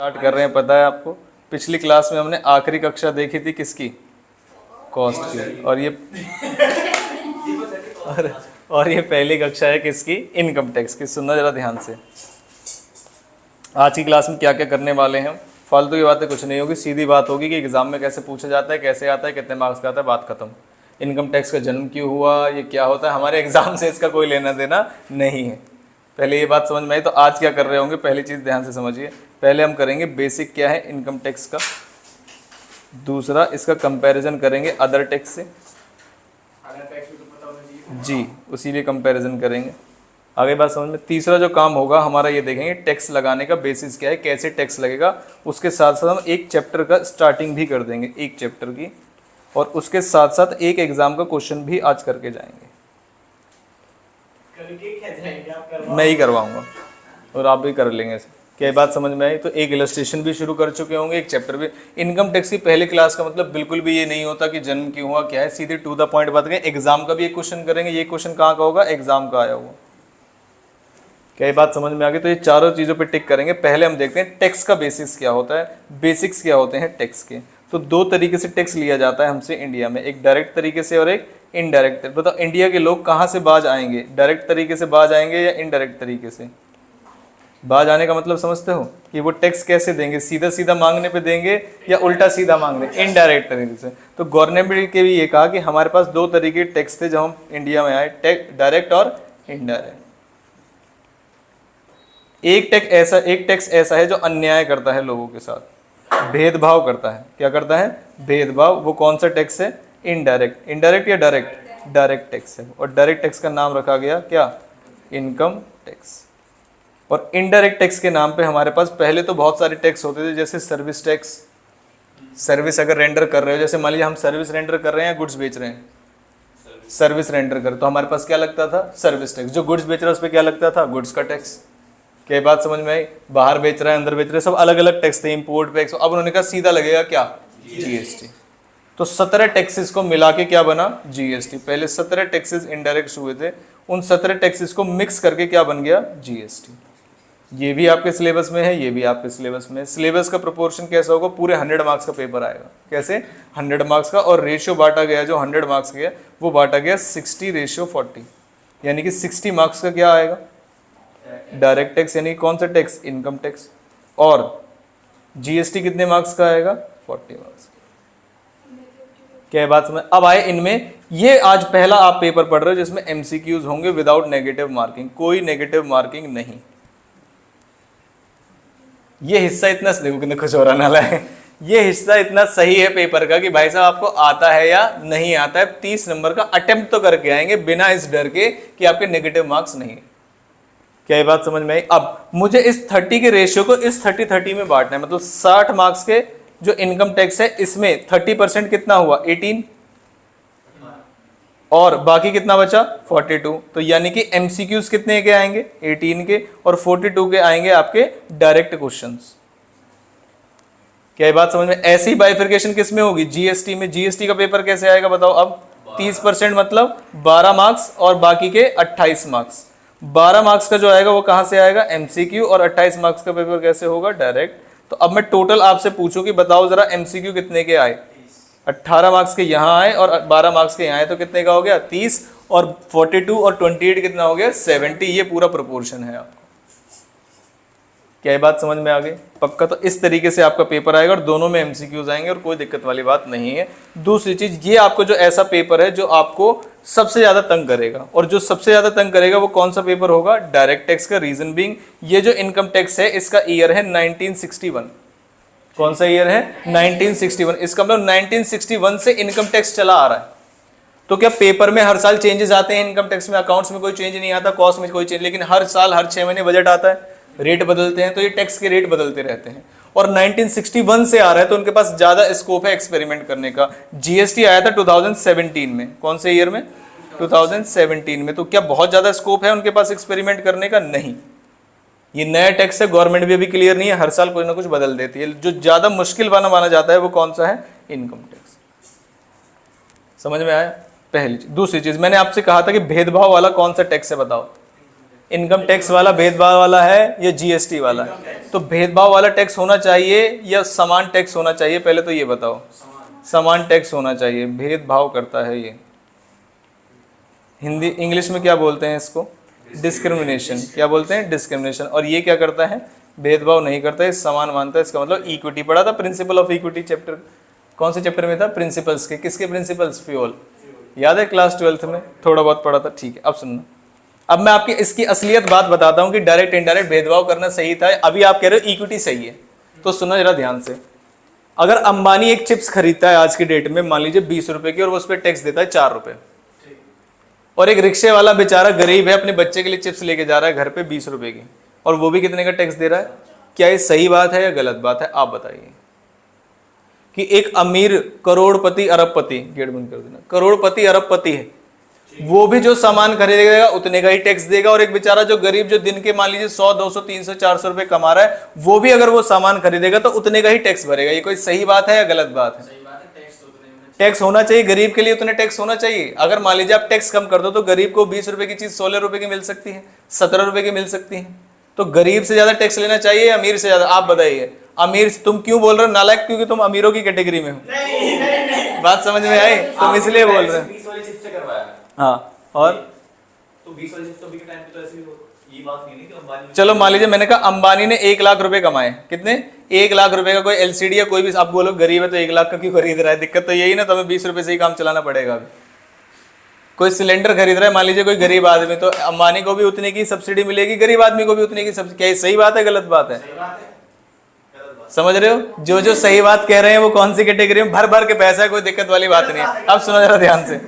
Start कर रहे हैं। पता है आपको, पिछली क्लास में हमने आखिरी कक्षा देखी थी किसकी? कॉस्ट की। और ये पहली कक्षा है किसकी? इनकम टैक्स की। सुनना जरा ध्यान से। आज की क्लास में क्या क्या करने वाले हैं? फालतू की बातें कुछ नहीं होगी, सीधी बात होगी कि एग्जाम में कैसे पूछा जाता है, कैसे आता है, कितने मार्क्स का आता है, बात खत्म। इनकम टैक्स का जन्म क्यों हुआ, ये क्या होता है, हमारे एग्जाम से इसका कोई लेना देना नहीं है। पहले ये बात समझ में आई। तो आज क्या कर रहे होंगे, पहली चीज़ ध्यान से समझिए। पहले हम करेंगे बेसिक क्या है इनकम टैक्स का, दूसरा इसका कंपैरिजन करेंगे अदर टैक्स से। जी, उसी लिए कंपैरिजन करेंगे। आगे बात समझ में। तीसरा जो काम होगा हमारा, ये देखेंगे टैक्स लगाने का बेसिस क्या है, कैसे टैक्स लगेगा। उसके साथ साथ हम एक चैप्टर का स्टार्टिंग भी कर देंगे, एक चैप्टर की, और उसके साथ साथ एक एग्जाम का क्वेश्चन भी आज करके जाएंगे। मैं ही करवाऊंगा और आप भी कर लेंगे। क्या बात समझ में आई? तो एक इलस्ट्रेशन भी शुरू कर चुके होंगे, एक चैप्टर भी। इनकम टैक्स की पहले क्लास का मतलब बिल्कुल भी ये नहीं होता कि जन्म क्यों हुआ, क्या है, सीधे टू द पॉइंट बात करें। एग्जाम का भी एक क्वेश्चन करेंगे। ये क्वेश्चन कहाँ का होगा? एग्जाम का आया हुआ। क्या ये बात समझ में आ गई? तो ये चारों चीज़ों पे टिक करेंगे। पहले हम देखते हैं टैक्स का बेसिस क्या होता है, बेसिक्स क्या होते हैं टैक्स के। तो दो तरीके से टैक्स लिया जाता है हमसे इंडिया में, एक डायरेक्ट तरीके से और एक इनडायरेक्ट। बताओ इंडिया के लोग कहाँ से बाज आएंगे, डायरेक्ट तरीके से बाज आएंगे या इनडायरेक्ट तरीके से? बाज आने का मतलब समझते हो कि वो टैक्स कैसे देंगे, सीधा सीधा मांगने पे देंगे या उल्टा सीधा मांगने, इनडायरेक्ट तरीके से। तो गवर्नमेंट के भी ये कहा कि हमारे पास दो तरीके टैक्स थे जब हम इंडिया में आए, डायरेक्ट और इनडायरेक्ट। एक टैक्स ऐसा है जो अन्याय करता है लोगों के साथ, भेदभाव करता है। क्या करता है? भेदभाव। वो कौन सा टैक्स है? इनडायरेक्ट। इनडायरेक्ट या डायरेक्ट? डायरेक्ट टैक्स है। और डायरेक्ट टैक्स का नाम रखा गया क्या? Income tax. और इनडायरेक्ट टैक्स के नाम पे हमारे पास पहले तो बहुत सारे टैक्स होते थे, जैसे सर्विस टैक्स। सर्विस अगर रेंडर कर रहे हो, जैसे मान लीजिए हम सर्विस रेंडर कर रहे हैं या गुड्स बेच रहे हैं, सर्विस रेंडर कर, तो हमारे पास क्या लगता था? Service tax. जो गुड्स बेच रहा है उस पर क्या लगता था? गुड्स का टैक्स। क्या बात समझ में आई? बाहर बेच रहा है, अंदर बेच रहे हैं, सब अलग अलग टैक्स थे, इंपोर्ट टैक्स। अब उन्होंने कहा सीधा लगेगा क्या? जीएसटी। तो 17 टैक्सेस को मिला के क्या बना? जीएसटी। पहले 17 टैक्सेस इनडायरेक्ट हुए थे, उन 17 टैक्सेस को मिक्स करके क्या बन गया? जीएसटी। ये भी आपके सिलेबस में है, ये भी आपके सिलेबस में है। सिलेबस का प्रोपोर्शन कैसा होगा? पूरे 100 मार्क्स का पेपर आएगा। कैसे? 100 मार्क्स का। और रेशियो बांटा गया, जो 100 मार्क्स का वो बांटा गया 60:40, यानी कि 60 मार्क्स का क्या आएगा? डायरेक्ट टैक्स, यानी कौन सा टैक्स? Income tax. और जीएसटी कितने मार्क्स का आएगा? 40 मार्क्स। क्या बात समझ? अब आए इनमें, ये आज पहला आप पेपर पढ़ रहे हो जिसमें एमसीक्यूज होंगे विदाउट नेगेटिव मार्किंग, कोई नेगेटिव मार्किंग नहीं। ये हिस्सा इतना, देखो कितना खुश हो रहा नाला है, ये हिस्सा इतना सही है पेपर का कि भाई साहब आपको आता है या नहीं आता है, 30 नंबर का अटेम्प्ट तो करके आएंगे बिना इस डर के कि आपके नेगेटिव मार्क्स नहीं है। क्या ये बात समझ में आई? अब मुझे इस 30 के रेशियो को इस 30-30 में बांटना है। मतलब 60 मार्क्स के जो इनकम टैक्स है, इसमें 30% कितना हुआ? 18, और बाकी कितना बचा? 42। तो यानी कि एमसीक्यूज कितने के आएंगे? 18 के, और 42 के आएंगे आपके डायरेक्ट क्वेश्चंस। क्या ये बात समझ में? ऐसी बाइफिकेशन किस में होगी? जीएसटी में। जीएसटी का पेपर कैसे आएगा बताओ? अब 30% मतलब 12 मार्क्स और बाकी के 28 मार्क्स। 12 मार्क्स का जो आएगा वो कहां से आएगा? एमसीक्यू। और 28 मार्क्स का पेपर कैसे होगा? डायरेक्ट। तो अब मैं टोटल आपसे पूछूं कि बताओ जरा एमसीक्यू कितने के आए? 18 मार्क्स के यहां आए और 12 मार्क्स के यहां आए, तो कितने का हो गया? 30। और 42 और 28 कितना हो गया? 70। ये पूरा प्रोपोर्शन है आपका। क्या ये बात समझ में आ गई? पक्का। तो इस तरीके से आपका पेपर आएगा और दोनों में एमसीक्यूज आएंगे और कोई दिक्कत वाली बात नहीं है। दूसरी चीज, ये आपको जो ऐसा पेपर है जो आपको सबसे ज्यादा तंग करेगा, और जो सबसे ज्यादा तंग करेगा वो कौन सा पेपर होगा? डायरेक्ट टैक्स का। रीजन बीइंग, ये जो इनकम टैक्स है इसका ईयर है 1961। कौन सा ईयर है? 1961। इसका मतलब 1961 से इनकम टैक्स चला आ रहा है। तो क्या पेपर में हर साल चेंजेस आते हैं इनकम टैक्स में? अकाउंट्स में कोई चेंज नहीं आता, कॉस्ट में कोई चेंज, लेकिन हर साल हर 6 महीने बजट आता है, रेट बदलते हैं, तो ये टैक्स के रेट बदलते रहते हैं। और 1961 से आ रहा है तो उनके पास ज्यादा स्कोप है एक्सपेरिमेंट करने का। जीएसटी आया था 2017 में। कौन से ईयर में? 2017 में। तो क्या बहुत ज्यादा स्कोप है उनके पास एक्सपेरिमेंट करने का? नहीं। ये नया टैक्स है, गवर्नमेंट भी अभी क्लियर नहीं है, हर साल कोई ना कुछ बदल देती है। जो ज्यादा मुश्किल वाला माना जाता है वो कौन सा है? Income tax. समझ में आया? पहली चीज। दूसरी चीज, मैंने आपसे कहा था कि भेदभाव वाला कौन सा टैक्स है बताओ? इनकम टैक्स वाला भेदभाव वाला है या जीएसटी वाला है? तो भेदभाव वाला टैक्स होना चाहिए या समान टैक्स होना चाहिए, पहले तो ये बताओ। समान टैक्स होना चाहिए, भेदभाव करता है ये। हिंदी इंग्लिश में क्या बोलते हैं इसको? डिस्क्रिमिनेशन। क्या बोलते हैं? डिस्क्रिमिनेशन। और ये क्या करता है? भेदभाव नहीं करता है, समान मानता है। इसका मतलब इक्विटी। पढ़ा था प्रिंसिपल ऑफ इक्विटी चैप्टर, कौन से चैप्टर में था? प्रिंसिपल्स के। किसके प्रिंसिपल्स? फ्यूल। याद है क्लास 12th में थोड़ा बहुत पढ़ा था, ठीक है। अब सुनना, अब मैं आपकी इसकी असलियत बात बताता हूं कि डायरेक्ट इनडायरेक्ट भेदभाव करना सही था। अभी आप कह रहे हो इक्विटी सही है, तो सुनो जरा ध्यान से। अगर अंबानी एक चिप्स खरीदता है आज की डेट में, मान लीजिए 20 रुपए की, और वो उस पर टैक्स देता है 4 रुपए, और एक रिक्शे वाला बेचारा गरीब है, अपने बच्चे के लिए चिप्स लेके जा रहा है घर पे 20 रुपए की, और वो भी कितने का टैक्स दे रहा है? क्या ये सही बात है या गलत बात है? आप बताइए। कि एक अमीर करोड़पति अरबपति, गेट बंद कर देना, करोड़पति अरबपति है, वो भी जो सामान खरीदेगा उतने का ही टैक्स देगा, और एक बेचारा जो गरीब, जो दिन के मान लीजिए 100, 200, 300, 400 रुपए कमा रहा है, वो भी अगर वो सामान खरीदेगा तो उतने का ही टैक्स भरेगा। ये कोई सही बात है या गलत बात है? टैक्स होना चाहिए, गरीब के लिए उतने टैक्स होना चाहिए। अगर मान लीजिए आप टैक्स कम कर दो तो गरीब को 20 रुपए की चीज 16 रुपए की मिल सकती है, 17 रुपए की मिल सकती है। तो गरीब से ज्यादा टैक्स लेना चाहिए या अमीर से ज्यादा? आप बताइए। अमीर, तुम क्यों बोल रहे हो नालायक? क्योंकि तुम अमीरों की कैटेगरी में हो। बात समझ में आई? तुम इसलिए बोल रहे हो। हाँ, और तो 20 वाले चिप्स तो अभी के टाइम पे तो ऐसे ही हो, ये बात नहीं है कि अंबानी, चलो मान लीजिए मैंने कहा अंबानी ने 1 लाख रुपए कमाए। कितने? 1 लाख रुपए का कोई एलसीडी या कोई भी, आप बोलो गरीब है तो 1 लाख का क्यों खरीद रहा है? दिक्कत तो यही ना, तुम्हें 20 रुपए से ही काम चलाना पड़ेगा। अभी कोई सिलेंडर खरीद रहा है, मान लीजिए कोई गरीब आदमी, तो अंबानी को भी उतने की सब्सिडी मिलेगी, गरीब आदमी को भी उतने की सब्सिडी। क्या ये सही बात है गलत बात है? समझ रहे हो? जो जो सही बात कह रहे हैं वो कौन सी कैटेगरी में? भर भर के पैसा है, कोई दिक्कत वाली बात नहीं है। अब सुनो जरा ध्यान से।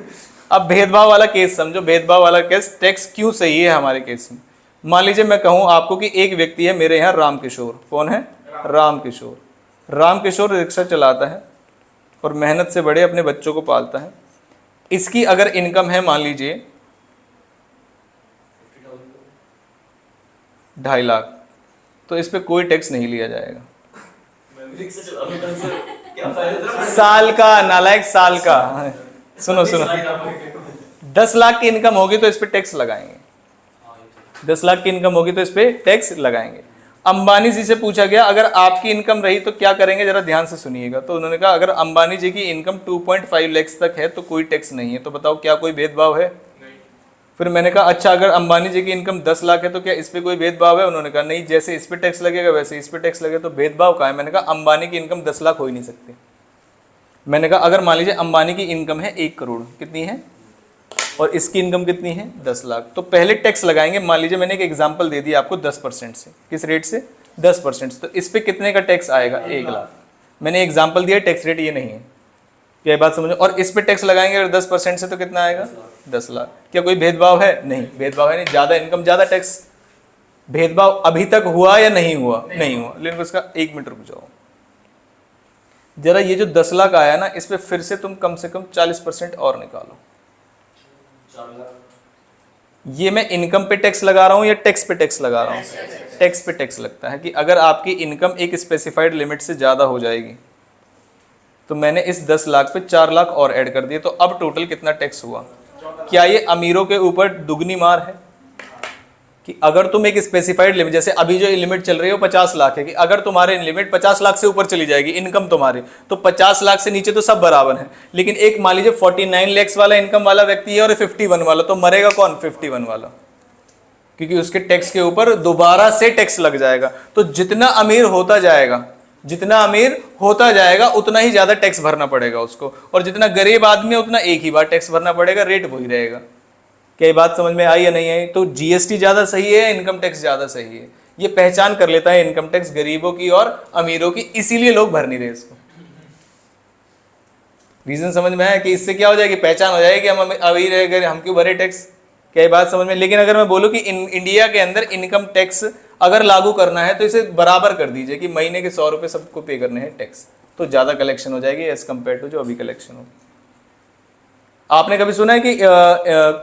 अब भेदभाव वाला केस समझो। भेदभाव वाला केस, टैक्स क्यों सही है हमारे केस में? मान लीजिए मैं कहूं आपको कि एक व्यक्ति है मेरे यहाँ, रामकिशोर। कौन है? रामकिशोर। रामकिशोर रिक्शा चलाता है और मेहनत से बड़े अपने बच्चों को पालता है। इसकी अगर इनकम है मान लीजिए 2.5 लाख, तो इस पे कोई टैक्स नहीं लिया जाएगा। साल का, नालायक, साल का। सुनो सुनो, 10 लाख की इनकम होगी तो इस पे टैक्स लगाएंगे। 10 लाख की इनकम होगी तो इस पे टैक्स लगाएंगे। अंबानी जी से पूछा गया अगर आपकी इनकम रही तो क्या करेंगे, जरा ध्यान से सुनिएगा। तो उन्होंने कहा अगर अंबानी जी की इनकम 2.5 लाख तक है तो कोई टैक्स नहीं है। तो बताओ क्या कोई भेदभाव है? नहीं। फिर मैंने कहा अच्छा अगर अंबानी जी की इनकम 10 लाख है तो क्या इस पे कोई भेदभाव है? उन्होंने कहा नहीं, जैसे इस पे टैक्स लगेगा वैसे इस पे टैक्स लगेगा। तो भेदभाव कहाँ है? मैंने कहा अंबानी की इनकम 10 लाख हो ही नहीं सकती। मैंने कहा अगर मान लीजिए अंबानी की इनकम है 1 करोड़, कितनी है? और इसकी इनकम कितनी है? 10 लाख। तो पहले टैक्स लगाएंगे। मान लीजिए मैंने एक एग्जांपल दे दिया आपको 10% से। किस रेट से? 10% से। तो इस पे कितने का टैक्स आएगा? 1 लाख। मैंने एग्जांपल दिया, टैक्स रेट ये नहीं है। क्या बात समझो? और इस पे टैक्स लगाएंगे अगर 10% से तो कितना आएगा? 10 लाख। क्या कोई भेदभाव है? नहीं, भेदभाव है नहीं। ज्यादा इनकम ज्यादा टैक्स। भेदभाव अभी तक हुआ या नहीं हुआ? नहीं हुआ। लेकिन उसका 1 मिनट रुक जाओ जरा। ये जो 10 लाख आया ना, इस पे फिर से तुम कम से कम 40% और निकालो। ये मैं इनकम पे टैक्स लगा रहा हूं या टैक्स पे टैक्स लगा रहा हूं? टैक्स पे टैक्स लगता है कि अगर आपकी इनकम एक स्पेसिफाइड लिमिट से ज्यादा हो जाएगी तो मैंने इस 10 लाख पे 4 लाख और ऐड कर दिए। तो अब टोटल कितना टैक्स हुआ? क्या ये अमीरों के ऊपर दुगनी मार है कि अगर तुम एक स्पेसिफाइड लिमिट, जैसे अभी जो लिमिट चल रही है वो 50 लाख है, कि अगर तुम्हारे लिमिट 50 लाख से ऊपर चली जाएगी इनकम तुम्हारी, तो 50 लाख से नीचे तो सब बराबर है। लेकिन एक मान लीजिए 49 लाख वाला इनकम वाला व्यक्ति है और 51 वाला, तो मरेगा कौन? 51 वाला, क्योंकि उसके टैक्स के ऊपर दोबारा से टैक्स लग जाएगा। तो जितना अमीर होता जाएगा, जितना अमीर होता जाएगा उतना ही ज्यादा टैक्स भरना पड़ेगा उसको, और जितना गरीब आदमी है उतना एक ही बार टैक्स भरना पड़ेगा, रेट वही रहेगा। क्या ये बात समझ में आई या नहीं आई? तो जीएसटी ज्यादा सही है, इनकम टैक्स ज्यादा सही है? ये पहचान कर लेता है इनकम टैक्स गरीबों की और अमीरों की, इसीलिए लोग भर नहीं रहे इसको। रीजन समझ में आया कि इससे क्या हो जाएगी? पहचान हो जाएगी हम अमीर है, हम क्यों भरे टैक्स। क्या ये बात समझ में? लेकिन अगर मैं बोलूं कि इंडिया के अंदर इनकम टैक्स अगर लागू करना है तो इसे बराबर कर दीजिए कि महीने के 100 रुपए सबको पे करने हैं टैक्स, तो ज्यादा कलेक्शन हो जाएगी एज कम्पेयर टू जो अभी कलेक्शन हो। आपने कभी सुना है कि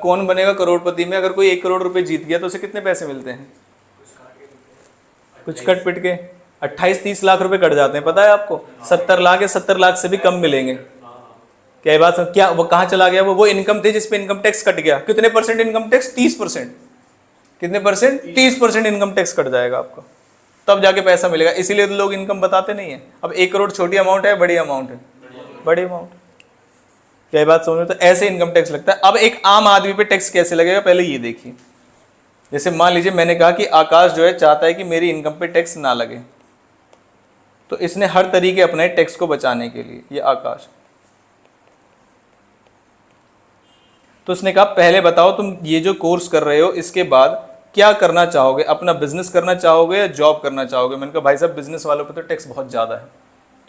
कौन बनेगा करोड़पति में? अगर कोई 1 करोड़ रुपए जीत गया तो उसे कितने पैसे मिलते हैं? कुछ कट पिट के 28-30 लाख रुपए कट जाते हैं, पता है आपको? 70 लाख या 70 लाख से भी कम मिलेंगे। क्या ये बात? क्या वो कहाँ चला गया? वो इनकम थी जिसपे इनकम टैक्स कट गया। कितने परसेंट इनकम टैक्स? 30%। कितने परसेंट? 30% इनकम टैक्स कट जाएगा आपका, तब जाके पैसा मिलेगा। इसीलिए तो लोग इनकम बताते नहीं है। अब 1 करोड़ छोटी अमाउंट है, बड़ी अमाउंट है? बड़ी अमाउंट। क्या ये बात समझ में? तो ऐसे इनकम टैक्स लगता है। अब एक आम आदमी पे टैक्स कैसे लगेगा पहले ये देखिए। जैसे मान लीजिए मैंने कहा कि आकाश जो है चाहता है कि मेरी इनकम पे टैक्स ना लगे, तो इसने हर तरीके अपने टैक्स को बचाने के लिए, ये आकाश, तो उसने कहा पहले बताओ तुम ये जो कोर्स कर रहे हो इसके बाद क्या करना चाहोगे, अपना बिजनेस करना चाहोगे या जॉब करना चाहोगे? मैंने कहा भाई साहब बिजनेस वालों पे तो टैक्स बहुत ज़्यादा है,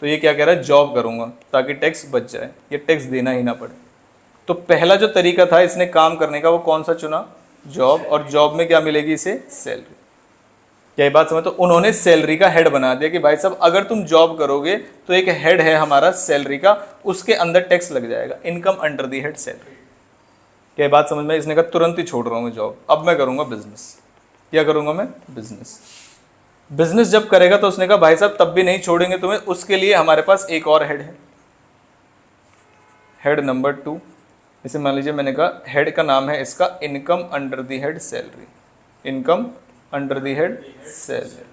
तो ये क्या कह रहा है, जॉब करूंगा ताकि टैक्स बच जाए, ये टैक्स देना ही ना पड़े। तो पहला जो तरीका था इसने काम करने का वो कौन सा चुना? जॉब। और जॉब में क्या मिलेगी इसे? सैलरी। क्या ये बात समझ? तो उन्होंने सैलरी का हेड बना दिया कि भाई साहब अगर तुम जॉब करोगे तो एक हेड है हमारा सैलरी का, उसके अंदर टैक्स लग जाएगा, income under the head salary. क्या बात समझ में? इसने कहा तुरंत ही छोड़ रहा हूँ मैं जॉब, अब मैं करूंगा बिजनेस। क्या करूंगा मैं? बिजनेस। बिजनेस जब करेगा तो उसने कहा भाई साहब तब भी नहीं छोड़ेंगे तुम्हें, उसके लिए हमारे पास एक और हेड है, हेड नंबर 2। इसे मान लीजिए मैंने कहा हेड का नाम है इसका income under the head salary, income under the head salary.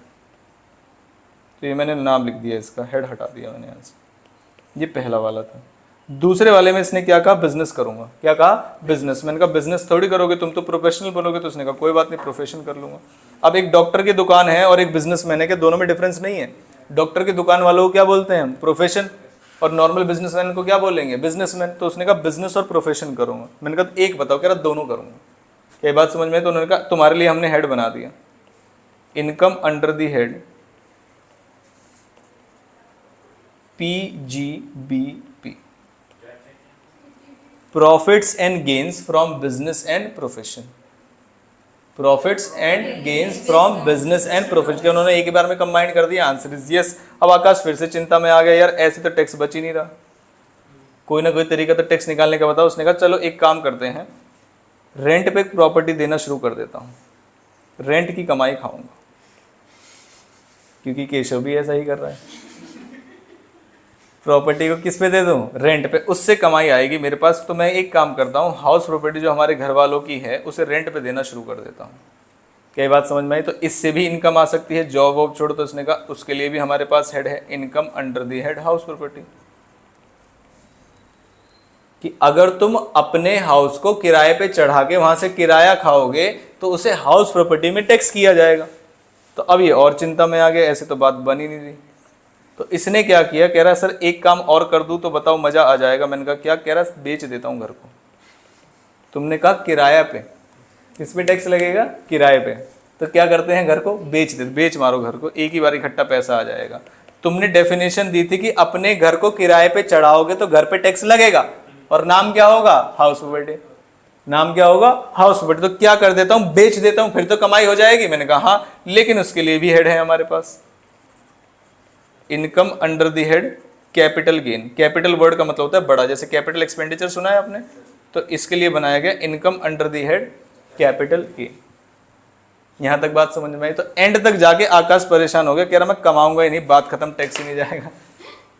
तो ये मैंने नाम लिख दिया, इसका हेड हटा दिया मैंने यहाँ से। ये पहला वाला था। दूसरे वाले में इसने क्या कहा? बिजनेस करूंगा। क्या कहा? बिजनेस। मैंने कहा बिजनेस थोड़ी करोगे तुम तो प्रोफेशनल बनोगे, तो उसने कहा कोई बात नहीं प्रोफेशन कर लूंगा। अब एक डॉक्टर की दुकान है और एक बिजनेसमैन है, कि दोनों में डिफरेंस नहीं है? डॉक्टर की दुकान वालों को क्या बोलते हैं? प्रोफेशन। और नॉर्मल बिजनेसमैन को क्या बोलेंगे? बिजनेसमैन। तो उसने कहा बिजनेस और प्रोफेशन करूंगा। मैंने कहा एक बताओ, कह रहा दोनों करूंगा। क्या बात समझ में? तो उन्होंने कहा तुम्हारे लिए हमने हेड बना दिया, income under the head PGBP, profits and gains from business and profession. Profits and gains from business and profession, उन्होंने एक ही बार में कंबाइन कर दिया। Answer is yes. अब आकाश फिर से चिंता में आ गया, यार ऐसे तो टैक्स बच ही नहीं रहा, कोई ना कोई तरीका तो टैक्स निकालने का बताओ। उसने कहा चलो एक काम करते हैं, रेंट पे प्रॉपर्टी देना शुरू कर देता हूँ, रेंट की कमाई खाऊंगा, क्योंकि केशव भी ऐसा ही कर रहा है। प्रॉपर्टी को किस पे दे दूं? रेंट पे, उससे कमाई आएगी मेरे पास। तो मैं एक काम करता हूँ, हाउस प्रॉपर्टी जो हमारे घर वालों की है उसे रेंट पे देना शुरू कर देता हूँ। क्या बात समझ में आई? तो इससे भी इनकम आ सकती है, जॉब वॉब छोड़ो। तो उसने कहा उसके लिए भी हमारे पास हेड है, income under the head house property, कि अगर तुम अपने हाउस को किराए पे चढ़ा के वहां से किराया खाओगे तो उसे हाउस प्रॉपर्टी में टैक्स किया जाएगा। तो अब ये और चिंता में आ गया, ऐसे तो बात बन ही नहीं रही। तो इसने क्या किया, कह रहा सर एक काम और कर दूं तो बताओ मजा आ जाएगा। मैंने कहा क्या? कह रहा बेच देता हूं घर को। तुमने कहा किराया पे, किस पे टैक्स लगेगा? किराए पे। तो क्या करते हैं, घर को बेच देते, बेच मारो घर को, एक ही बार इकट्ठा पैसा आ जाएगा। तुमने डेफिनेशन दी थी कि अपने घर को किराए पे चढ़ाओगे तो घर पे टैक्स लगेगा, और नाम क्या होगा? House property. नाम क्या होगा? House property. तो क्या कर देता हूं, बेच देता हूं, फिर तो कमाई हो जाएगी। मैंने कहा हाँ, लेकिन उसके लिए भी हेड है हमारे पास, income under the head capital gain. Capital word का मतलब होता है बड़ा, जैसे कैपिटल एक्सपेंडिचर सुना है आपने, तो इसके लिए बनाया गया income under the head capital gain. यहां तक बात समझ में आई? तो एंड तक जाके आकाश परेशान हो गया, कह रहा मैं कमाऊंगा ही नहीं, बात खत्म, टैक्स ही नहीं जाएगा।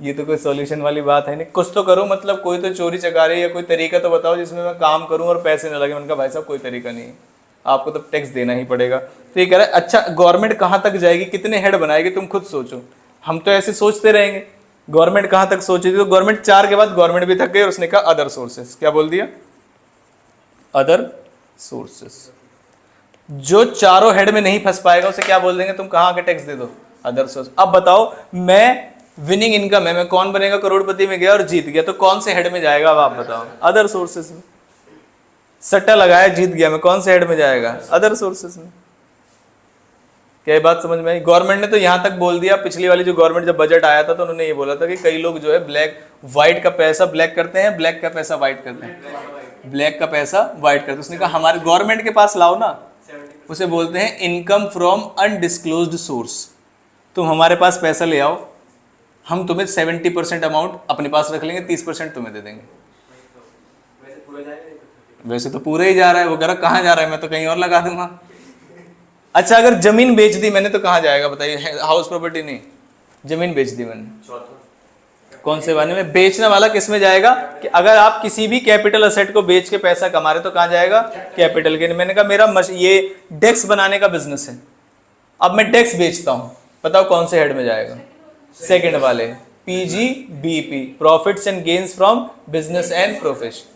ये तो कोई सॉल्यूशन वाली बात है नहीं, कुछ तो करो, मतलब कोई तो चोरी चकारी या कोई तरीका तो बताओ जिसमें मैं काम करूं और पैसे न लगे। उनका भाई साहब कोई तरीका नहीं है, आपको तो टैक्स देना ही पड़ेगा। तो ये कह रहा है अच्छा गवर्नमेंट कहां तक जाएगी, कितने हेड बनाएगी, तुम खुद सोचो। हम तो ऐसे सोचते रहेंगे, गवर्नमेंट कहां तक सोचेगी। तो गवर्नमेंट 4 के बाद गवर्नमेंट भी थक गई और उसने कहा अदर सोर्सेस। क्या बोल दिया? Other sources. जो चारों हेड में नहीं फंस पाएगा उसे क्या बोल देंगे, तुम कहां आके टैक्स दे दो? Other source. अब बताओ, मैं विनिंग इनकम है, मैं कौन बनेगा करोड़पति में गया और जीत गया, तो कौन से हेड में जाएगा? अब आप बताओ। अदर सोर्सेस में। सट्टा लगाया जीत गया, मैं कौन से हेड में जाएगा? अदर सोर्सेस में। क्या बात समझ में आई? गवर्नमेंट ने तो यहां तक बोल दिया, पिछली वाली जो गवर्नमेंट जब बजट आया था तो उन्होंने ये बोला था कि कई लोग जो है ब्लैक व्हाइट का पैसा ब्लैक करते हैं, ब्लैक का पैसा व्हाइट करते हैं, ब्लैक का पैसा व्हाइट करते हैं। उसने कहा हमारे गवर्नमेंट के पास लाओ ना, उसे बोलते हैं इनकम फ्रॉम अनडिस्क्लोज्ड सोर्स। तुम हमारे पास पैसा ले आओ, हम तुम्हें 70% अमाउंट अपने पास रख लेंगे, 30% तुम्हें दे देंगे। वैसे तो पूरा ही जा रहा है, वो कह रहा कहाँ जा रहा है, मैं तो कहीं और लगा दूंगा। अच्छा अगर जमीन बेच दी मैंने तो कहाँ जाएगा बताइए? हाउस प्रॉपर्टी नहीं, जमीन बेच दी मैंने, कौन से वाले में? बेचने वाला किस में जाएगा कि अगर आप किसी भी कैपिटल असेट को बेच के पैसा कमा रहे तो कहां जाएगा? Capital gain. मैंने कहा मेरा ये डेस्क बनाने का बिजनेस है, अब मैं डेस्क बेचता हूं, बताओ कौन से हेड में जाएगा? सेकंड वाले, PGBP, profits and gains from business and profession.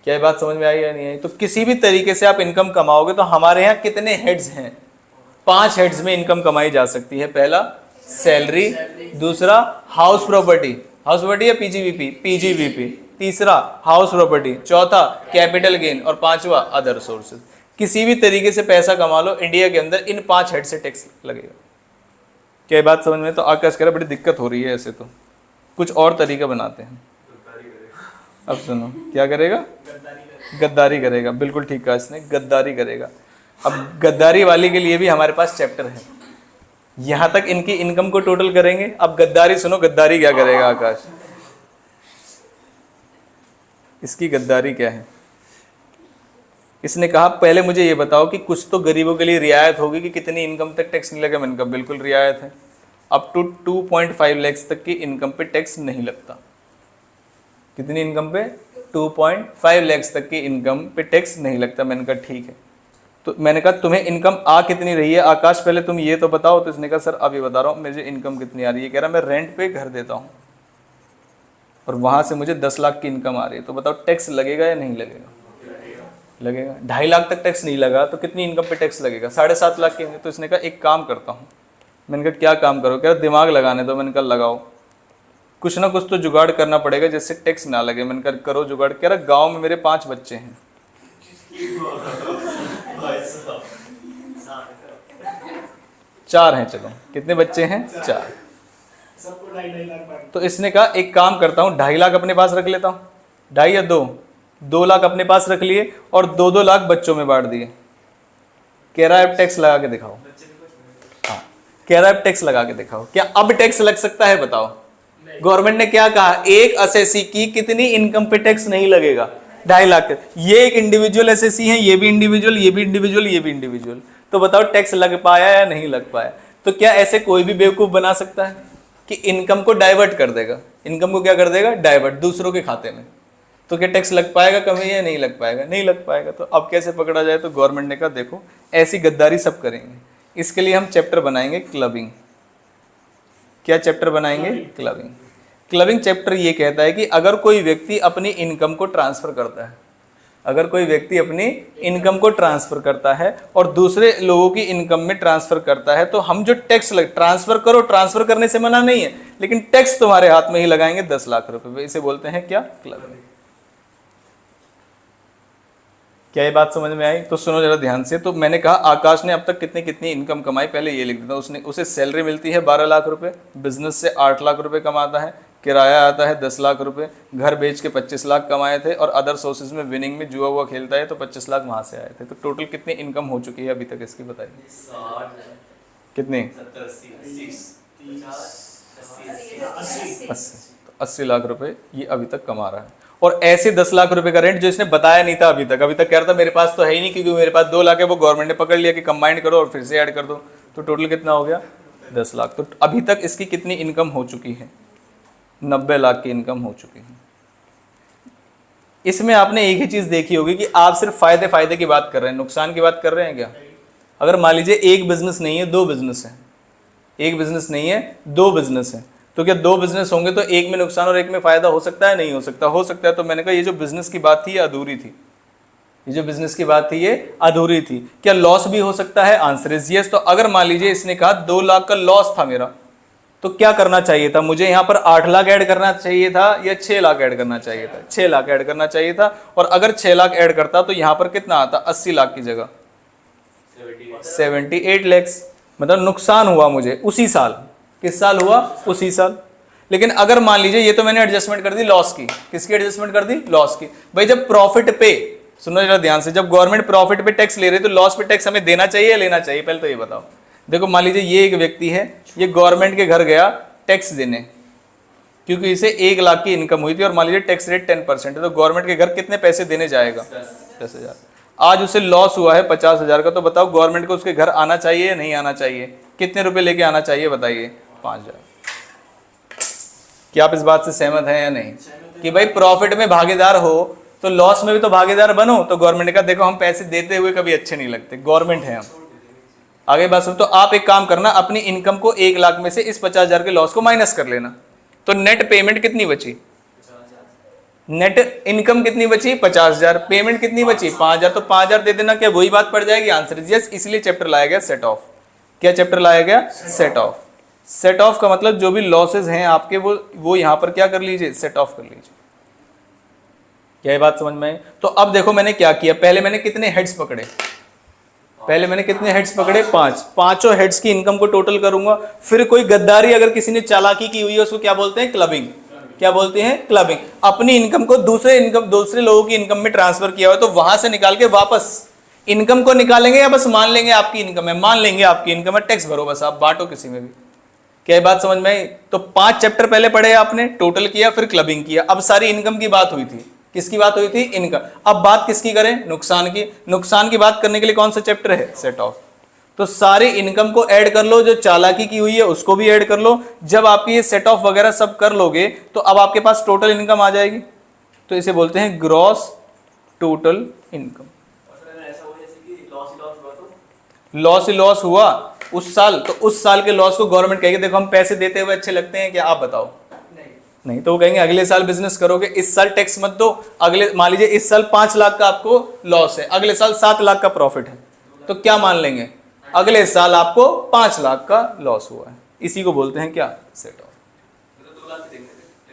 क्या ये बात समझ में आई या नहीं आई? तो किसी भी तरीके से आप इनकम कमाओगे तो हमारे यहाँ कितने हेड्स हैं? 5 हेड्स में इनकम कमाई जा सकती है। पहला सैलरी, दूसरा हाउस प्रॉपर्टी, हाउस प्रॉपर्टी या PGBP? PGBP। तीसरा हाउस प्रॉपर्टी, चौथा कैपिटल गेन और पांचवा अदर सोर्सेज। किसी भी तरीके से पैसा कमा लो, इंडिया के अंदर इन 5 हेड से टैक्स लगेगा। क्या ये बात समझ में? तो आकाश कह रहा बड़ी दिक्कत हो रही है, ऐसे तो कुछ और तरीका बनाते हैं। अब सुनो, क्या करेगा? गद्दारी करेगा। बिल्कुल ठीक कहा इसने, गद्दारी करेगा। अब गद्दारी वाली के लिए भी हमारे पास चैप्टर है। यहां तक इनकी इनकम को टोटल करेंगे। अब गद्दारी सुनो, गद्दारी क्या करेगा आकाश? इसकी गद्दारी क्या है? इसने कहा पहले मुझे ये बताओ कि कुछ तो गरीबों के लिए रियायत होगी कि कितनी इनकम तक टैक्स नहीं लगेगा। मैंने कहा बिल्कुल रियायत है, अप टू 2.5 लाख तक की इनकम पे टैक्स नहीं लगता। कितनी इनकम पे? 2.5 लाख तक की इनकम पे टैक्स नहीं लगता। मैंने कहा ठीक है। तो मैंने कहा तुम्हें इनकम आ कितनी रही है आकाश, पहले तुम ये तो बताओ। तो इसने कहा सर अभी बता रहा हूँ मुझे इनकम कितनी आ रही है। कह रहा मैं रेंट पे घर देता हूँ और वहां से मुझे 10 लाख की इनकम आ रही है। तो बताओ टैक्स लगेगा या नहीं लगेगा? लगेगा। 2.5 लाख तक टैक्स नहीं लगा तो कितनी इनकम पे टैक्स लगेगा? 7.5 लाख की। तो इसने कहा एक काम करता हूँ। मैंने कहा क्या काम करो? कह रहा दिमाग लगाने दो। मैंने कहा लगाओ, कुछ ना कुछ तो जुगाड़ करना पड़ेगा जिससे टैक्स ना लगे। मैंने कहा करो जुगाड़। कह रहा गाँव में मेरे 5 बच्चे हैं। 4 हैं, चलो कितने बच्चे हैं? 4। सबको 2.5 लाख। तो इसने कहा एक काम करता हूँ, 2.5 लाख अपने पास रख लेता हूँ। 2.5 या 2 लाख अपने पास रख लिए और 2 लाख बच्चों में बांट दिए। कह रहा है अब टैक्स लगा के दिखाओ। हाँ, कह रहा है अब टैक्स लगा के दिखाओ। क्या अब टैक्स लग सकता है? बताओ। गवर्नमेंट ने क्या कहा? एक असेसी की कितनी इनकम पे टैक्स नहीं लगेगा? 2.5 लाख। ये एक इंडिविजुअल असेसी है, ये भी इंडिविजुअल, ये भी इंडिविजुअल, ये भी इंडिविजुअल। तो बताओ टैक्स लग पाया या नहीं लग पाया? तो क्या ऐसे कोई भी बेवकूफ बना सकता है कि इनकम को डाइवर्ट कर देगा? इनकम को क्या कर देगा? डाइवर्ट, दूसरों के खाते में। तो क्या टैक्स लग पाएगा कभी या नहीं लग पाएगा? नहीं लग पाएगा। तो अब कैसे पकड़ा जाए? तो गवर्नमेंट ने कहा देखो ऐसी गद्दारी सब करेंगे, इसके लिए हम चैप्टर बनाएंगे क्लबिंग। क्या चैप्टर बनाएंगे? क्लबिंग। क्लबिंग चैप्टर ये कहता है कि अगर कोई व्यक्ति अपनी इनकम को ट्रांसफर करता है, अगर कोई व्यक्ति अपनी इनकम को ट्रांसफर करता है और दूसरे लोगों की इनकम में ट्रांसफर करता है, तो हम जो टैक्स ट्रांसफर करो, ट्रांसफर करने से मना नहीं है, लेकिन टैक्स तुम्हारे हाथ में ही लगाएंगे 10 लाख रुपए। इसे बोलते हैं क्या? क्लबिंग। क्या ये बात समझ में आई? तो सुनो जरा ध्यान से। तो मैंने कहा आकाश ने अब तक कितनी कितनी इनकम कमाई, पहले ये लिख देता। उसे सैलरी मिलती है 12 लाख रुपए, बिजनेस से 8 लाख रुपए कमाता है, किराया आता है 10 लाख रुपए, घर बेच के 25 लाख कमाए थे और अदर सोर्सेज में विनिंग में जुआ हुआ खेलता है तो 25 लाख वहां से आए थे। तो टोटल कितनी इनकम हो चुकी है अभी तक इसकी बताइए? कितनी? 80 लाख रुपए ये अभी तक कमा रहा है। और ऐसे 10 लाख रुपए का रेंट जो इसने बताया नहीं था अभी तक कह रहा था मेरे पास तो है ही नहीं, क्योंकि मेरे पास 2 लाख है, वो गवर्नमेंट ने पकड़ लिया कि कंबाइंड करो और फिर से ऐड कर दो। तो टोटल कितना हो गया? 10 लाख। तो अभी तक इसकी कितनी इनकम हो चुकी है? 90 लाख की इनकम हो चुकी है। इसमें आपने एक ही चीज देखी होगी कि आप सिर्फ फायदे की बात कर रहे हैं, नुकसान की बात कर रहे हैं क्या? अगर मान लीजिए एक बिजनेस नहीं है, 2 बिजनेस है, एक बिजनेस नहीं है 2 बिजनेस है, तो क्या 2 बिजनेस होंगे तो एक में नुकसान और एक में फायदा हो सकता है? नहीं हो सकता। हो सकता है। तो मैंने कहा ये जो बिजनेस की बात थी ये अधूरी थी, ये जो बिजनेस की बात थी ये अधूरी थी। क्या लॉस भी हो सकता है? Answer is yes. तो अगर मान लीजिए इसने कहा 2 लाख का लॉस था मेरा, तो क्या करना चाहिए था? मुझे यहां पर 8 लाख ऐड करना चाहिए था या 6 लाख ऐड करना चाहिए था? 6 लाख ऐड करना चाहिए था। और अगर 6 लाख ऐड करता तो यहां पर कितना आता? 80 लाख की जगह 78 लाख। मतलब नुकसान हुआ मुझे उसी साल। किस साल हुआ? उसी साल। लेकिन अगर मान लीजिए ये तो मैंने एडजस्टमेंट कर दी लॉस की। किसकी एडजस्टमेंट कर दी? लॉस की। भाई जब प्रॉफिट पे, सुनो जरा ध्यान से, जब गवर्नमेंट प्रॉफिट पे टैक्स ले रही है तो लॉस पे टैक्स हमें देना चाहिए या लेना चाहिए? पहले तो ये बताओ। देखो मान लीजिए ये एक व्यक्ति है, ये गवर्नमेंट के घर गया टैक्स देने, क्योंकि इसे 1 लाख की इनकम हुई थी और मान लीजिए टैक्स रेट 10% है, तो गवर्नमेंट के घर कितने पैसे देने जाएगा? 10,000। आज उसे लॉस हुआ है 50,000 का, तो बताओ गवर्नमेंट को उसके घर आना चाहिए या नहीं आना चाहिए? कितने रुपए लेके आना चाहिए बताइए? 5,000। क्या आप इस बात से सहमत हैं या नहीं कि भाई प्रॉफिट में भागीदार हो तो लॉस में भी तो भागीदार बनो। तो गवर्नमेंट का देखो हम पैसे देते हुए कभी अच्छे नहीं लगते, गवर्नमेंट है हम। आगे बात सुन, तो आप एक काम करना, अपनी इनकम को 1 लाख में से इस 50,000 के लॉस को माइनस कर लेना। तो नेट पेमेंट कितनी बची? नेट इनकम कितनी बची? 50,000। पेमेंट कितनी बची? 5,000। तो 5,000 दे देना। क्या वही बात पड़ जाएगी? Answer is yes. इसलिए चैप्टर लाया गया सेट ऑफ। क्या चैप्टर लाया गया? Set of. सेट ऑफ का मतलब जो भी लॉसेज हैं आपके वो यहां पर क्या कर लीजिए? सेट ऑफ कर लीजिए। क्या ये बात समझ में आई? तो अब देखो मैंने क्या किया, पहले मैंने कितने हेड्स पकड़े? पहले मैंने कितने हेड्स पकड़े? 5। पांचों हेड्स की इनकम को टोटल करूंगा। फिर कोई गद्दारी अगर किसी ने चालाकी की हुई है उसको क्या बोलते हैं? क्लबिंग। क्या बोलते हैं? क्लबिंग। अपनी इनकम को दूसरे लोगों की इनकम में ट्रांसफर किया हुआ तो वहां से निकाल के वापस इनकम को निकालेंगे या बस मान लेंगे आपकी इनकम है? मान लेंगे आपकी इनकम है, टैक्स भरो बस, आप बांटो किसी में भी। क्या ये बात समझ में आई? तो 5 चैप्टर पहले पढ़े आपने, टोटल किया, फिर क्लबिंग किया। अब सारी इनकम की बात हुई थी। किसकी बात हुई थी? इनकम। अब बात किसकी करें? नुकसान की। नुकसान की बात करने के लिए कौन सा चैप्टर है? Set of. तो सारी इनकम को ऐड कर लो, जो चालाकी की हुई है उसको भी ऐड कर लो। जब आपकी ये सेट ऑफ वगैरह सब कर लोगे तो अब आपके पास टोटल इनकम आ जाएगी। तो इसे बोलते हैं ग्रॉस टोटल इनकम। लॉस ही लॉस हुआ उस साल, तो उस साल के लॉस को गवर्नमेंट कहेगी देखो हम पैसे देते हुए अच्छे लगते हैं क्या? आप बताओ। नहीं तो वो कहेंगे अगले साल बिजनेस करोगे, इस साल टैक्स मत दो। अगले मान लीजिए इस साल 5 लाख का आपको लॉस है, अगले साल 7 लाख का प्रॉफिट है, तो क्या मान लेंगे? अगले साल आपको 5 लाख का लॉस हुआ है। इसी को बोलते हैं क्या? Set of.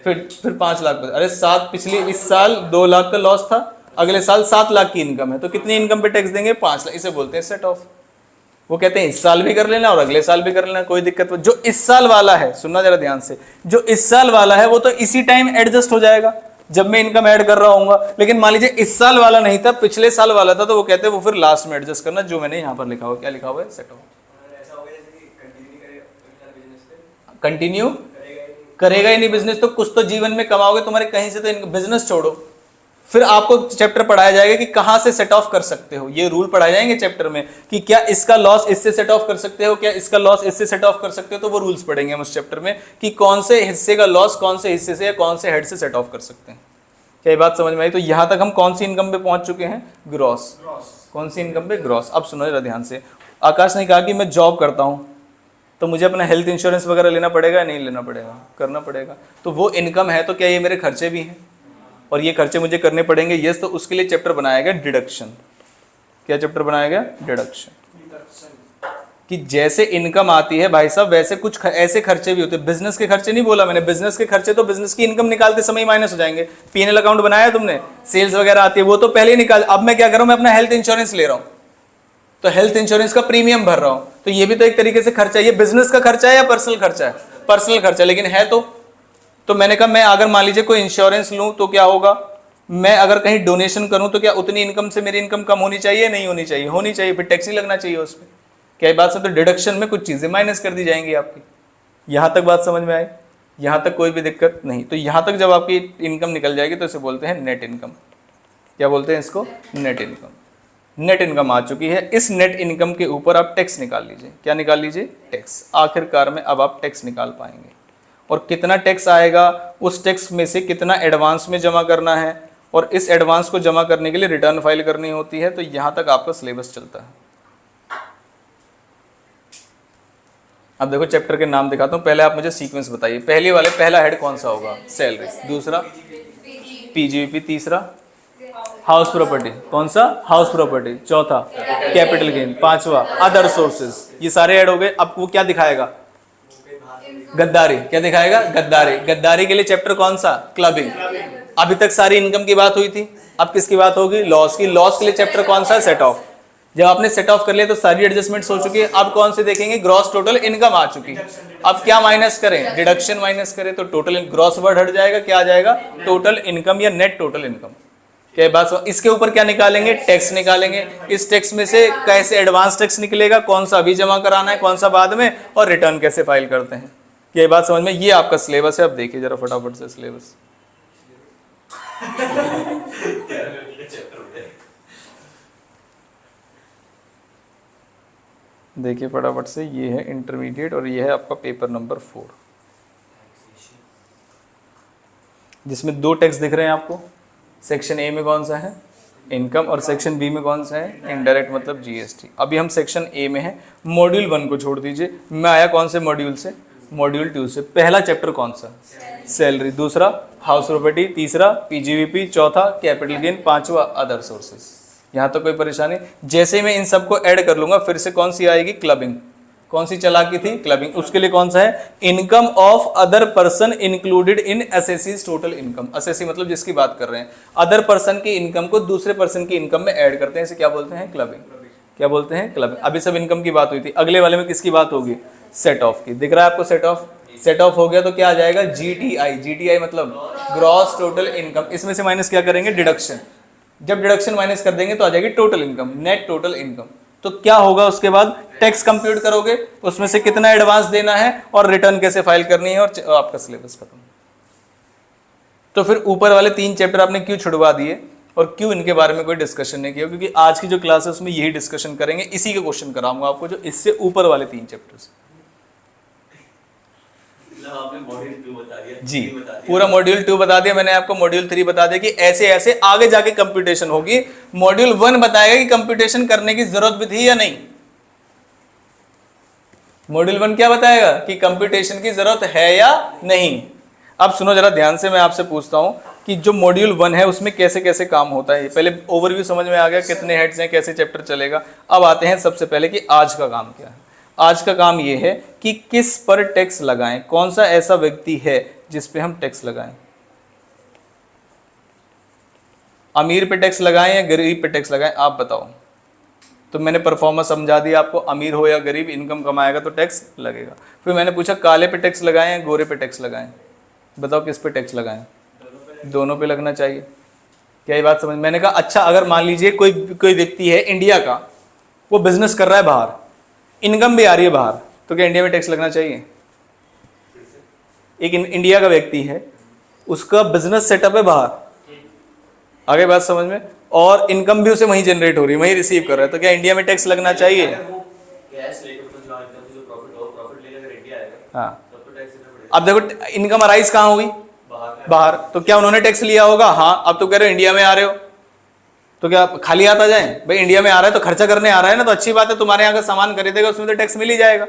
फिर 5 लाख, अरे 7 पिछली, इस साल 2 लाख का लॉस था, अगले साल 7 लाख की इनकम है, तो कितनी इनकम पे टैक्स देंगे? 5 लाख। इसे बोलते हैं सेट ऑफ। वो कहते हैं इस साल भी कर लेना और अगले साल भी कर लेना, कोई दिक्कत नहीं। जो इस साल वाला है, सुनना जरा ध्यान से, जो इस साल वाला है वो तो इसी टाइम एडजस्ट हो जाएगा जब मैं इनकम ऐड कर रहा हूँ। लेकिन मान लीजिए इस साल वाला नहीं था, पिछले साल वाला था, तो वो कहते हैं वो फिर लास्ट में एडजस्ट करना, जो मैंने यहाँ पर लिखा हुआ। क्या लिखा हुआ है? Set of. कंटिन्यू करेगा ही नहीं बिजनेस, तो कुछ तो जीवन में कमाओगे तुम्हारे, कहीं से तो बिजनेस छोड़ो। फिर आपको चैप्टर पढ़ाया जाएगा कि कहां से सेट ऑफ कर सकते हो। ये रूल पढ़ाए जाएंगे चैप्टर में कि क्या इसका लॉस इससे सेट ऑफ कर सकते हो, क्या इसका लॉस इससे सेट ऑफ कर सकते हो। तो वो रूल्स पढ़ेंगे हम उस चैप्टर में कि कौन से हिस्से का लॉस कौन से हिस्से से या कौन से हेड से सेट ऑफ कर सकते हैं। क्या ये बात समझ में आई? तो यहां तक हम कौन सी इनकम पे पहुंच चुके हैं? ग्रॉस। कौन सी इनकम पे? ग्रॉस। अब सुनो जरा ध्यान से। आकाश ने कहा कि मैं जॉब करता हूं तो मुझे अपना हेल्थ इंश्योरेंस वगैरह लेना पड़ेगा या नहीं लेना पड़ेगा? करना पड़ेगा। तो वो इनकम है, तो क्या ये मेरे खर्चे भी हैं और ये खर्चे मुझे करने पड़ेंगे? यस। तो उसके लिए चैप्टर बनाया गया डिडक्शन। क्या चैप्टर बनाया गया? डिडक्शन। कि जैसे इनकम आती है भाई साहब, वैसे कुछ ऐसे खर्चे भी होते हैं। बिजनेस के खर्चे नहीं बोला मैंने, बिजनेस के खर्चे तो बिजनेस की इनकम निकालते समय माइनस हो जाएंगे। P&L अकाउंट बनाया तुमने, सेल्स वगैरह आती है, वो तो पहले ही निकाल। अब मैं क्या कर रहा हूं? मैं अपना हेल्थ इंश्योरेंस ले रहा हूं, तो हेल्थ इंश्योरेंस का प्रीमियम भर रहा हूं, तो ये भी तो एक तरीके से खर्चा है। ये बिजनेस का खर्चा है या पर्सनल खर्चा है? पर्सनल खर्चा, लेकिन है तो मैंने कहा मैं अगर मान लीजिए कोई इंश्योरेंस लूं तो क्या होगा? मैं अगर कहीं डोनेशन करूं तो क्या उतनी इनकम से मेरी इनकम कम होनी चाहिए? नहीं होनी चाहिए? होनी चाहिए। फिर टैक्स नहीं लगना चाहिए उस पर। क्या बात से? तो डिडक्शन में कुछ चीजें माइनस कर दी जाएंगी आपकी। यहां तक बात समझ में आई? यहां तक कोई भी दिक्कत नहीं? तो यहां तक जब आपकी इनकम निकल जाएगी तो इसे बोलते हैं नेट इनकम। क्या बोलते हैं इसको? Net income. नेट इनकम आ चुकी है। इस नेट इनकम के ऊपर आप टैक्स निकाल लीजिए। क्या निकाल लीजिए? टैक्स। आखिरकार में अब आप टैक्स निकाल पाएंगे। और कितना टैक्स आएगा, उस टैक्स में से कितना एडवांस में जमा करना है, और इस एडवांस को जमा करने के लिए रिटर्न फाइल करनी होती है। तो यहां तक आपका सिलेबस चलता है। अब देखो चैप्टर के नाम दिखाता हूं, पहले आप मुझे सीक्वेंस बताइए। पहले वाले पहला हेड कौन सा होगा? सैलरी। दूसरा पीजीवीपी। तीसरा हाउस प्रॉपर्टी। कौन सा? House property. चौथा कैपिटल गेन। पांचवा अदर सोर्सेज। ये सारे ऐड हो गए। अब वो क्या दिखाएगा? गद्दारी। क्या दिखाएगा? गद्दारी। गद्दारी के लिए चैप्टर कौन सा? क्लबिंग। अभी तक सारी इनकम की बात हुई थी, अब किसकी बात होगी? लॉस की। लॉस के लिए चैप्टर कौन सा? Set of. जब आपने सेट ऑफ कर लिया तो सारी एडजस्टमेंट्स हो चुकी है। अब कौन से देखेंगे? ग्रॉस टोटल इनकम आ चुकी है। अब क्या माइनस करें? डिडक्शन माइनस करें, तो टोटल ग्रॉस वर्ड हट जाएगा। क्या आ जाएगा? टोटल इनकम या नेट टोटल इनकम। क्या बात? इसके ऊपर क्या निकालेंगे? टैक्स निकालेंगे। इस टैक्स में से कैसे एडवांस टैक्स निकलेगा, कौन सा अभी जमा कराना है, कौन सा बाद में, और रिटर्न कैसे फाइल करते हैं। क्या बात समझ में? ये आपका सिलेबस है। अब देखिए जरा फटाफट से सिलेबस। देखिए फटाफट से, ये है इंटरमीडिएट और ये है आपका पेपर नंबर 4। जिसमें 2 टैक्स दिख रहे हैं आपको। सेक्शन ए में कौन सा है, इनकम, और सेक्शन बी में कौन सा है, इनडायरेक्ट मतलब जीएसटी। अभी हम सेक्शन ए में है। मॉड्यूल 1 को छोड़ दीजिए, मैं आया कौन से मॉड्यूल से, मॉड्यूल 2 से। पहला चैप्टर कौन सा, सैलरी, दूसरा हाउस प्रॉपर्टी, तीसरा पीजीवीपी, चौथा कैपिटल गेन, पांचवा अदर सोर्सेस। यहाँ तो कोई परेशानी। जैसे ही मैं इन सबको ऐड कर लूंगा फिर से कौन सी आएगी, क्लबिंग। कौन सी चालाकी थी, क्लबिंग। उसके लिए कौन सा है, income of other person included in एसएससीज टोटल इनकम। एसएससी मतलब जिसकी बात कर रहे हैं, अदर पर्सन की इनकम को दूसरे पर्सन की इनकम में ऐड करते हैं, इसे क्या बोलते हैं, क्लबिंग। क्या बोलते हैं, क्लबिंग। अभी सब इनकम की बात हुई थी, अगले वाले में किसकी बात होगी, सेट ऑफ की। दिख रहा है आपको सेट ऑफ, सेट ऑफ हो गया तो क्या आ जाएगा, जीटीआई। जीटीआई मतलब ग्रॉस टोटल इनकम। इसमें से माइनस क्या करेंगे, डिडक्शन। जब डिडक्शन माइनस कर देंगे तो आ जाएगी total income, net total income. तो क्या होगा उसके बाद, टैक्स कंप्यूट करोगे, उसमें से कितना एडवांस देना है और रिटर्न कैसे फाइल करनी है, और आपका सिलेबस खत्म। तो फिर ऊपर वाले 3 चैप्टर आपने क्यों छुड़वा दिए और क्यों इनके बारे में कोई डिस्कशन नहीं किया, क्योंकि आज की जो क्लास है उसमें यही डिस्कशन करेंगे। इसी के क्वेश्चन कराऊंगा आपको जो इससे ऊपर वाले 3 चैप्टर्स। आपने मॉड्यूल 2 बता दिया जी, पूरा मॉड्यूल 2 बता दिया मैंने आपको, मॉड्यूल 3 बता दिया कि ऐसे ऐसे आगे जाके कंप्यूटेशन होगी। मॉड्यूल 1 बताएगा कि कंप्यूटेशन करने की जरूरत भी थी या नहीं। मॉड्यूल 1 क्या बताएगा कि कंप्यूटेशन की जरूरत है या नहीं। अब सुनो जरा ध्यान से, मैं आपसे पूछता हूं कि जो मॉड्यूल 1 है उसमें कैसे कैसे काम होता है। पहले ओवरव्यू समझ में आ गया, कितने हेड्स हैं, कैसे चैप्टर चलेगा। अब आते हैं सबसे पहले कि आज का काम क्या है। आज का काम ये है कि किस पर टैक्स लगाएं, कौन सा ऐसा व्यक्ति है जिस पे हम टैक्स लगाएं। अमीर पे टैक्स लगाएं या गरीब पे टैक्स लगाएं, आप बताओ। तो मैंने परफॉर्मेंस समझा दिया आपको, अमीर हो या गरीब इनकम कमाएगा तो टैक्स लगेगा। फिर मैंने पूछा काले पे टैक्स लगाएं या गोरे पे टैक्स लगाएं, बताओ किस पे टैक्स लगाएं। दोनों पे लगना चाहिए। क्या ये बात समझ, मैंने कहा अच्छा अगर मान लीजिए कोई व्यक्ति है इंडिया का, वो बिजनेस कर रहा है बाहर, इनकम भी आ रही है बाहर, तो क्या इंडिया में टैक्स लगना चाहिए। एक इंडिया का व्यक्ति है, उसका बिजनेस सेटअप है बाहर, आगे बात समझ में, और इनकम भी उसे वहीं जनरेट हो रही है, वहीं रिसीव कर रहा है, तो क्या इंडिया में टैक्स लगना चाहिए। कैश लेकर जो प्रॉफिट लेकर अगर इंडिया आएगा हाँ, तब तो टैक्स देना पड़ेगा। अब देखो इनकम अराइज कहाँ हुई, बाहर, तो क्या उन्होंने टैक्स लिया होगा। हाँ, अब तो कह रहे हो इंडिया में आ रहे हो, तो क्या खाली आता जाए, भाई इंडिया में आ रहा है तो खर्चा करने आ रहा है ना, तो अच्छी बात है, तुम्हारे यहाँ का सामान खरीदेगा उसमें तो टैक्स मिल ही जाएगा।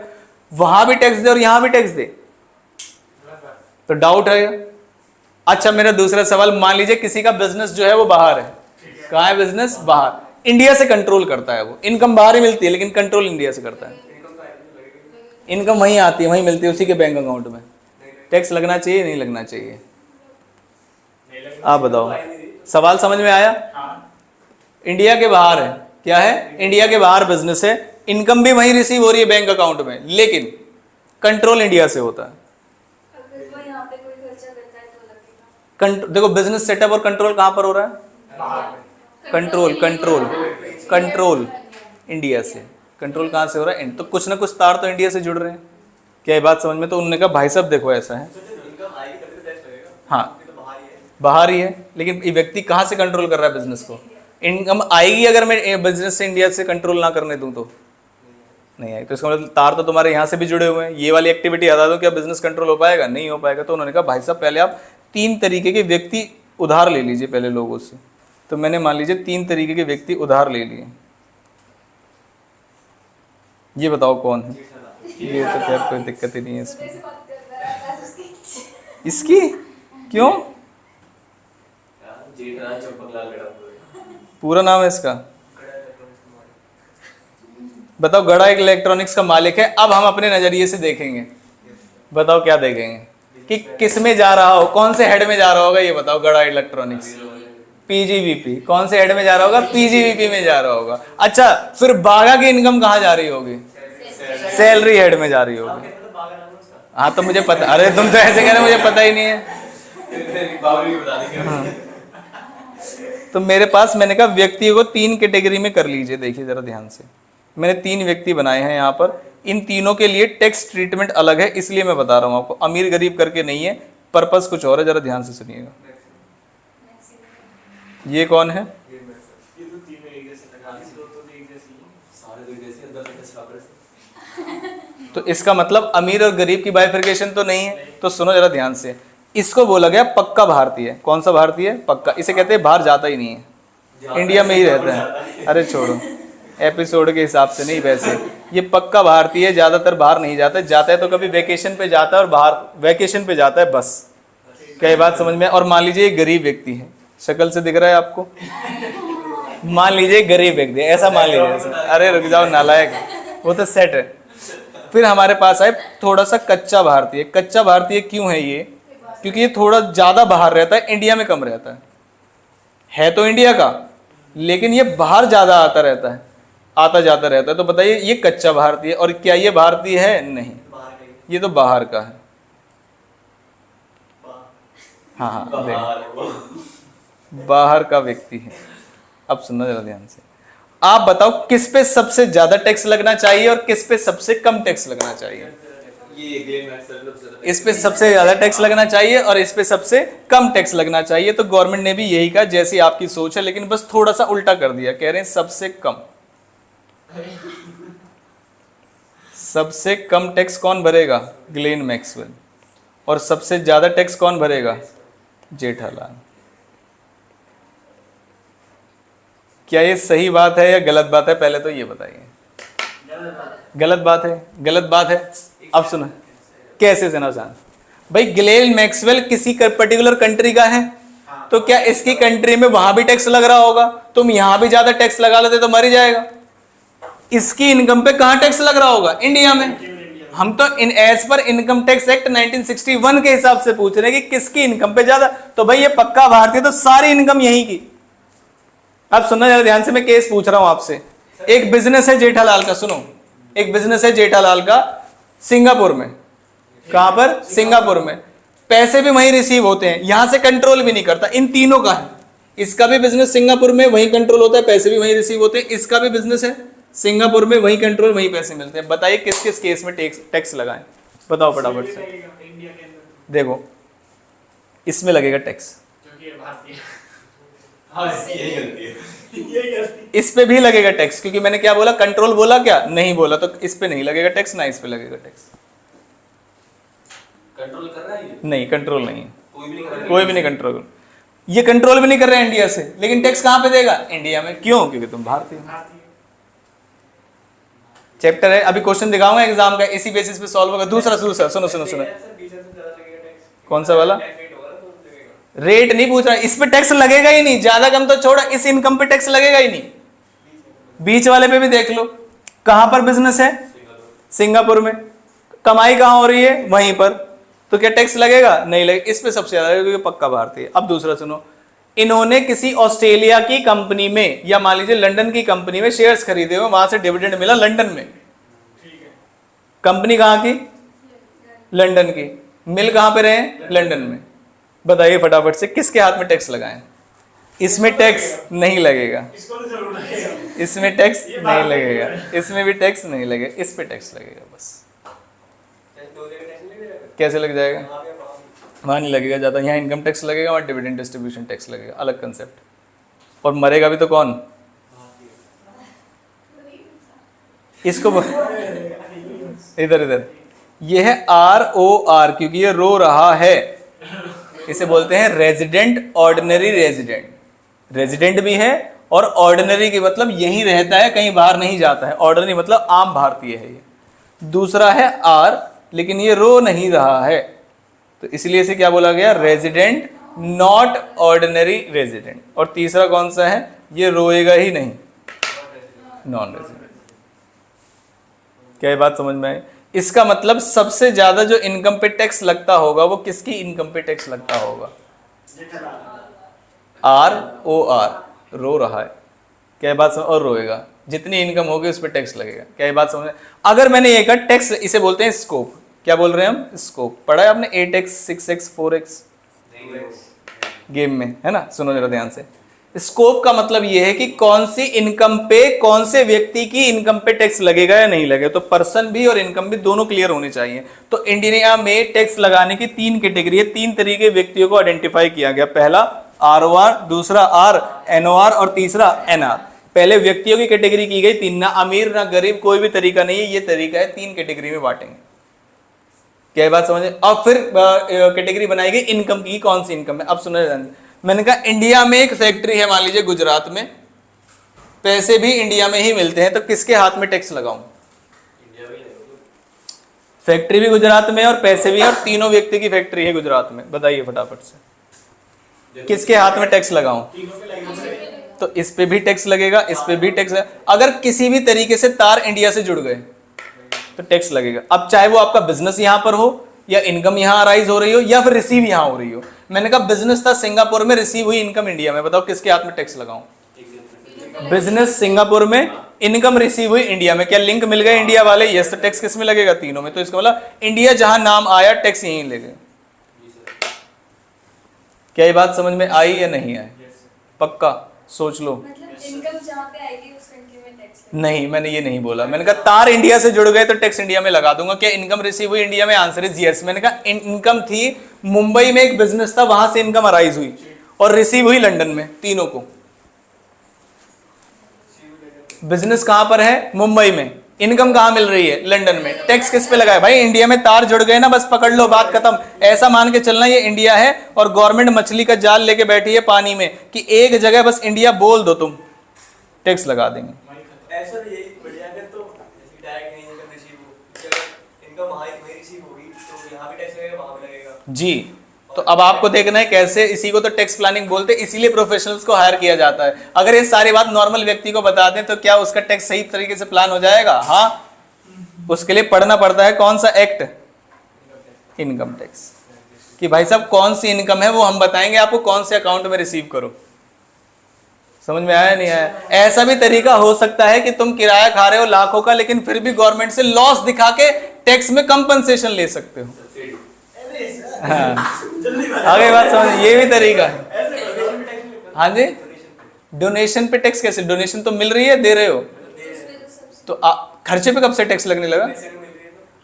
वहां भी टैक्स दे और यहां भी टैक्स दे, तो डाउट है। अच्छा मेरा दूसरा सवाल, मान लीजिए किसी का बिजनेस जो है वो बाहर है, कहाँ है बिजनेस, बाहर, इंडिया से कंट्रोल करता है, वो इनकम बाहर ही मिलती है लेकिन कंट्रोल इंडिया से करता है। इनकम वहीं आती है, वहीं मिलती है, उसी के बैंक अकाउंट में। टैक्स लगना चाहिए नहीं लगना चाहिए, आप बताओ। सवाल समझ में आया। इंडिया के बाहर है, क्या है, इंडिया के बाहर बिजनेस है, इनकम भी वहीं रिसीव हो रही है बैंक अकाउंट में, लेकिन कंट्रोल इंडिया से होता है। देखो बिजनेस सेटअप और कंट्रोल कहां पर हो रहा है, कंट्रोल इंडिया से। कंट्रोल कहां से हो रहा है, तो कुछ ना कुछ तार तो इंडिया से जुड़ रहे हैं। क्या ये बात समझ में। तो उन्होंने कहा भाई साहब देखो ऐसा है, हाँ बाहर ही है, लेकिन ये व्यक्ति कहाँ से कंट्रोल कर रहा है बिजनेस को। इनकम आएगी अगर मैं बिजनेस से इंडिया से कंट्रोल ना करने दूं तो नहीं आएगी। तो इसका मतलब तार तो तुम्हारे यहाँ से भी जुड़े हुए हैं। ये वाली एक्टिविटी हटा दो, क्या बिजनेस कंट्रोल हो पाएगा, नहीं हो पाएगा। तो उन्होंने कहा भाई साहब पहले आप 3 तरीके के व्यक्ति उधार ले लीजिए पहले लोगों से। तो मैंने मान लीजिए 3 तरीके के व्यक्ति उधार ले लिए, ये बताओ कौन है। ये तो खैर कोई दिक्कत ही नहीं है इसमें। इसकी क्यों, पूरा नाम है इसका, बताओ। गड़ा एक इलेक्ट्रॉनिक्स का मालिक है। अब हम अपने नजरिए से देखेंगे, बताओ क्या देखेंगे कि किस में जा रहा हो, कौन से हेड में जा रहा होगा, ये बताओ। गड़ा इलेक्ट्रॉनिक्स पीजीवीपी, कौन से हेड में जा रहा होगा, पीजीवीपी में जा रहा होगा। अच्छा फिर बागा की इनकम कहाँ जा रही होगी, सैलरी हेड में जा रही होगी। हाँ तो मुझे पता, अरे तुम तो ऐसे कह रहे मुझे पता ही नहीं है। हाँ। तो मेरे पास, मैंने कहा व्यक्तियों को 3 कैटेगरी में कर लीजिए। देखिए जरा ध्यान से, मैंने 3 व्यक्ति बनाए हैं यहाँ पर। इन तीनों के लिए टैक्स ट्रीटमेंट अलग है, इसलिए मैं बता रहा हूँ आपको, अमीर गरीब करके नहीं है, पर्पस कुछ और है। जरा ध्यान से सुनिएगा। ये कौन है, तो इसका मतलब अमीर और गरीब की बाइफर्केशन तो नहीं है। तो सुनो जरा ध्यान से, इसको बोला गया पक्का भारतीय। कौन सा भारतीय? पक्का। इसे कहते हैं बाहर जाता ही नहीं है, इंडिया में ही रहता है। अरे छोड़ो, एपिसोड के हिसाब से नहीं, वैसे ये पक्का भारतीय, ज्यादातर बाहर नहीं जाता, जाता है तो कभी वेकेशन पे जाता है, और बाहर वेकेशन पे जाता है बस। क्या ये बात समझ में? और मान लीजिए एक गरीब व्यक्ति है, शक्ल से दिख रहा है आपको, मान लीजिए गरीब व्यक्ति, ऐसा मान लीजिए। अरे रुक जाओ नालायक, वो तो सेट है। फिर हमारे पास आए थोड़ा सा कच्चा भारतीय। कच्चा भारतीय क्यों है ये? क्योंकि ये थोड़ा ज्यादा बाहर रहता है, इंडिया में कम रहता है तो इंडिया का, लेकिन ये बाहर ज्यादा आता रहता है, आता जाता रहता है। तो बताइए ये कच्चा भारतीय, और क्या ये भारतीय है? नहीं, ये तो बाहर का है। हाँ हाँ, बाहर का व्यक्ति है। अब सुनना जरा ध्यान से, आप बताओ किस पे सबसे ज्यादा टैक्स लगना चाहिए और किस पे सबसे कम टैक्स लगना चाहिए? इस पे सबसे ज्यादा टैक्स लगना चाहिए और इस पे सबसे कम टैक्स लगना चाहिए। तो गवर्नमेंट ने भी यही कहा जैसी आपकी सोच है, लेकिन बस थोड़ा सा उल्टा कर दिया, कह रहे हैं सबसे कम। सबसे कम टैक्स कौन भरेगा? Glenn Maxwell. और सबसे ज्यादा टैक्स कौन भरेगा? जेठालाल। क्या ये सही बात है या गलत बात है? पहले तो ये बताइए। गलत बात है, गलत बात है। अब सुनो कैसे सुना जान भाई, ग्लेन मैक्सवेल किसी पर्टिकुलर कंट्री का है, तो क्या इसकी कंट्री में वहां भी टैक्स लग रहा होगा? तुम यहां भी ज्यादा टैक्स लगा लेते तो मर ही जाएगा। इसकी इनकम पे कहां टैक्स लग रहा होगा? इंडिया में। हम तो इन एज पर इनकम टैक्स एक्ट 1961 के हिसाब से पूछ रहे हैं कि किसकी इनकम पे ज्यादा। तो भाई ये पक्का भारतीय, तो सारी इनकम यहीं की। अब सुनना जरा ध्यान से, मैं केस पूछ रहा हूं आपसे। एक बिजनेस है जेठालाल का, सुनो, एक बिजनेस है जेठालाल का सिंगापुर में। कहां पर? सिंगापुर में। पैसे भी वहीं रिसीव होते हैं, यहां से कंट्रोल भी नहीं करता। इन तीनों का है, इसका भी बिजनेस सिंगापुर में, वहीं कंट्रोल होता है, पैसे भी वहीं रिसीव होते हैं। इसका भी बिजनेस है सिंगापुर में, वहीं कंट्रोल, वहीं पैसे मिलते हैं। बताइए किस किस केस में टैक्स लगाएं? बताओ फटाफट से। इंडिया के अंदर देखो इसमें लगेगा टैक्स, क्योंकि ये भारतीय यही गलती है। इस पे भी लगेगा टैक्स, क्योंकि मैंने क्या बोला? कंट्रोल बोला क्या? नहीं बोला। तो इस पे नहीं लगेगा टैक्स, ना इस पे लगेगा टैक्स। कंट्रोल कर रहा है ये? नहीं, कंट्रोल नहीं है, कोई भी नहीं कर रहा है। कोई भी नहीं कंट्रोल। ये कंट्रोल भी नहीं कर रहे हैं इंडिया से, लेकिन टैक्स कहां पे देगा? इंडिया में। क्यों? क्योंकि तुम भारतीय हो। चैप्टर है, अभी क्वेश्चन दिखाऊंगा एग्जाम का, इसी बेसिस पे सॉल्व होगा। दूसरा सुनो सुनो सुनो, कौन सा वाला? रेट नहीं पूछ रहा, इस पे टैक्स लगेगा ही नहीं, ज्यादा कम तो छोड़ा, इस इनकम पे टैक्स लगेगा ही नहीं। बीच वाले पे भी देख लो, कहां पर बिजनेस है? सिंगापुर में। कमाई कहां हो रही है? वहीं पर। तो क्या टैक्स लगेगा? नहीं लगेगा। इस पे सबसे ज्यादा लगेगा क्योंकि पक्का भारतीय। अब दूसरा सुनो, इन्होंने किसी ऑस्ट्रेलिया की कंपनी में या मान लीजिए लंदन की कंपनी में शेयर्स खरीदे हुए, वहां से डिविडेंड मिला लंदन में। कंपनी कहां की? लंदन की। मिल कहां पे रहे? लंदन में। बताइए फटाफट से किसके हाथ में टैक्स लगाएं? इसमें टैक्स नहीं लगेगा, इसको तो जरूर लगेगा। इसमें टैक्स नहीं लगेगा, इसमें भी टैक्स नहीं लगेगा, इस पे टैक्स लगेगा बस। कैसे लग जाएगा? वहां नहीं लगेगा ज्यादा, यहाँ इनकम टैक्स लगेगा, वहां डिविडेंड डिस्ट्रीब्यूशन टैक्स लगेगा, अलग कंसेप्ट। और मरेगा भी तो कौन? इसको इधर इधर, ये है ROR, क्योंकि ये रो रहा है, इसे बोलते हैं रेजिडेंट, ऑर्डिनरी रेजिडेंट। रेजिडेंट भी है और ऑर्डिनरी की मतलब यही रहता है, कहीं बाहर नहीं जाता है। ऑर्डिनरी मतलब आम भारतीय है ये। दूसरा है R, लेकिन ये रो नहीं रहा है, तो इसलिए इसे क्या बोला गया? Resident, not ordinary resident. और तीसरा कौन सा है? ये रोएगा ही नहीं, नॉन रेजिडेंट। क्या ये बात समझ में आई? इसका मतलब सबसे ज्यादा जो इनकम पे टैक्स लगता होगा वो किसकी इनकम पे टैक्स लगता होगा? ROR, रो रहा है। क्या ये बात समझ? और रोएगा, जितनी इनकम होगी उस पर टैक्स लगेगा। क्या ये बात समझ? अगर मैंने ये कहा टैक्स, इसे बोलते हैं स्कोप। क्या बोल रहे हैं हम? स्कोप। पढ़ा है आपने 8x, 6x, 4x गेम में, है ना? सुनो जरा ध्यान से। स्कोप का मतलब यह है कि कौन सी इनकम पे, कौन से व्यक्ति की इनकम पे टैक्स लगेगा या नहीं लगेगा। तो पर्सन भी और इनकम भी दोनों क्लियर होने चाहिए। तो इंडिया में टैक्स लगाने की 3 कैटेगरी है, 3 तरीके व्यक्तियों को आइडेंटिफाई किया गया। पहला ROR, दूसरा NOR और तीसरा NR। पहले व्यक्तियों की कैटेगरी की गई 3, ना अमीर ना गरीब, कोई भी तरीका नहीं है, ये तरीका है 3 कैटेगरी में बांटेंगे। क्या ये बात समझ में? अब फिर कैटेगरी बनाई गई इनकम की, कौन सी इनकम है। अब सुनो ध्यान से। मैंने कहा इंडिया में एक फैक्ट्री है, मान लीजिए गुजरात में, पैसे भी इंडिया में ही मिलते हैं, तो किसके हाथ में टैक्स लगाऊं? इंडिया में ही लगेगा। फैक्ट्री भी गुजरात में है और पैसे भी है, और तीनों व्यक्ति की फैक्ट्री है गुजरात में। बताइए फटाफट से, किसके हाथ में टैक्स लगाऊं? तीनों पे लगेगा। तो इस पे भी टैक्स लगेगा, इस पे भी टैक्स लगेगा। अगर किसी भी तरीके से तार इंडिया से जुड़ गए तो टैक्स लगेगा। अब चाहे वो आपका बिजनेस यहां पर हो, या इनकम यहां अराइज हो रही हो, या फिर रिसीव यहां हो रही हो। मैंने कहा बिजनेस था सिंगापुर में, रिसीव हुई इनकम इंडिया में, बताओ किसके हाथ में टैक्स लगाऊं? बिजनेस सिंगापुर में, इनकम रिसीव हुई इंडिया में, क्या लिंक मिल गए इंडिया वाले? यस, तो टैक्स किस में लगेगा? तीनों में। तो इसका मतलब इंडिया जहां नाम आया टैक्स यहीं लगेगा। क्या ये बात समझ में आई या नहीं आई? पक्का सोच लो। मतलब इनकम जहाँ पे आएगी उस कंट्री में टैक्स नहीं, मैंने ये नहीं बोला। मैंने कहा तार इंडिया से जुड़ गए तो टैक्स इंडिया में लगा दूंगा। क्या इनकम रिसीव हुई इंडिया में? Answer is yes. मैंने कहा इनकम थी मुंबई में, एक बिजनेस था, वहां से इनकम अराइज हुई और रिसीव हुई लंदन में, तीनों को। बिजनेस कहां पर है? मुंबई में। इनकम कहां मिल रही है? लंदन में। टैक्स किस पे लगाए? भाई इंडिया में तार जुड़ गए ना, बस पकड़ लो, बात खत्म। ऐसा मान के चलना ये इंडिया है और गवर्नमेंट मछली का जाल लेके बैठी है पानी में, कि एक जगह बस इंडिया बोल दो तुम, टैक्स लगा देंगे। ऐसा भी यही बढ़िया है। तो डायरेक्ट नहीं इनकम रिसीव हो, इनकम वहाँ रिसीव होगी तो यहाँ भी टैक्स लगेगा, वहाँ भी लगेगा जी। तो अब आपको देखना है कैसे, इसी को तो टैक्स प्लानिंग बोलते हैं, इसीलिए प्रोफेशनल्स को हायर किया जाता है। अगर ये सारी बात नॉर्मल व्यक्ति को बता दें तो क्या उसका टैक्स सही तरीके से प्लान हो जाएगा? हाँ, उसके लिए पढ़ना पड़ता है कौन सा एक्ट? Income tax. कि भाई साहब कौन सी इनकम है वो हम बताएंगे आपको, कौन से अकाउंट में रिसीव करो। समझ में आया नहीं आया? ऐसा भी तरीका हो सकता है कि तुम किराया खा रहे हो लाखों का, लेकिन फिर भी गवर्नमेंट से लॉस दिखा के टैक्स में कंपनसेशन ले सकते हो। हाँ, आगे बात समझ, ये भी तरीका है। हाँ जी, डोनेशन पे टैक्स कैसे? डोनेशन तो मिल रही है, दे रहे हो तो खर्चे पे कब से टैक्स लगने लगा?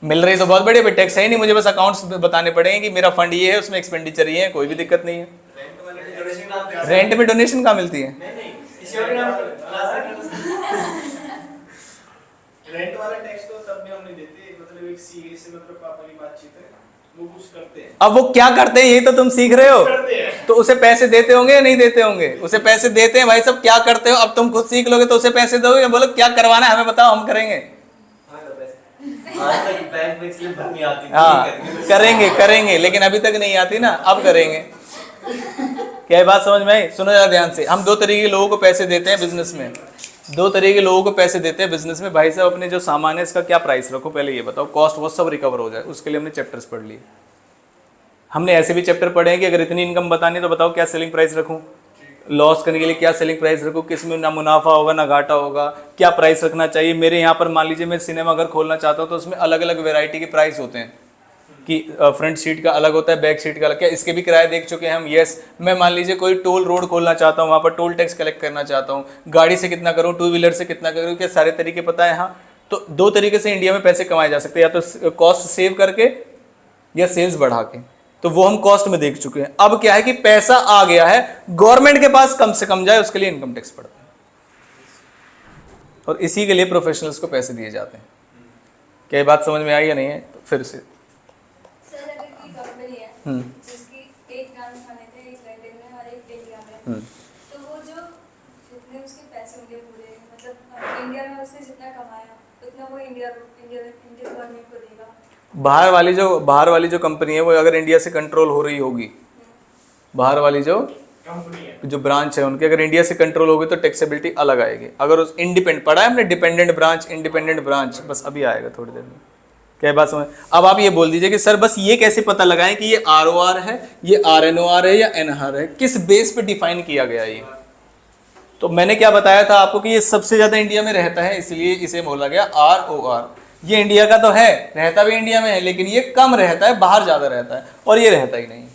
मिल रही तो बहुत बढ़िया, टैक्स है ही नहीं, मुझे बस अकाउंट्स बताने पड़ेंगे कि मेरा फंड ये है, उसमें एक्सपेंडिचर ये है, कोई भी दिक्कत नहीं है। रेंट में डोनेशन कहाँ मिलती है? रेंट वाला टैक्स तो तब भी हम नहीं देते, मतलब एक सीए से मतलब प्रॉपर्ली बातचीत है, वो कुछ करते हैं। अब वो क्या करते हैं यही तो तुम सीख रहे हो। करते हैं। तो उसे पैसे देते होंगे या नहीं देते होंगे? उसे पैसे देते हैं भाई साहब, क्या करते हो? अब तुम खुद सीख लोगे तो उसे पैसे दोगे, बोलो क्या करवाना है हमें बताओ, हम करेंगे। बैंक में स्लिप भरनी आती थी, हाँ करेंगे करेंगे, लेकिन अभी तक नहीं आती ना, अब करेंगे। क्या ये बात समझ में आई? सुनो जरा ध्यान से। हम दो तरीके के लोगों को पैसे देते हैं बिजनेस में, दो तरीके के लोगों को पैसे देते हैं बिजनेस में। भाई साहब अपने जो सामान है इसका क्या प्राइस रखो, पहले ये बताओ, कॉस्ट वो सब रिकवर हो जाए, उसके लिए हमने चैप्टर्स पढ़ लिए। हमने ऐसे भी चैप्टर पढ़े हैं कि अगर इतनी इनकम बतानी तो बताओ क्या सेलिंग प्राइस रखूं, लॉस करने के लिए क्या सेलिंग प्राइस रखूं, किस में ना मुनाफा होगा ना घाटा होगा, क्या प्राइस रखना चाहिए। मेरे यहाँ पर मान लीजिए मैं सिनेमा अगर खोलना चाहता हूँ तो उसमें अलग अलग वेराइटी के प्राइस होते हैं, कि फ्रंट सीट का अलग होता है, बैक सीट का अलग। क्या इसके भी किराए देख चुके हैं हम? यस। मैं मान लीजिए कोई टोल रोड खोलना चाहता हूँ, वहाँ पर टोल टैक्स कलेक्ट करना चाहता हूँ, गाड़ी से कितना करूँ, टू व्हीलर से कितना करूँ, क्या सारे तरीके पता है? हाँ। तो दो तरीके से इंडिया में पैसे कमाए जा सकते हैं, या तो कॉस्ट सेव करके या सेल्स बढ़ा के। तो वो हम कॉस्ट में देख चुके हैं। अब क्या है कि पैसा आ गया है, गवर्नमेंट के पास कम से कम जाए, उसके लिए इनकम टैक्स पड़ता है, और इसी के लिए प्रोफेशनल्स को पैसे दिए जाते हैं। क्या ये बात समझ में आई या नहीं है? तो फिर से सर, अगर कोई कंपनी है जिसकी एक ब्रांच बने थे, एक लंदन में और एक इंडिया में, तो वो जो जितने उसके पैसे होंगे पूरे, मतलब इंडिया में उसने जितना कमाया उतना वो इंडियन गवर्नमेंट को देगा। बाहर वाली जो कंपनी है वो अगर इंडिया से कंट्रोल हो रही होगी, बाहर वाली जो कंपनी है, जो ब्रांच है उनकी अगर इंडिया से कंट्रोल होगी तो टैक्सेबिलिटी अलग आएगी। अगर उस इंडिपेंडेंट पढ़ा है हमने, डिपेंडेंट ब्रांच, इंडिपेंडेंट ब्रांच, बस अभी आएगा थोड़ी देर में। क्या बात समझ? अब आप ये बोल दीजिए कि सर बस ये कैसे पता लगाएं कि ये ROR है, ये RNOR है या NR है, किस बेस पे डिफाइन किया गया ये? तो मैंने क्या बताया था आपको कि ये सबसे ज्यादा इंडिया में रहता है, इसलिए इसे बोला गया ROR। ये इंडिया का तो है, रहता भी इंडिया में है, लेकिन ये कम रहता है, बाहर ज्यादा रहता है, और ये रहता ही नहीं।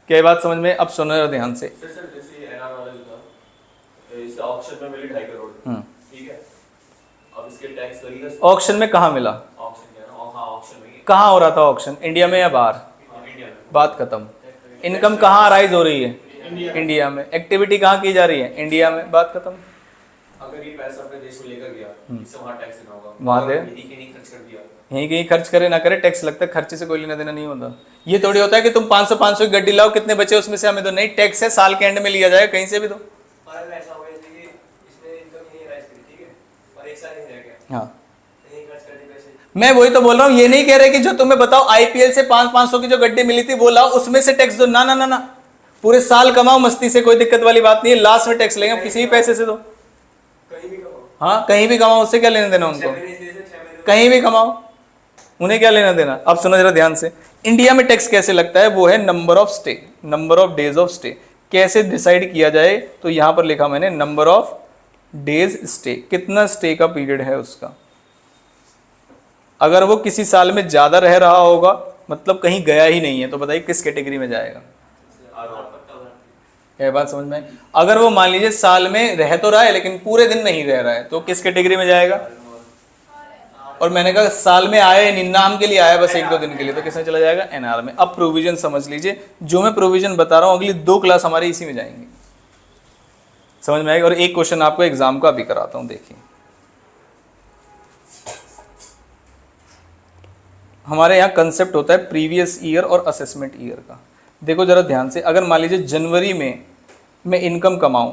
क्या बात समझ में? अब सुनो जरा ध्यान से। सर जैसे एनआर वाला जो था, इस ऑक्शन में मिले 2.5 करोड़, ठीक है, अब इसके टैक्स लगेगा। ऑक्शन में कहाँ मिला? ऑक्शन क्या ना, हाँ ऑक्शन में कहाँ हो रहा था ऑक्शन? इंडिया में या बाहर? इंडिया में। बात खत्म। इनकम कहाँ अराइज हो रही है? इंडिया में। एक्टिविटी कहाँ की जा रही है? इंडिया में। बात खत्म। अगर ये पैसा अपने देश में लेकर गया, इससे वहाँ टैक्स देना होगा, वहाँ दे, यही के नहीं खर्च कर दिया यहीं कहीं खर्च करे ना करे टैक्स लगता है, खर्चे से कोई लेना देना नहीं होता। ये थोड़ी होता है कि तुम 500 की गड्डी लाओ, कितने बचे उसमें से हमें दो, नहीं, टैक्स है, साल के एंड में लिया जाएगा कहीं से भी दो। और ऐसा हो गया जैसे कि इसने इनकम नहीं राइज करी, ठीक है, और एक साल नहीं रह गया, हाँ नहीं खर्च कर दी पैसे। मैं वही तो बोल रहा हूँ, ये नहीं कह रहे कि जो तुम्हें बताओ आईपीएल से 500 की जो गड्डी मिली थी वो लाओ, उसमें से टैक्स दो, ना ना ना ना, पूरे साल कमाओ मस्ती से, कोई दिक्कत वाली बात नहीं है, लास्ट में टैक्स लेंगे, किसी भी पैसे से दो। कहीं भी कमाओ, हाँ कहीं भी कमाओ, उससे क्या लेना देना उनको, 6 महीने से 6 महीने कहीं भी कमाओ, उन्हें क्या लेना देना। अब सुनो जरा ध्यान से, इंडिया में टैक्स कैसे लगता है, वो है number of stay, number of days of stay. कैसे डिसाइड किया जाए, तो यहां पर लिखा मैंने नंबर ऑफ डेज स्टे, कितना स्टे का पीरियड है उसका। अगर वो किसी साल में ज्यादा रह रहा होगा, मतलब कहीं गया ही नहीं है, तो बताइए किस कैटेगरी में जाएगा। क्या बात समझ में आई? अगर वो मान लीजिए साल में रह तो रहा है लेकिन पूरे दिन नहीं रह रहा है, तो किस कैटेगरी में जाएगा। और मैंने कहा साल में आए नहीं, नाम के लिए आया बस 1-2 दिन के लिए, तो किसमें चला जाएगा, एनआर में। अब प्रोविजन समझ लीजिए, जो मैं प्रोविजन बता रहा हूं अगली 2 क्लास हमारी इसी में जाएंगी, समझ में आएगा। और एक क्वेश्चन आपको एग्जाम का भी कराता हूं, देखिए हमारे यहाँ कंसेप्ट होता है प्रीवियस ईयर और असेसमेंट ईयर का। देखो जरा ध्यान से, अगर मान लीजिए जनवरी में मैं इनकम कमाऊं,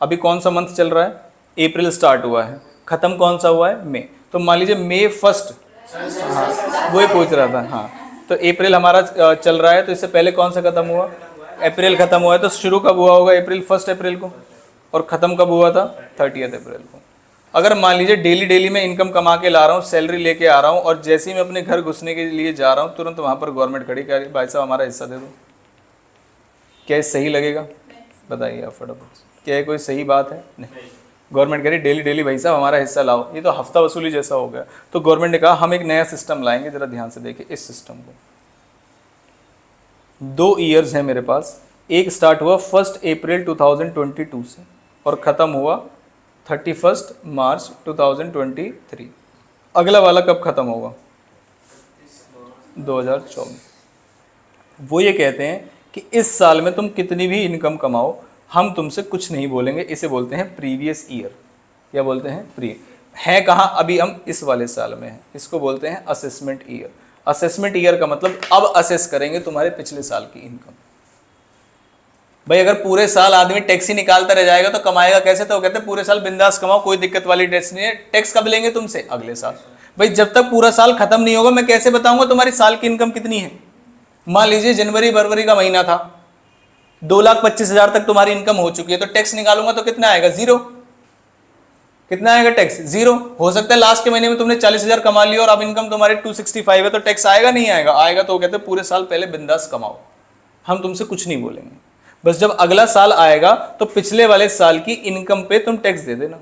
अभी कौन सा मंथ चल रहा है, अप्रैल स्टार्ट हुआ है, खत्म कौन सा हुआ है, मई, तो मान लीजिए मई 1, हाँ वही पूछ रहा था, हाँ तो अप्रैल हमारा चल रहा है, तो इससे पहले कौन सा खत्म हुआ, अप्रैल खत्म हुआ है, तो शुरू कब हुआ होगा, अप्रैल 1 अप्रैल को, और खत्म कब हुआ था, 30 अप्रैल को। अगर मान लीजिए डेली मैं इनकम कमा के ला रहा हूँ, सैलरी लेके आ रहा हूँ, और जैसे ही मैं अपने घर घुसने के लिए जा रहा हूँ, तुरंत वहाँ पर गवर्नमेंट खड़ी कह रही भाई साहब हमारा हिस्सा दे दो, क्या ये सही लगेगा, बताइए आप फटाफट, क्या ये कोई सही बात है, नहीं। गवर्नमेंट कह रही डेली भाई साहब हमारा हिस्सा लाओ, ये तो हफ्ता वसूली जैसा हो गया। तो गवर्नमेंट ने कहा हम एक नया सिस्टम लाएंगे, जरा ध्यान से देखिए इस सिस्टम को। 2 ईयर्स हैं मेरे पास, एक स्टार्ट हुआ 1 अप्रैल 2022 से और ख़त्म हुआ 31 मार्च 2023। अगला वाला कब ख़त्म होगा, 2024। वो ये कहते हैं कि इस साल में तुम कितनी भी इनकम कमाओ, हम तुमसे कुछ नहीं बोलेंगे, इसे बोलते हैं प्रीवियस ईयर। क्या बोलते हैं, प्री है कहाँ, अभी हम इस वाले साल में हैं, इसको बोलते हैं असेसमेंट ईयर। असेसमेंट ईयर का मतलब अब असेस करेंगे तुम्हारे पिछले साल की इनकम। भाई अगर पूरे साल आदमी टैक्स ही निकालता रह जाएगा तो कमाएगा कैसे, तो कहते हैं पूरे साल बिंदास कमाओ, कोई दिक्कत वाली टैक्स नहीं है। टैक्स कब लेंगे तुमसे, अगले साल। भाई जब तक पूरा साल खत्म नहीं होगा मैं कैसे बताऊंगा तुम्हारी साल की इनकम कितनी है। मान लीजिए जनवरी फरवरी का महीना था, 2,25,000 तक तुम्हारी इनकम हो चुकी है, तो टैक्स निकालूंगा तो कितना आएगा, 0। कितना आएगा टैक्स, 0। हो सकता है लास्ट के महीने में तुमने 40,000 कमा लिया और अब इनकम तुम्हारी 265 है, तो टैक्स आएगा नहीं आएगा, आएगा। तो कहते हैं पूरे साल पहले बिंदास कमाओ, हम तुमसे कुछ नहीं बोलेंगे, बस जब अगला साल आएगा तो पिछले वाले साल की इनकम पे तुम टैक्स दे देना।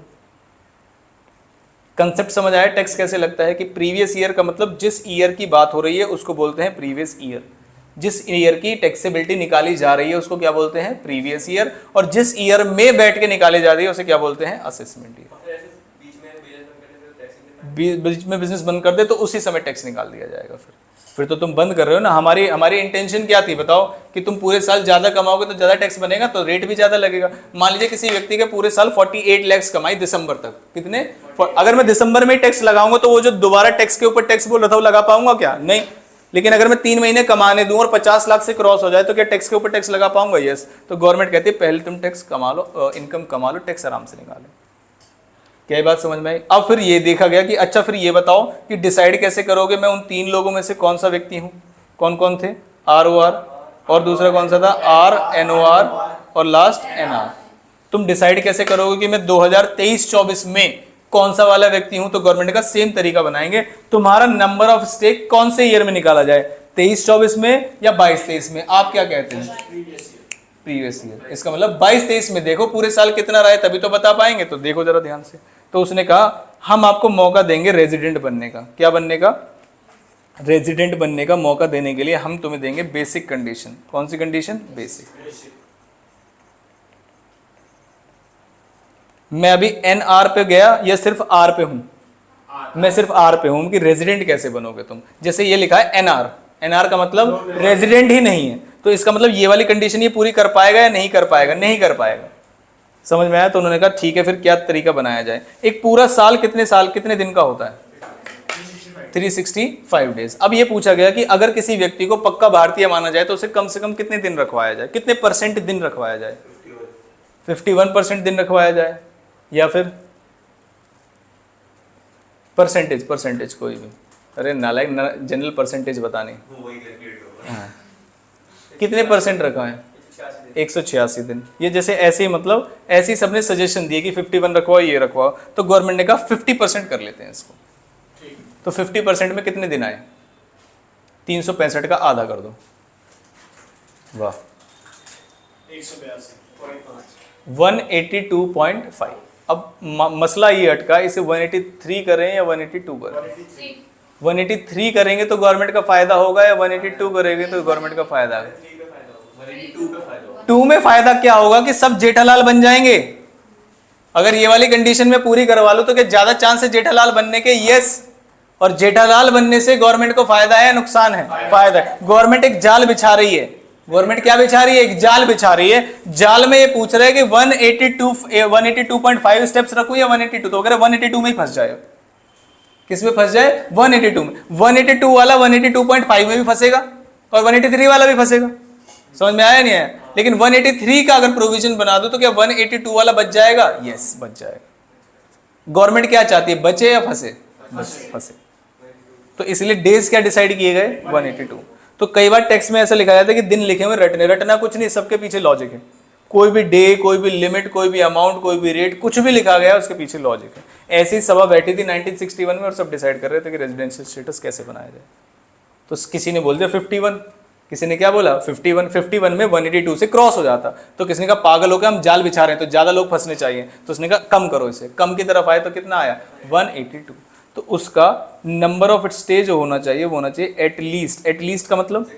कंसेप्ट समझ आया टैक्स कैसे लगता है, कि प्रीवियस ईयर का मतलब जिस ईयर की बात हो रही है उसको बोलते हैं प्रीवियस ईयर। जिस ईयर की टैक्सेबिलिटी निकाली जा रही है उसको क्या बोलते हैं, प्रीवियस ईयर। और जिस ईयर में बैठ के निकाली जा रही है उसे क्या बोलते हैं, असेसमेंट ईयर। बीच में बिजनेस बंद कर दे तो उसी समय टैक्स निकाल दिया जाएगा। फिर तो तुम बंद कर रहे हो ना। हमारी इंटेंशन क्या थी बताओ, कि तुम पूरे साल ज्यादा कमाओगे तो ज्यादा टैक्स बनेगा, तो रेट भी ज्यादा लगेगा। मान लीजिए किसी व्यक्ति के पूरे साल 48 लाख कमाई दिसंबर तक, कितने, अगर मैं दिसंबर में टैक्स लगाऊंगा तो वो जो दोबारा टैक्स के ऊपर टैक्स बोल रहा था वो लगा पाऊंगा क्या, नहीं। लेकिन अगर मैं 3 महीने कमाने दूं और 50 लाख से क्रॉस हो जाए तो क्या टैक्स के ऊपर टैक्स लगा पाऊंगा, यस। तो गवर्नमेंट कहती है पहले तुम टैक्स कमा लो, इनकम कमा लो, टैक्स आराम से निकालो। क्या बात समझ में आई। अब फिर ये देखा गया कि अच्छा फिर ये बताओ कि डिसाइड कैसे करोगे मैं उन 3 लोगों में से कौन सा व्यक्ति हूं। कौन कौन थे, ROR और दूसरा कौन सा था, RNOR और लास्ट NR। तुम डिसाइड कैसे करोगे कि मैं 2023-24 में कौन सा वाला व्यक्ति हूं, तो गवर्नमेंट का सेम तरीका बनाएंगे। तुम्हारा नंबर ऑफ स्टे कौन से ईयर में निकाला जाए, 23-24 में या 22-23 में, आप क्या कहते हैं, प्रीवियस ईयर। इसका मतलब 22-23 में देखो पूरे साल कितना रहा है तभी तो बता पाएंगे। तो देखो जरा ध्यान से, तो उसने कहा हम आपको मौका देंगे रेजिडेंट बनने का। क्या बनने का, रेजिडेंट बनने का मौका देने के लिए हम तुम्हें देंगे बेसिक कंडीशन। कौन सी कंडीशन, बेसिक। मैं अभी NR पे गया या सिर्फ R पे हूं, मैं सिर्फ R पे हूं कि रेजिडेंट कैसे बनोगे तुम। जैसे ये लिखा है NR का मतलब रेजिडेंट ही नहीं है, तो इसका मतलब ये वाली कंडीशन ये पूरी कर पाएगा या नहीं कर पाएगा, नहीं कर पाएगा। समझ में आया। तो उन्होंने कहा ठीक है फिर क्या तरीका बनाया जाए। एक पूरा साल कितने दिन का होता है, 365 डेज। अब ये पूछा गया कि अगर किसी व्यक्ति को पक्का भारतीय माना जाए तो उसे कम से कम कितने दिन रखवाया जाए, कितने परसेंट दिन रखवाया जाए? 51% दिन रखवाया जाए, या फिर परसेंटेज कोई भी? अरे नालायक, जनरल परसेंटेज बतानी। हाँ, कितने परसेंट रखवाएं? 186 दिन। ये जैसे ऐसे ही मतलब ऐसे ही सबने सजेशन दिए कि 51 रखवाओ, ये रखवाओ, तो गवर्नमेंट ने कहा 50% कर लेते हैं इसको। तो 50% में कितने दिन आए? 365 का आधा कर दो। वाह, 182.5। अब मसला ये अटका, इसे 183 करें या 182 करें? 183 करेंगे तो गवर्नमेंट का फायदा होगा, या 182 करेंगे तो गवर्नमेंट का फायदा होगा? 2 में फायदा क्या होगा कि सब जेठालाल बन जाएंगे। अगर ये वाली कंडीशन में पूरी करवा लो तो क्या ज्यादा चांस है जेठालाल बनने के? यस। और जेठालाल बनने से गवर्नमेंट को फायदा है, नुकसान है? फायदा है। गवर्नमेंट एक जाल बिछा रही है। गवर्नमेंट क्या बिछा रही है? एक जाल बिछा रही है। जाल में ये पूछ रहे हैं कि 182.5 स्टेप्स रखूं या 182? तो अगर 182 में ही फंस जाए, किस में फंस जाए? 182 में। 182 वाला 182.5 में भी फंसेगा और 183 वाला भी फंसेगा। समझ में आया नहीं आया? लेकिन 183 का अगर प्रोविजन बना दो तो क्या 182 वाला बच जाएगा? यस, बच जाएगा। गवर्नमेंट क्या चाहती है, बचे या फंसे? फंसे। तो इसलिए डेज क्या डिसाइड किए गए? 182। तो कई बार टेक्स्ट में ऐसा लिखा जाता है कि दिन लिखे हुए रटना कुछ नहीं, सबके पीछे लॉजिक है। कोई भी डे, कोई भी लिमिट, कोई भी अमाउंट, कोई भी रेट, कुछ भी लिखा गया उसके पीछे लॉजिक है। ऐसी सभा बैठी थी 1961 में और सब डिसाइड कर रहे थे कि रेजिडेंशियल स्टेटस कैसे बनाया जाए। तो किसी ने बोल दिया 51, किसी ने क्या बोला 51 में 182 से क्रॉस हो जाता। तो किसी ने कहा पागल हो गया, हम जाल बिछा रहे हैं तो ज्यादा लोग फंसने चाहिए। तो उसने कहा कम करो इसे, कम की तरफ आए तो कितना आया? 182। तो उसका नंबर ऑफ स्टेज होना चाहिए, वो होना चाहिए एटलीस्ट। एटलीस्ट का मतलब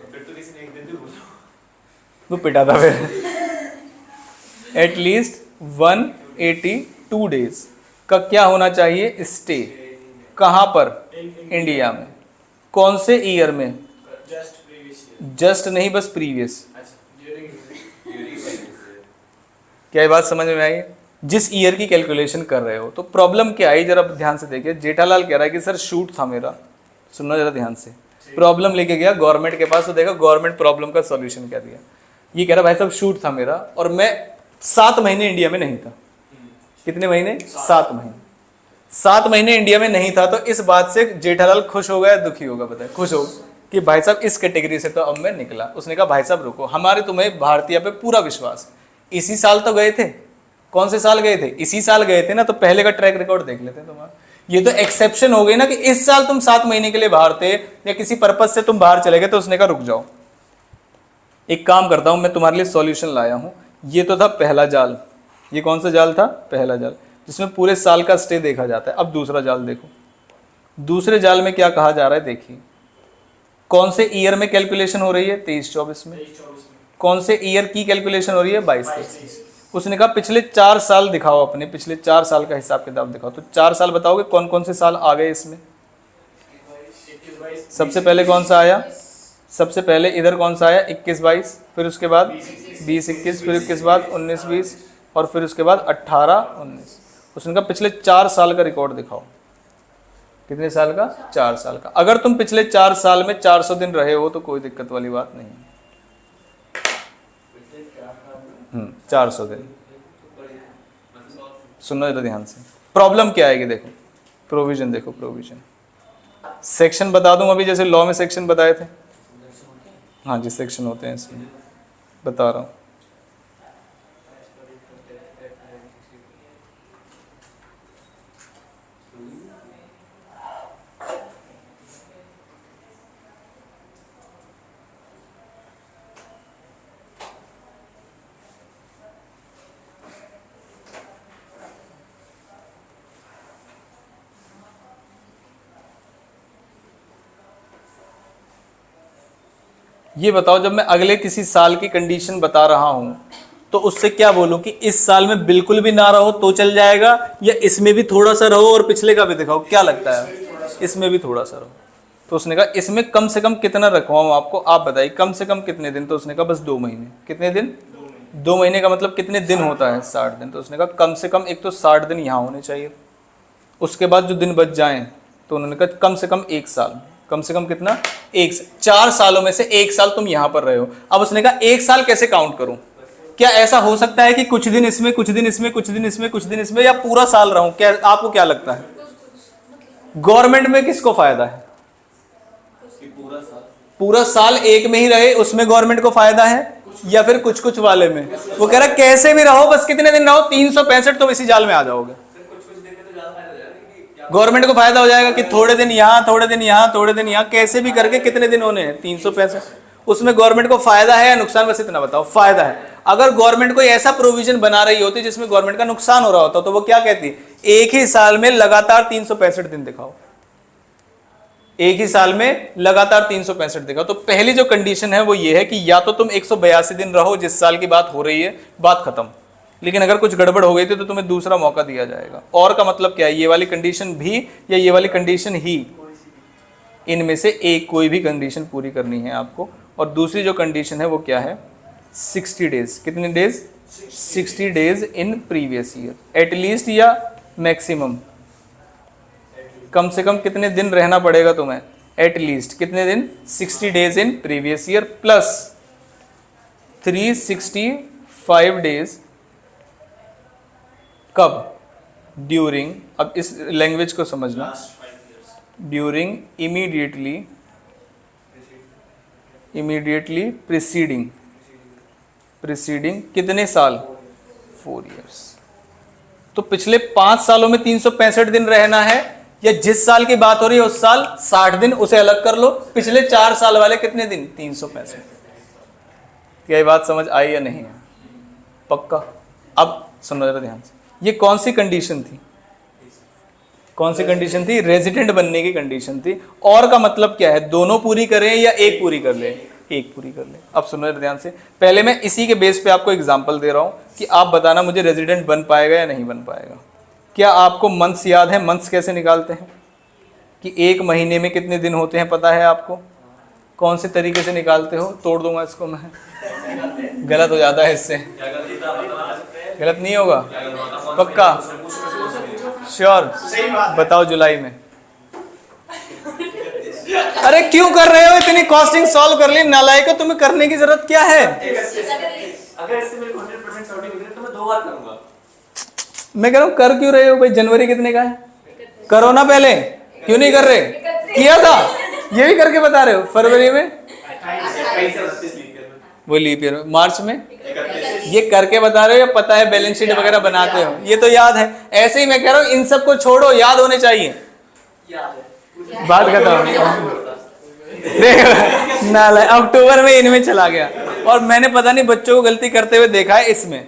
वो पिटा था फिर। एटलीस्ट 182 डेज का क्या होना चाहिए? स्टे। कहां पर? इंडिया में। कौन से ईयर में? जस्ट नहीं, बस प्रीवियस। क्या ये बात समझ में आई? जिस ईयर की कैलकुलेशन कर रहे हो। तो प्रॉब्लम क्या आई जरा ध्यान से देखिए। जेठालाल कह रहा है कि सर शूट था मेरा, सुनना जरा ध्यान से। प्रॉब्लम लेके गया गवर्नमेंट के पास, तो देखा गवर्नमेंट प्रॉब्लम का सॉल्यूशन क्या दिया। ये कह रहा भाई साहब शूट था मेरा और मैं 7 महीने इंडिया में नहीं था। कितने महीने? 7 महीने। 7 महीने इंडिया में नहीं था। तो इस बात से जेठालाल खुश होगा या दुखी होगा? बताए। खुश होगा कि भाई साहब इस कैटेगरी से तो अब मैं निकला। उसने कहा भाई साहब रुको, हमारे तुम्हें भारतीय पे पूरा विश्वास। इसी साल तो गए थे। कौन से साल गए थे? इसी साल गए थे ना। तो पहले का ट्रैक रिकॉर्ड देख लेते हैं तुम्हारा। ये तो एक्सेप्शन हो गई ना कि इस साल तुम 7 महीने के लिए बाहर थे या किसी पर्पज से तुम बाहर चले गए। तो उसने कहा रुक जाओ, एक काम करता हूं, मैं तुम्हारे लिए सॉल्यूशन लाया हूं। ये तो था पहला जाल। ये कौन सा जाल था? पहला जाल, जिसमें पूरे साल का स्टे देखा जाता है। अब दूसरा जाल देखो। दूसरे जाल में क्या कहा जा रहा है? देखिए कौन से ईयर में कैलकुलेशन हो रही है? 23-24 में। कौन से ईयर की कैलकुलेशन हो रही है? 22-23। उसने कहा पिछले 4 साल दिखाओ, अपने पिछले 4 साल का हिसाब किताब दिखाओ। तो 4 साल बताओगे कौन कौन से साल आ गए इसमें? सबसे पहले कौन सा आया? सबसे पहले इधर कौन सा आया? 21-22। फिर उसके बाद 20-21। फिर उसके बाद 19-20 और फिर उसके बाद 18-19। उसने कहा पिछले 4 साल का रिकॉर्ड दिखाओ। कितने साल का? 4 साल का। अगर तुम पिछले 4 साल में 400 दिन रहे हो तो कोई दिक्कत वाली बात नहीं। 400 दिन। सुनना जरा ध्यान से। प्रॉब्लम क्या आएगी देखो, प्रोविजन देखो। प्रोविजन सेक्शन बता दूं अभी, जैसे लॉ में सेक्शन बताए थे। हाँ जी, सेक्शन होते हैं इसमें, बता रहा हूं। ये बताओ, जब मैं अगले किसी साल की कंडीशन बता रहा हूं तो उससे क्या बोलूं कि इस साल में बिल्कुल भी ना रहो तो चल जाएगा, या इसमें भी थोड़ा सा रहो और पिछले का भी दिखाओ? क्या लगता है? इसमें भी थोड़ा सा रहो। तो उसने कहा इसमें कम से कम कितना रखवाऊं आपको, आप बताइए कम से कम कितने दिन? तो उसने कहा बस 2 महीने। कितने दिन? 2 महीने का मतलब कितने दिन होता है? 60 दिन। तो उसने कहा कम से कम एक तो 60 दिन यहाँ होने चाहिए, उसके बाद जो दिन बच जाएं तो उन्होंने कहा कम से कम 1 साल, कम से कम कितना, 4 सालों में से 1 साल तुम यहां पर रहे हो। अब उसने कहा 1 साल कैसे काउंट करूं, क्या ऐसा हो सकता है कि कुछ दिन इसमें, कुछ दिन इसमें, कुछ दिन इसमें, कुछ दिन इसमें, या पूरा साल रहूं? क्या आपको क्या लगता है, गवर्नमेंट में किसको फायदा है? पूरा साल एक में ही रहे उसमें गवर्नमेंट को फायदा है, या फिर कुछ कुछ वाले में? वो कह रहा कैसे भी रहो, बस कितने दिन रहो, 365 तुम इसी जाल में आ जाओगे। गवर्नमेंट को फायदा हो जाएगा कि थोड़े दिन यहां, थोड़े दिन यहां, थोड़े दिन यहां, कैसे भी करके कितने दिन होने हैं, 365। उसमें गवर्नमेंट को फायदा है या नुकसान? बस इतना बताओ, फायदा है। अगर गवर्नमेंट कोई ऐसा प्रोविजन बना रही होती जिसमें गवर्नमेंट का नुकसान हो रहा होता तो वो क्या कहती, एक ही साल में लगातार 365 दिन दिखाओ, एक ही साल में लगातार 365 दिखाओ। तो पहली जो कंडीशन है वो ये है कि या तो तुम 182 दिन रहो जिस साल की बात हो रही है, बात खत्म। लेकिन अगर कुछ गड़बड़ हो गई थी तो तुम्हें दूसरा मौका दिया जाएगा। और का मतलब क्या है, ये वाली कंडीशन भी या ये वाली कंडीशन ही, इनमें से एक कोई भी कंडीशन पूरी करनी है आपको। और दूसरी जो कंडीशन है वो क्या है, 60 डेज। कितने days? 60 days in previous year, at least या मैक्सिमम। कम से कम कितने दिन रहना पड़ेगा तुम्हें, एटलीस्ट कितने दिन, 60 days in previous year plus 365 days कब, ड्यूरिंग, अब इस लैंग्वेज को समझना, ड्यूरिंग इमीडिएटली प्रीसीडिंग कितने साल, 4 ईयर्स। तो पिछले 5 सालों में 365 दिन रहना है, या जिस साल की बात हो रही है उस साल 60 दिन, उसे अलग कर लो। पिछले 4 साल वाले कितने दिन, 365। क्या ये बात समझ आई या नहीं? पक्का? अब सुनो जरा ध्यान से, ये कौन सी कंडीशन थी, कौन सी कंडीशन थी, रेजिडेंट बनने की कंडीशन थी। और का मतलब क्या है, दोनों पूरी करें या एक पूरी कर ले, एक पूरी कर ले। अब सुनो जरा ध्यान से, पहले मैं इसी के बेस पे आपको एग्जांपल दे रहा हूं कि आप बताना मुझे रेजिडेंट बन पाएगा या नहीं बन पाएगा। क्या आपको मंथ्स याद है, मंथ्स कैसे निकालते हैं, कि एक महीने में कितने दिन होते हैं पता है आपको? कौन से तरीके से निकालते हो? तोड़ दूंगा इसको मैं, गलत हो जाता है इससे। गलत नहीं होगा? पक्का? श्योर? बताओ जुलाई में। अरे क्यों कर रहे हो, इतनी कॉस्टिंग सॉल्व कर ली, नालायक, तुम्हें करने की जरूरत क्या है? अगर इससे मेरे को 100% सर्टेन मिले तो मैं 2 बार करूंगा। मैं कह रहा हूं कर क्यों रहे हो भाई, जनवरी कितने का है, करो ना पहले, क्यों नहीं कर रहे? किया था, ये भी करके बता रहे हो। फरवरी में वो लीप ईयर, मार्च में ये करके बता रहे हो या पता है बैलेंस शीट वगैरह बनाते हो, ये तो याद है। ऐसे ही मैं कह रहा हूँ इन सबको छोड़ो, याद होने चाहिए। बात खत्म। ना अक्टूबर में इनमें चला गया, और मैंने पता नहीं बच्चों को गलती करते हुए देखा है इसमें।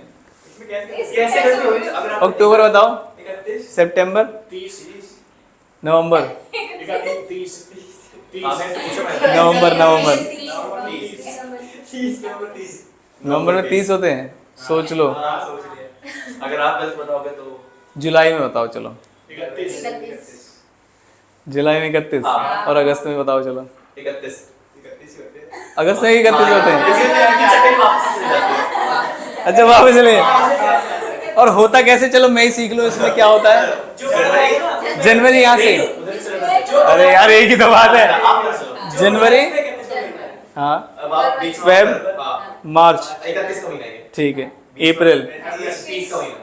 अक्टूबर बताओ, सितंबर, नवंबर, नवंबर में 30 होते हैं, सोच लो। अगर आप गलत बताओगे तो जुलाई में बताओ, चलो जुलाई में 31, और अगस्त में बताओ, चलो 31 अगस्त में 31 होते हैं। अच्छा वापस चले, और होता कैसे, चलो मैं ही सीख लूं इसमें क्या होता है। जनवरी यहाँ से, अरे यार एक ही तो बात है, जनवरी, हाँ, फेब, मार्च, ठीक है, अप्रैल,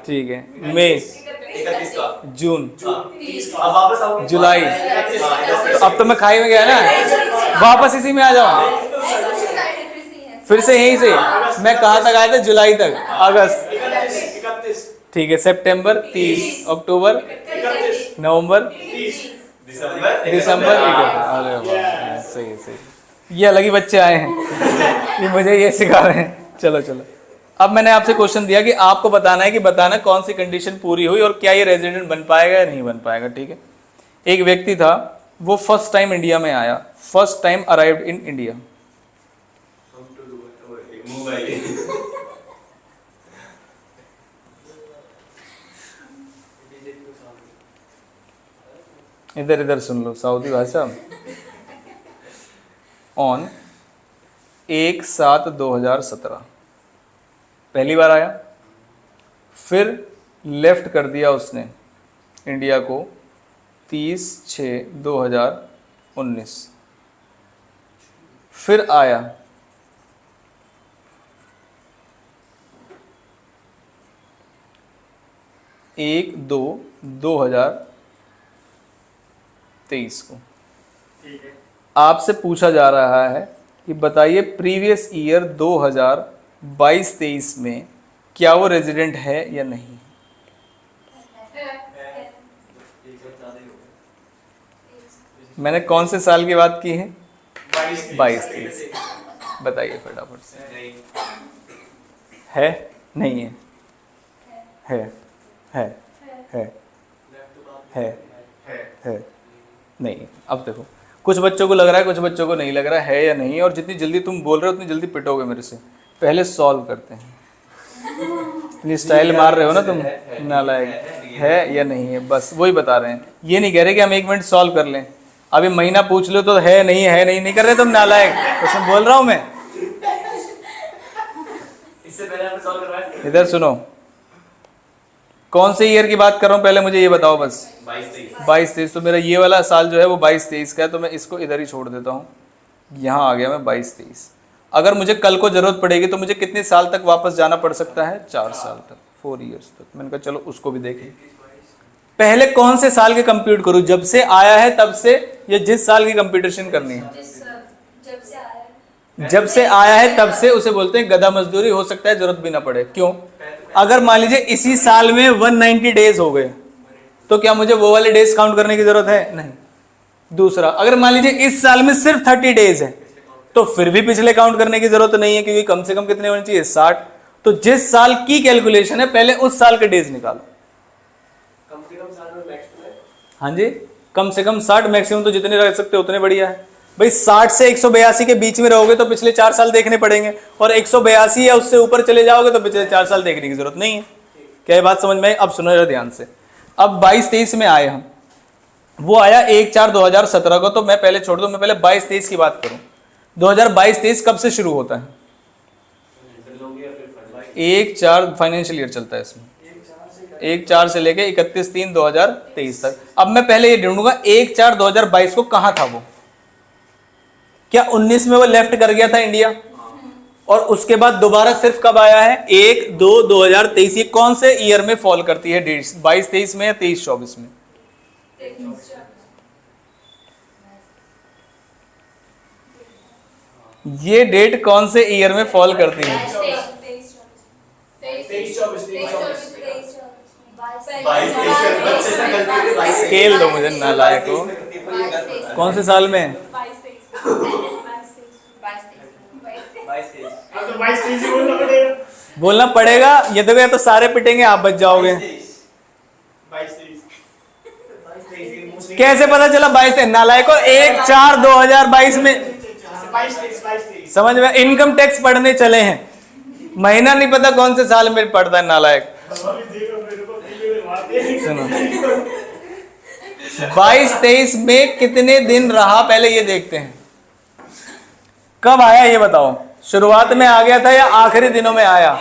ठीक है, मई, जून, जुलाई। तो अब तो मैं खाई में गया ना, वापस इसी में आ जाओ, फिर से यहीं से मैं कहाँ तक आया था, जुलाई तक, अगस्त, ठीक है, सितंबर 30, अक्टूबर, नवंबर, दिसंबर, अरे वाह, सही है, सही। ये अलग ही बच्चे आए हैं, ये मुझे ये सिखा रहे हैं। चलो चलो, अब मैंने आपसे क्वेश्चन दिया कि आपको बताना है कि बताना कौन सी कंडीशन पूरी हुई और क्या ये रेजिडेंट बन पाएगा या नहीं बन पाएगा। ठीक है, एक व्यक्ति था, वो फर्स्ट टाइम इंडिया में आया, first time arrived in India. इधर इधर सुन लो, साउदी भाषा। ऑन 1/7/2017 पहली बार आया, फिर लेफ्ट कर दिया उसने इंडिया को 30/6/2019। फिर आया 1/2/2023 को। ठीक है। आपसे पूछा जा रहा है कि बताइए प्रीवियस ईयर 2022-23 में क्या वो रेजिडेंट है या नहीं। मैंने कौन से साल की बात की है? 22-23। बताइए फटाफट से। है नहीं है? है है है है नहीं। अब देखो, कुछ बच्चों को लग रहा है, कुछ बच्चों को नहीं लग रहा है या नहीं, और जितनी जल्दी तुम बोल रहे हो उतनी जल्दी पिटोगे मेरे से। पहले सॉल्व करते हैं। इतनी स्टाइल मार रहे हो ना तुम, नालायक। है या नहीं है, बस वही बता रहे हैं। ये नहीं कह रहे कि हम 1 मिनट सॉल्व कर लें। अभी महीना पूछ लो तो है नहीं कर रहे तुम, नालायक। तो बोल रहा हूं मैं। इससे पहले आपने सॉल्व करवाया? इधर सुनो, कौन से ईयर की बात कर रहा हूँ पहले मुझे ये बताओ बस। 22-23। तो मेरा ये वाला साल जो है वो 22-23 का है, तो मैं इसको इधर ही छोड़ देता हूँ। यहाँ आ गया मैं 22-23। अगर मुझे कल को जरूरत पड़ेगी तो मुझे कितने साल तक वापस जाना पड़ सकता है? 4 साल तक, 4 ईयर्स तक। मैंने कहा चलो उसको भी देखें। पहले कौन से साल के कंप्यूट करूँ, जब से आया है तब से, या जिस साल की कंप्यूटेशन करनी है? जब से आया है तब से। उसे बोलते हैं गधा मजदूरी। हो सकता है जरूरत भी ना पड़े। क्यों? अगर मान लीजिए इसी साल में 190 डेज हो गए तो क्या मुझे वो वाले डेज काउंट करने की जरूरत है? नहीं। दूसरा, अगर मान लीजिए इस साल में सिर्फ 30 डेज है तो फिर भी पिछले काउंट करने की जरूरत नहीं है, क्योंकि कम से कम कितने होने चाहिए? 60। तो जिस साल की कैलकुलेशन है पहले उस साल के डेज निकालो। कम से कम 60 में मैक्सिमम। हाँ जी, कम से कम 60, मैक्सिमम तो जितने रह सकते उतने बढ़िया है भाई। 60 से 182 के बीच में रहोगे तो पिछले 4 साल देखने पड़ेंगे, और 182 या उससे ऊपर चले जाओगे तो पिछले 4 साल देखने की जरूरत नहीं है। क्या ये बात समझ में आई? अब सुनो जरा ध्यान से। अब 22-23 में आए हम, वो आया 1/4/2017 को, तो मैं पहले छोड़ दूं, मैं पहले 22-23 की बात करूं। 2022-23 कब से शुरू होता है? 1/4 फाइनेंशियल ईयर चलता है इसमें, 1/4 से लेके 31/3/2023 तक। अब मैं पहले ये ढूंढूंगा 1/4/2022 को कहां था वो। क्या 19 में वो लेफ्ट कर गया था इंडिया, और उसके बाद दोबारा सिर्फ कब आया है? 1/2/2023। ये कौन से ईयर में फॉल करती है डेट्स? 22-23 में या 23-24 में? ये डेट कौन से ईयर में फॉल करती है? 23-24। स्केल दो मुझे, नालायक हो। कौन से साल में? 22-23 ही बोलना पड़ेगा। बोलना पड़ेगा। ये देखो, या तो सारे पिटेंगे, आप बच जाओगे। 22-23 कैसे पता चला 22? नालायक हो। 1/4/2022 में 22-23 समझ में। इनकम टैक्स पढ़ने चले हैं, महीना नहीं पता कौन से साल में पड़ता है, नालायक। सुनो, 22-23 में कितने दिन रहा पहले ये देखते हैं। कब आया ये बताओ? शुरुआत में आ गया था या आखिरी दिनों में आया?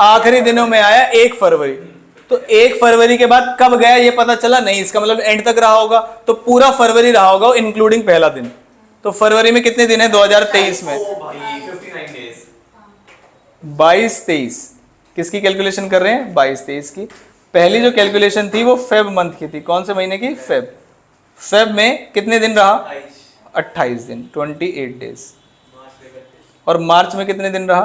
आखिरी दिनों में आया, 1 फरवरी। तो 1 फरवरी के बाद कब गया ये पता चला नहीं। इसका मतलब एंड तक रहा होगा, तो पूरा फरवरी रहा होगा इंक्लूडिंग पहला दिन। तो फरवरी में कितने दिन है 2023 में? 22-23 किसकी कैलकुलेशन कर रहे हैं? 22-23 की। पहली जो कैलकुलेशन थी वो फेब मंथ की थी। कौन से महीने की? फेब। फेब में कितने दिन रहा? 28 दिन, 28 डेज। और मार्च में कितने दिन रहा?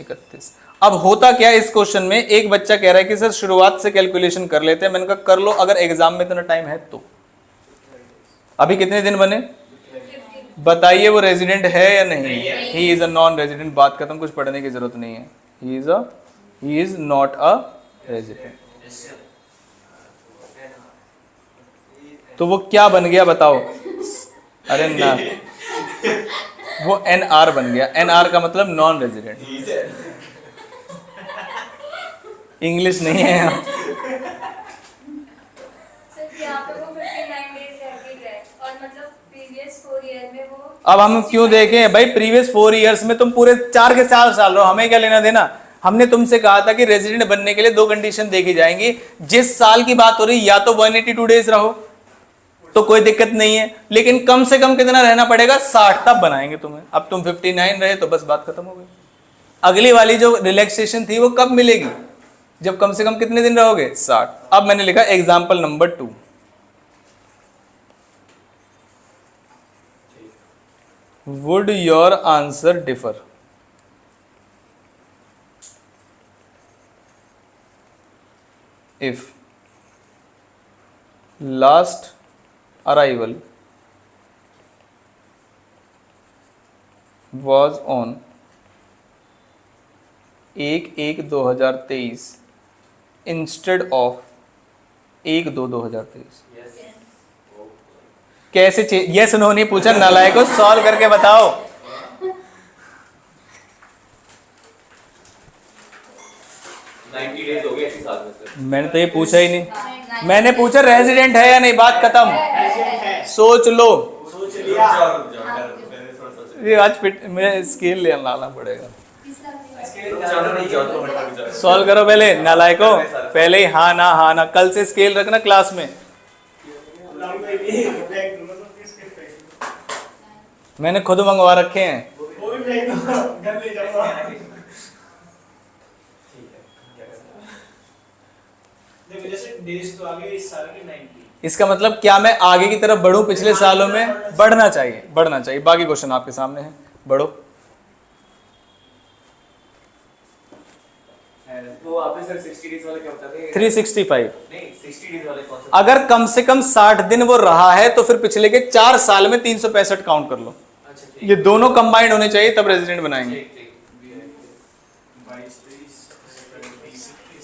31। अब होता क्या इस क्वेश्चन में, एक बच्चा कह रहा है कि सर शुरुआत से कैलकुलेशन कर लेते हैं। मैंने कहा कर लो, अगर एग्जाम में इतना टाइम है तो। अभी कितने दिन बने बताइए? वो रेजिडेंट है या नहीं है? He is a non resident. बात खत्म, कुछ पढ़ने की जरूरत नहीं है। He is not a resident. तो वो क्या बन गया बताओ? अरे ना, वो NR बन गया। NR का मतलब नॉन रेजिडेंट। इंग्लिश नहीं है यहाँ। अब हम क्यों देखें भाई? प्रीवियस 4 इयर्स में तुम पूरे 4 के 4 साल रहो, हमें क्या लेना देना। हमने तुमसे कहा था कि रेजिडेंट बनने के लिए 2 कंडीशन देखी जाएंगी। जिस साल की बात हो रही, या तो 182 डेज रहो, तो कोई दिक्कत नहीं है, लेकिन कम से कम कितना रहना पड़ेगा, 60 तब बनाएंगे तुम्हें। अब तुम 59 रहे तो बस बात खत्म हो गई। अगली वाली जो रिलैक्सेशन थी वो कब मिलेगी, जब कम से कम कितने दिन रहोगे, 60। अब मैंने लिखा example number 2, would your answer differ? If last arrival was on 1/1/2023 instead of 1/2/2023। कैसे यस नो नहीं पूछा, नालायक को सॉल्व करके बताओ। 90 डेज हो गए इसी साल में सर। मैंने तो ये पूछा ही नहीं, मैंने पूछा रेजिडेंट है या नहीं, बात खत्म। सोच लो, सोच लिया। ये आज मेरा स्केल ले लाना पड़ेगा। सॉल्व करो पहले, नालायको पहले ही हाँ ना, कल से स्केल रखना क्लास में। मैंने खुद मंगवा रखे हैं। वो भी फेंक दो, घर ले जाऊंगा। देखो जैसे डेज तो आगे इस साल के 90। इसका मतलब क्या मैं आगे की तरफ बढ़ूं, पिछले सालों में बढ़ना चाहिए। बाकी क्वेश्चन आपके सामने है, बढ़ो। वो आपने सर 60 डेज वाले क्या बताते हैं? 365 नहीं 60 डेज वाले कौन सा? अगर कम से कम 60 दिन वो रहा है तो फिर पिछले के 4 साल में 365 काउंट कर लो। अच्छा ठीक। ये दोनों कंबाइंड होने चाहिए तब रेजिडेंट बनाएंगे। ठीक। 22 23 24 25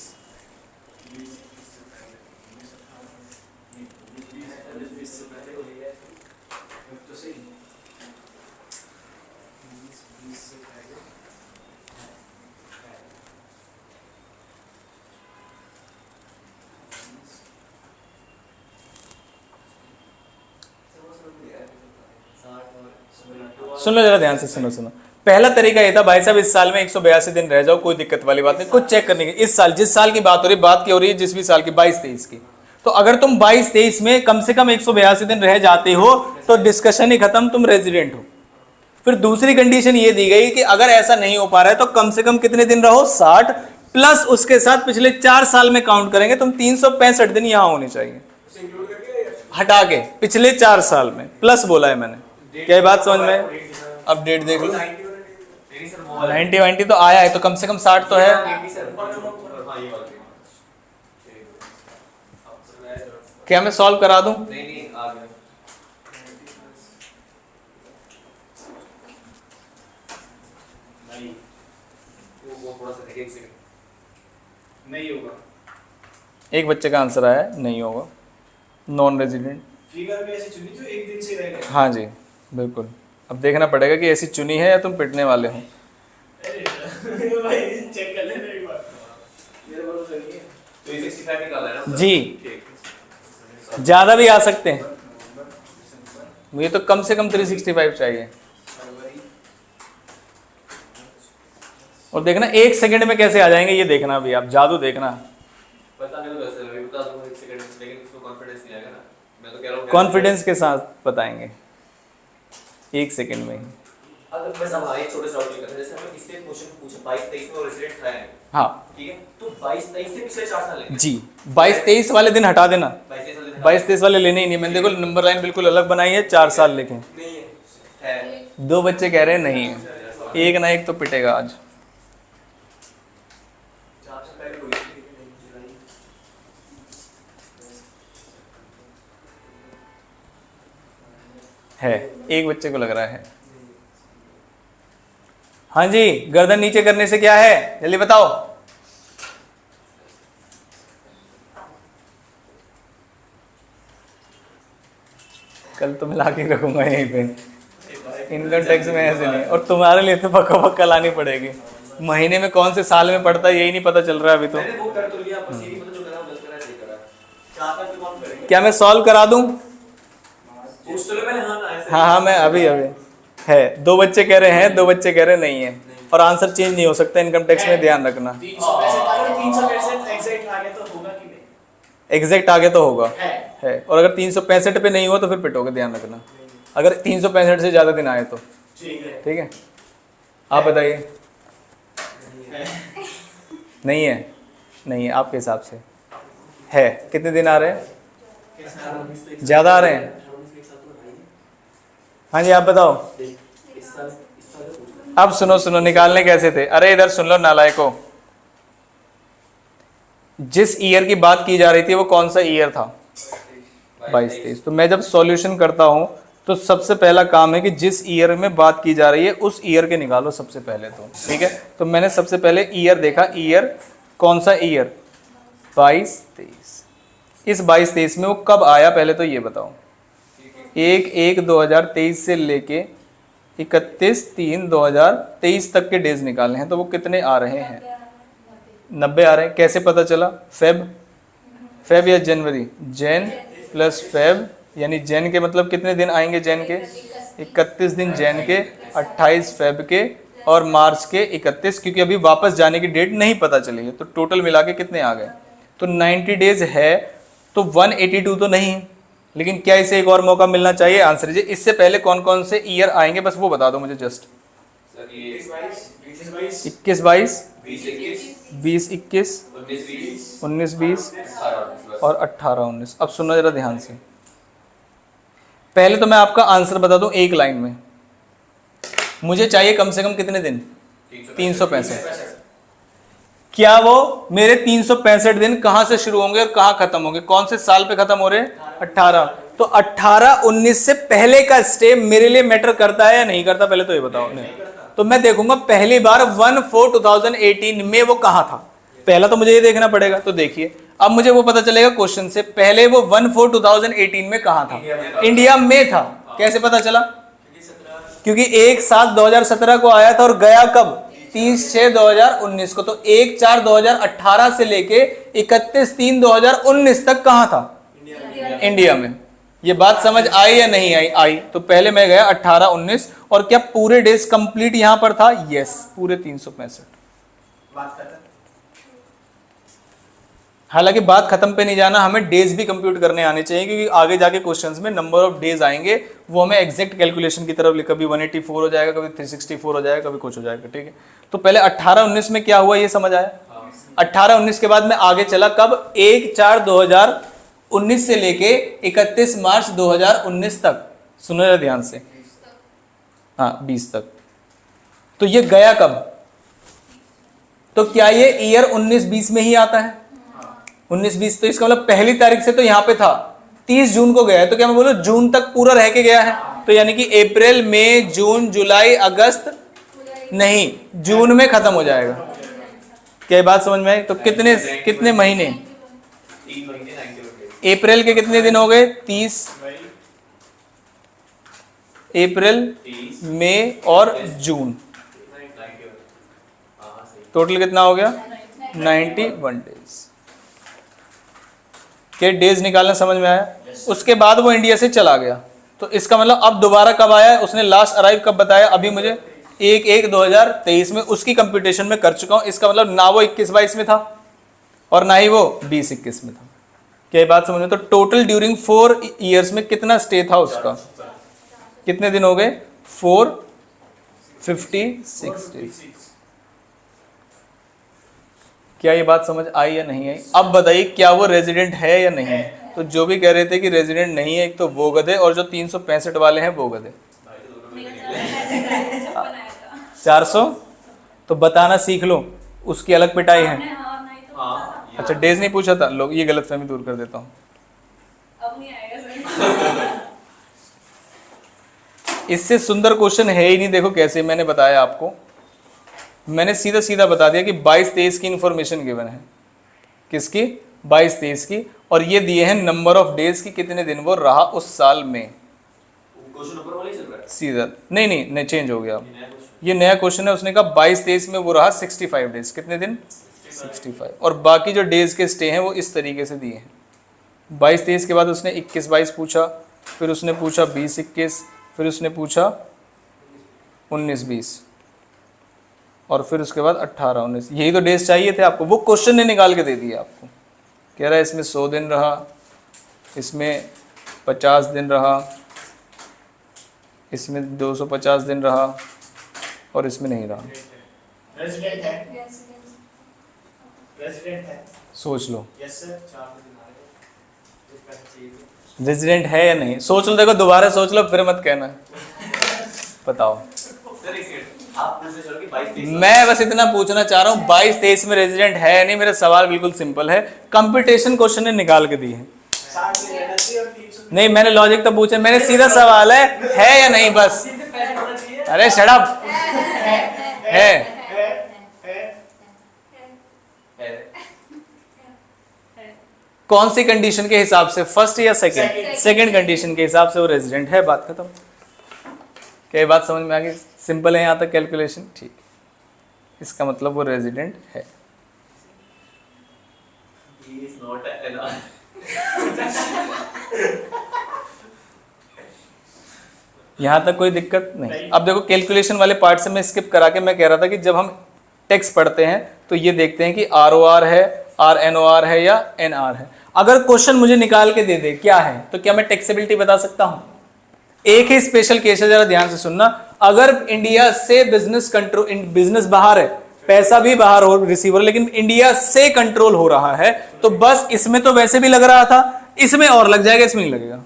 20 से पहले तो सही 20 से पहले सुन लो जरा ध्यान से, सुनो। पहला तरीका ये था भाई साहब इस साल में 182 दिन रह जाओ, कोई दिक्कत वाली बात नहीं, कुछ चेक करने की। इस साल जिस साल की बात हो रही, बात की हो रही है जिस भी साल की, 22-23 की, तो अगर तुम 22-23 में कम से कम 182 दिन रह जाते हो तो डिस्कशन ही खत्म, तुम रेजिडेंट हो। फिर दूसरी कंडीशन ये दी गई कि अगर ऐसा नहीं हो पा रहा है तो कम से कम कितने दिन रहो, 60 प्लस उसके साथ पिछले 4 साल में काउंट करेंगे, तुम 365 दिन यहां होने चाहिए, हटा के पिछले 4 साल में प्लस बोला है मैंने। क्या बात समझ में? अब डेट देख लो, 90 तो आया है, तो कम से कम 60 तो है। क्या मैं सॉल्व करा दूं? नहीं आ गया। वो थोड़ा सा एक सेकंड नहीं होगा। एक बच्चे का आंसर आया है, नहीं होगा, नॉन रेजिडेंट। फिगर भी ऐसी चुनी जो एक दिन से रह गए। हाँ जी बिल्कुल। अब देखना पड़ेगा कि ऐसी चुनी है या तुम पिटने वाले हो। अरे भाई चेक कर लेना एक बार, मेरे भरोसा नहीं है। तो ये 65 निकाला है ना? जी ठीक। ज्यादा भी आ सकते हैं, मुझे तो कम से कम 365 चाहिए। और देखना 1 सेकंड में कैसे आ जाएंगे, ये देखना भी आप, जादू देखना। पता नहीं तो कैसे मैं बता दूंगा 1 सेकंड, लेकिन इसको कॉन्फिडेंस नहीं आएगा ना। मैं तो कह रहा हूं कॉन्फिडेंस के साथ बताएंगे 1 सेकंड में ही। अगर बस हम एक छोटा सा डाउट करते हैं, जैसे हमें इससे क्वेश्चन पूछा 22-23 में वो रेजिडेंट था है, हाँ ठीक है, तो 22-23 से पिछले 4 साल है जी, 22-23 वाले दिन हटा देना, 22-23 वाले लेने ही नहीं। मैंने देखो नंबर लाइन बिल्कुल अलग बनाई है, 4 साल लिखे। नहीं है 2 बच्चे कह रहे हैं नहीं है, एक ना एक तो पिटेगा आज। 4 साल पहले हुई थी, लेकिन नहीं है, एक बच्चे को लग रहा है। हाँ जी, गर्दन नीचे करने से क्या है, जल्दी बताओ। कल तो मिला के रखूंगा यहीं पे, इनकम टैक्स में ऐसे नहीं। और तुम्हारे लिए तो पक्का लानी पड़ेगी। महीने में कौन से साल में पड़ता है यही नहीं पता चल रहा है अभी तो। मैंने वो कर तो लिया, बस यही पता जो करा गलत करा सही करा। 4 साल पे कौन करेंगे? क्या मैं सॉल्व करा दूं? पूछ तो लो मैंने, हाँ ना ऐसे। हाँ मैं अभी है। 2 बच्चे कह रहे हैं, 2 बच्चे कह रहे नहीं है, और आंसर चेंज नहीं हो सकता। इनकम टैक्स में ध्यान रखना। 365 एग्जैक्ट आ गया तो होगा कि नहीं? एग्जैक्ट आगे तो होगा है और अगर 365 पे नहीं हो तो फिर पिटोगे, ध्यान रखना। अगर 365 से ज़्यादा दिन आए तो ठीक है। ठीक है। आप बताइए। है। नहीं है, नहीं है आपके हिसाब से है। कितने दिन आ रहे हैं? ज़्यादा आ रहे हैं? हाँ जी आप बताओ। अब सुनो सुनो, निकालने कैसे थे? अरे इधर सुन लो नालायको, जिस ईयर की बात की जा रही थी वो कौन सा ईयर था? 22-23। तो मैं जब सॉल्यूशन करता हूं तो सबसे पहला काम है कि जिस ईयर में बात की जा रही है उस ईयर के निकालो सबसे पहले तो, ठीक है। तो मैंने सबसे पहले ईयर देखा, ईयर कौन सा ईयर? 22-23। इस 22-23 में वो कब आया पहले तो ये बताओ। 1/1/2023 से लेके 31/3/2023 तक के डेज निकालने हैं, तो वो कितने आ रहे हैं? 90 आ रहे हैं। कैसे पता चला? फेब या जनवरी? जैन प्लस फेब, यानी जैन के मतलब कितने दिन आएंगे? जैन के 31 दिन जैन के, 28 फेब के और मार्च के 31, क्योंकि अभी वापस जाने की डेट नहीं पता चली है। तो टोटल मिला के कितने आ गए? तो 90 डेज है तो 182 तो नहीं, लेकिन क्या इसे एक और मौका मिलना चाहिए? आंसर दीजिए। इससे पहले कौन कौन से ईयर आएंगे बस वो बता दो मुझे जस्ट। 21-22, 20-21, 19-20 और 18-19। अब सुनो जरा ध्यान से, पहले तो मैं आपका आंसर बता दूं एक लाइन में। मुझे चाहिए कम से कम कितने दिन? 365। क्या वो मेरे 365 दिन कहां से शुरू होंगे और कहां खत्म होंगे? कौन से साल पे खत्म हो रहे हैं? 18। तो 18-19 से पहले का स्टेप मेरे लिए मैटर करता है या नहीं करता? पहले तो ये बताओ। नहीं। तो मैं देखूंगा पहली बार 1/4/2018 में वो कहां था, पहला तो मुझे ये देखना पड़ेगा। तो देखिए अब मुझे वो पता चलेगा क्वेश्चन से, पहले वो 1/4/2018 में कहां था? इंडिया में था। कैसे पता चला? क्योंकि 1/7/2017 को आया था और गया कब? 30/6/2019 को। तो 1/4/2018 से लेके 31/3/2019 तक कहां था? इंडिया में। ये बात समझ आई या नहीं आई? आई। तो पहले मैं गया 18-19 और क्या पूरे डेज कंप्लीट यहां पर था? यस, पूरे 365। बात खत्म। हालांकि बात खत्म पे नहीं जाना, हमें डेज भी कंप्यूट करने आने चाहिए, क्योंकि आगे जाके क्वेश्चंस में नंबर ऑफ डेज आएंगे, वो हमें एग्जैक्ट कैलकुलेशन की तरफ, कभी 184 हो जाएगा, कभी 364 हो जाएगा, कभी कुछ हो जाएगा, ठीक है। तो पहले 18-19 में क्या हुआ ये समझ आया। 18-19 के बाद में आगे चला कब? 1/4/2019 से लेके 31 मार्च 2019 तक। सुनो जरा ध्यान से, हाँ 20 तक। तो ये गया कब? तो क्या ये ईयर 19-20 में ही आता है? 19-20। तो इसका मतलब पहली तारीख से तो यहां पे था, 30 जून को गया है, तो क्या मैं बोलूं जून तक पूरा रह के गया है? तो यानी कि अप्रैल, मई, जून, जुलाई, अगस्त नहीं, जून में खत्म हो जाएगा। क्या बात समझ में आई? तो कितने महीने? अप्रैल के कितने दिन हो गए? 30। अप्रैल, मई और जून, टोटल कितना हो गया? 91 डेज के डेज निकालना समझ में आया। उसके बाद वो इंडिया से चला गया, तो इसका मतलब अब दोबारा कब आया? उसने लास्ट अराइव कब बताया? अभी मुझे 1/1/2023 में उसकी कंप्यूटेशन में कर चुका हूं। इसका मतलब ना वो 21-22 में था और ना ही वो 20-21 में था। क्या बात समझ में? तो टोटल ड्यूरिंग 4 ईयर्स में कितना स्टे था उसका? कितने दिन हो गए? 456 डेज। क्या ये बात समझ आई या नहीं आई? अब बताइए क्या वो रेजिडेंट है या नहीं है? तो जो भी कह रहे थे कि रेजिडेंट नहीं है, एक तो वो गधे, और जो 365 वाले हैं वो गधे। 400 तो बताना सीख लो, उसकी अलग पिटाई है। अच्छा डेज नहीं पूछा था, लोग ये गलतफहमी दूर कर देता हूँ। अब नहीं आएगा सर। इससे सुंदर क्वेश्चन है ही नहीं। देखो कैसे मैंने बताया आपको, मैंने सीधा सीधा बता दिया कि 22-23 की इंफॉर्मेशन गिवन है। किसकी? 22-23 की। और ये दिए हैं नंबर ऑफ डेज की, कितने दिन वो रहा उस साल में। क्वेश्चन ऊपर वाला ही चल रहा है। सीधा नहीं चेंज हो गया। ये नया क्वेश्चन है। उसने कहा 22-23 में वो रहा 65 डेज। कितने दिन? 65। और बाकी जो डेज के स्टे हैं वो इस तरीके से दिए हैं। 22-23 के बाद उसने 21-22 पूछा, फिर उसने पूछा 20-21, फिर उसने पूछा 19-20 और फिर उसके बाद 18-19। यही तो डेज चाहिए थे आपको, वो क्वेश्चन ने निकाल के दे दिया आपको। कह रहा है इसमें 100 दिन रहा, इसमें 50 दिन रहा, इसमें 250 दिन रहा और इसमें नहीं रहा। रेजिडेंट है, रेसिडेंस रेजिडेंट है। सोच लो यस सर। 4 दिन आ रहे हैं, चाहिए। रेजिडेंट है या नहीं, सोच लो। देखो दोबारा सोच लो फिर मत कहना। बताओ। सर एक सेकंड, आप पूछने चलो कि 22-23 मैं बस इतना पूछना चाह रहा हूँ 22-23 में रेजिडेंट है या नहीं। मेरा सवाल बिल्कुल सिंपल है, कंपटीशन क्वेश्चन ने निकाल के दी है। 60 दिन रहना चाहिए और 300 नहीं, मैंने लॉजिक तो पूछा, मैंने सीधा सवाल है या नहीं बस। सीधे पैसे होना चाहिए। अरे शट अप। है है कौन सी कंडीशन के हिसाब से, फर्स्ट या सेकंड? Second. सेकंड कंडीशन के हिसाब से वो रेजिडेंट है। बात खत्म। क्या ये बात समझ में आ गई? सिंपल है यहाँ तक कैलकुलेशन, ठीक। इसका मतलब वो रेजिडेंट है। He is not an NR. यहाँ तक कोई दिक्कत नहीं। अब देखो कैलकुलेशन वाले पार्ट से मैं स्किप करा के मैं कह रहा था कि जब हम टेक्स पढ़ते हैं तो ये देखते हैं कि ROR है, RNOR है या NR है। अगर क्वेश्चन मुझे निकाल के दे दे क्या है, तो क्या मैं टैक्सेबिलिटी बता सकता हूं? एक ही स्पेशल केस है, जरा ध्यान से सुनना। अगर इंडिया से बिजनेस कंट्रोल, बिजनेस बाहर है, पैसा भी बाहर हो रिसीवर, लेकिन इंडिया से कंट्रोल हो रहा है, तो बस इसमें तो वैसे भी लग रहा था, इसमें और लग जाएगा, इसमें नहीं लगेगा।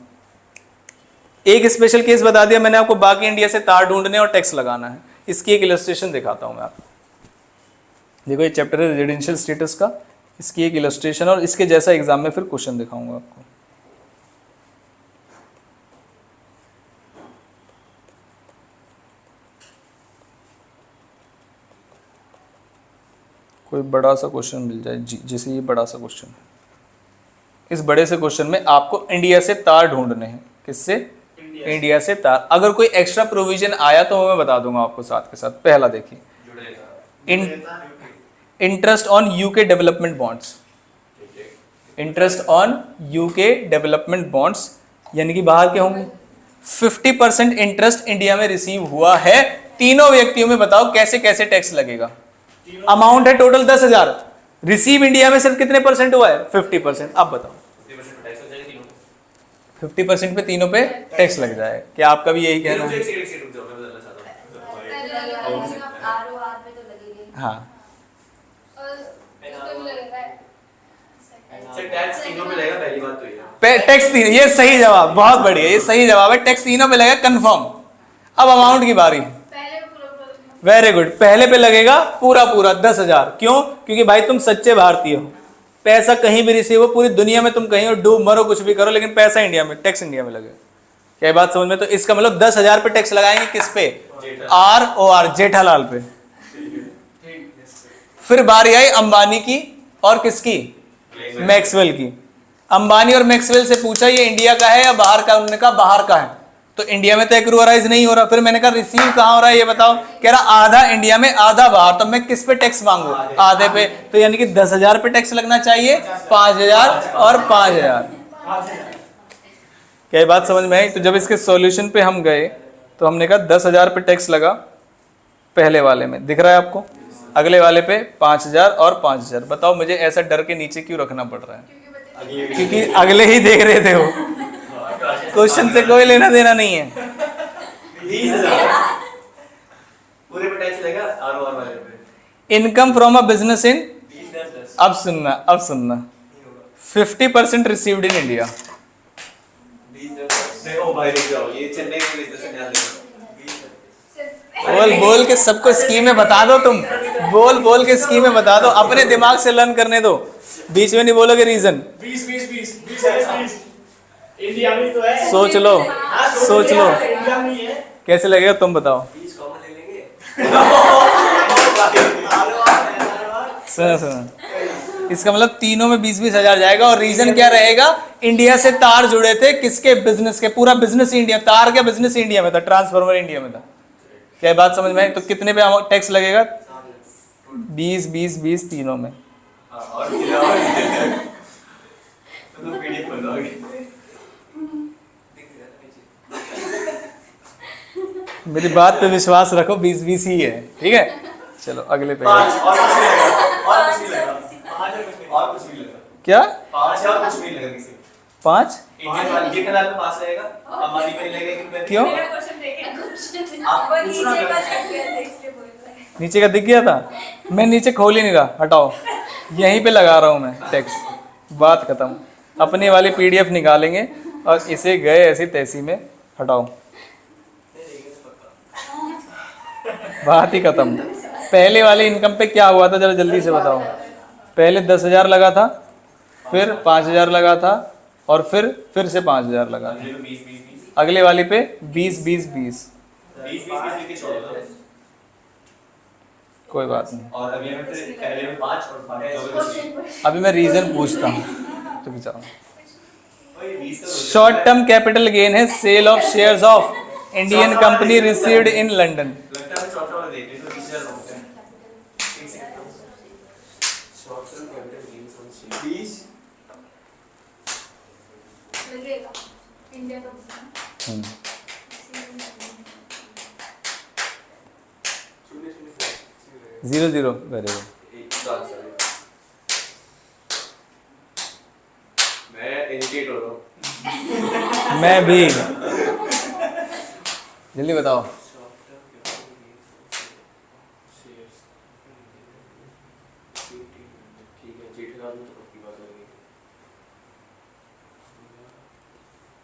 एक स्पेशल केस बता दिया मैंने आपको, बाकी इंडिया से तार ढूंढने और टैक्स लगाना है। इसकी एक इलस्ट्रेशन दिखाता हूं मैं आपको। देखो ये चैप्टर है रेजिडेंशियल स्टेटस का, इसकी एक इलस्ट्रेशन और इसके जैसा एग्जाम में फिर क्वेश्चन दिखाऊंगा आपको। कोई बड़ा सा क्वेश्चन मिल जाए जैसे ये बड़ा सा क्वेश्चन है। इस बड़े से क्वेश्चन में आपको इंडिया से तार ढूंढने हैं। किससे? इंडिया से तार। अगर कोई एक्स्ट्रा प्रोविजन आया तो मैं बता दूंगा आपको साथ के साथ। पहला देखिए, interest on UK development bonds. Interest on UK development bonds यानी कि बाहर के होंगे। 50% इंटरेस्ट इंडिया में रिसीव हुआ है। तीनों व्यक्तियों में बताओ कैसे कैसे टैक्स लगेगा। अमाउंट है टोटल 10,000, रिसीव इंडिया में सिर्फ कितने परसेंट हुआ है? 50%। अब बताओ 50% पे तीनों पे टैक्स लग जाए। क्या आपका भी यही कहना है? ROR पे तो लगेगी। हाँ, और इसको भी लगेगा। टैक्स तीनों में लगेगा, पहली बात तो ये। टैक्स तीन, ये सही जवाब, बहुत बढ़िया, ये सही जवाब है। टैक्स तीनों पे लगेगा कंफर्म। अब अमाउंट की बारी। पहले पूरा वेरी गुड। पहले पे लगेगा पूरा पूरा 10,000। क्यों? क्योंकि भाई तुम सच्चे भारतीय हो। पैसा कहीं भी रिसीव हो, पूरी दुनिया में तुम कहीं हो, डूब मरो कुछ भी करो, लेकिन पैसा इंडिया में, टैक्स इंडिया में लगेगा। क्या बात समझ में? तो इसका मतलब 10,000 पे टैक्स लगाएंगे। किस पे? ROR, जेठालाल पे। फिर बारी आई अंबानी की और किसकी? मैक्सवेल की। अंबानी और मैक्सवेल से पूछा ये इंडिया का है या बाहर का? उन्होंने कहा बाहर का है। तो इंडिया में तो एक्रूअराइज नहीं हो रहा। फिर मैंने कहा रिसीव कहां हो रहा है ये बताओ। कह रहा आधा इंडिया में आधा बाहर। तो मैं किस पे टैक्स मांगू? आधे पे। तो यानी कि 10,000 पे टैक्स लगना चाहिए, 5,000 और 5,000। क्या बात समझ में आई? तो जब इसके सॉल्यूशन पे हम गए तो हमने कहा 10,000 पे टैक्स लगा पहले वाले में, दिख रहा है आपको। अगले वाले पे 5,000 और 5,000। बताओ मुझे ऐसा डर के नीचे क्यों रखना पड़ रहा है? क्योंकि अगले ही देख रहे थे वो। क्वेश्चन से कोई लेना देना नहीं है। 20,000 पूरे पे टैक्स लगेगा, ROR वाले पे। Income from a business in, 20,000 अब सुनना 50% रिसीव्ड इन इंडिया। 20,000 ओ भाई रुक जाओ, ये चेन्नई के बिजनेस में ध्यान देना। बोल के सबको स्कीमें बता दो। तुम बोल के स्कीमें बता दो, अपने दिमाग से लर्न करने दो, बीच में नहीं बोलोगे रीजन। 20 इंडिया में तो है। सोच लो इंडिया में ही है। कैसे लगेगा तुम बताओ। 20 कॉमन ले लेंगे। सुनो, इसका मतलब तीनों में 20-20 हजार जाएगा। और रीजन क्या रहेगा? इंडिया से तार जुड़े थे, किसके? बिजनेस के। पूरा बिजनेस इंडिया, तार का बिजनेस इंडिया में था, ट्रांसफार्मर इंडिया में था। क्या बात समझ में आई? तो कितने पे टैक्स लगेगा? 20-20-20 तीनों में। और तो पीडीएफ बन जाओगे। मेरी बात पे विश्वास रखो, 20-20 ही है। ठीक है, चलो अगले पे। और कुछ नहीं लगा, और कुछ नहीं लगा, और कुछ नहीं लगा। क्या? 5 है और कुछ नहीं लगा किसी 5 इंडियन वाले ये कनाल में 5 रहेगा हमारी में लगेगा कि क्यों? मेरा क्वेश्चन देखें आप वो पूछना नीचे का क्या? लग गया था इसलिए बोल रहा है। नीचे का दिख गया था, मैं नीचे खोल ही नहीं रहा, हटाओ, यहीं पे लगा रहा हूँ मैं टेक्स्ट, बात खत्म। अपनी वाली PDF निकालेंगे और इसे गए ऐसी तैसी में हटाओ, बात ही खत्म। पहले वाले इनकम पे क्या हुआ था जरा जल्दी से बताओ। पहले 10,000 लगा था, फिर 5,000 लगा था, और फिर से 5,000 लगा था। 20 अगले वाली पे 20 20 20 लेके छोड़ दो कोई बात नहीं। और अगले में फिर पहले में 5 और बाकी दो में बचे। अभी मैं रीजन पूछता हूँ तो जाओ। और ये 20 का शॉर्ट टर्म कैपिटल गेन है sale of shares of Indian company received in London. लगता है शॉर्ट टर्म देख ले तो 20,000 होता है। एक second short term capital gains on share 20 लगेगा इंडिया का बुक। 0 very good. मैं इंडिकेट हो रहा हूँ। मैं भी, जल्दी बताओ।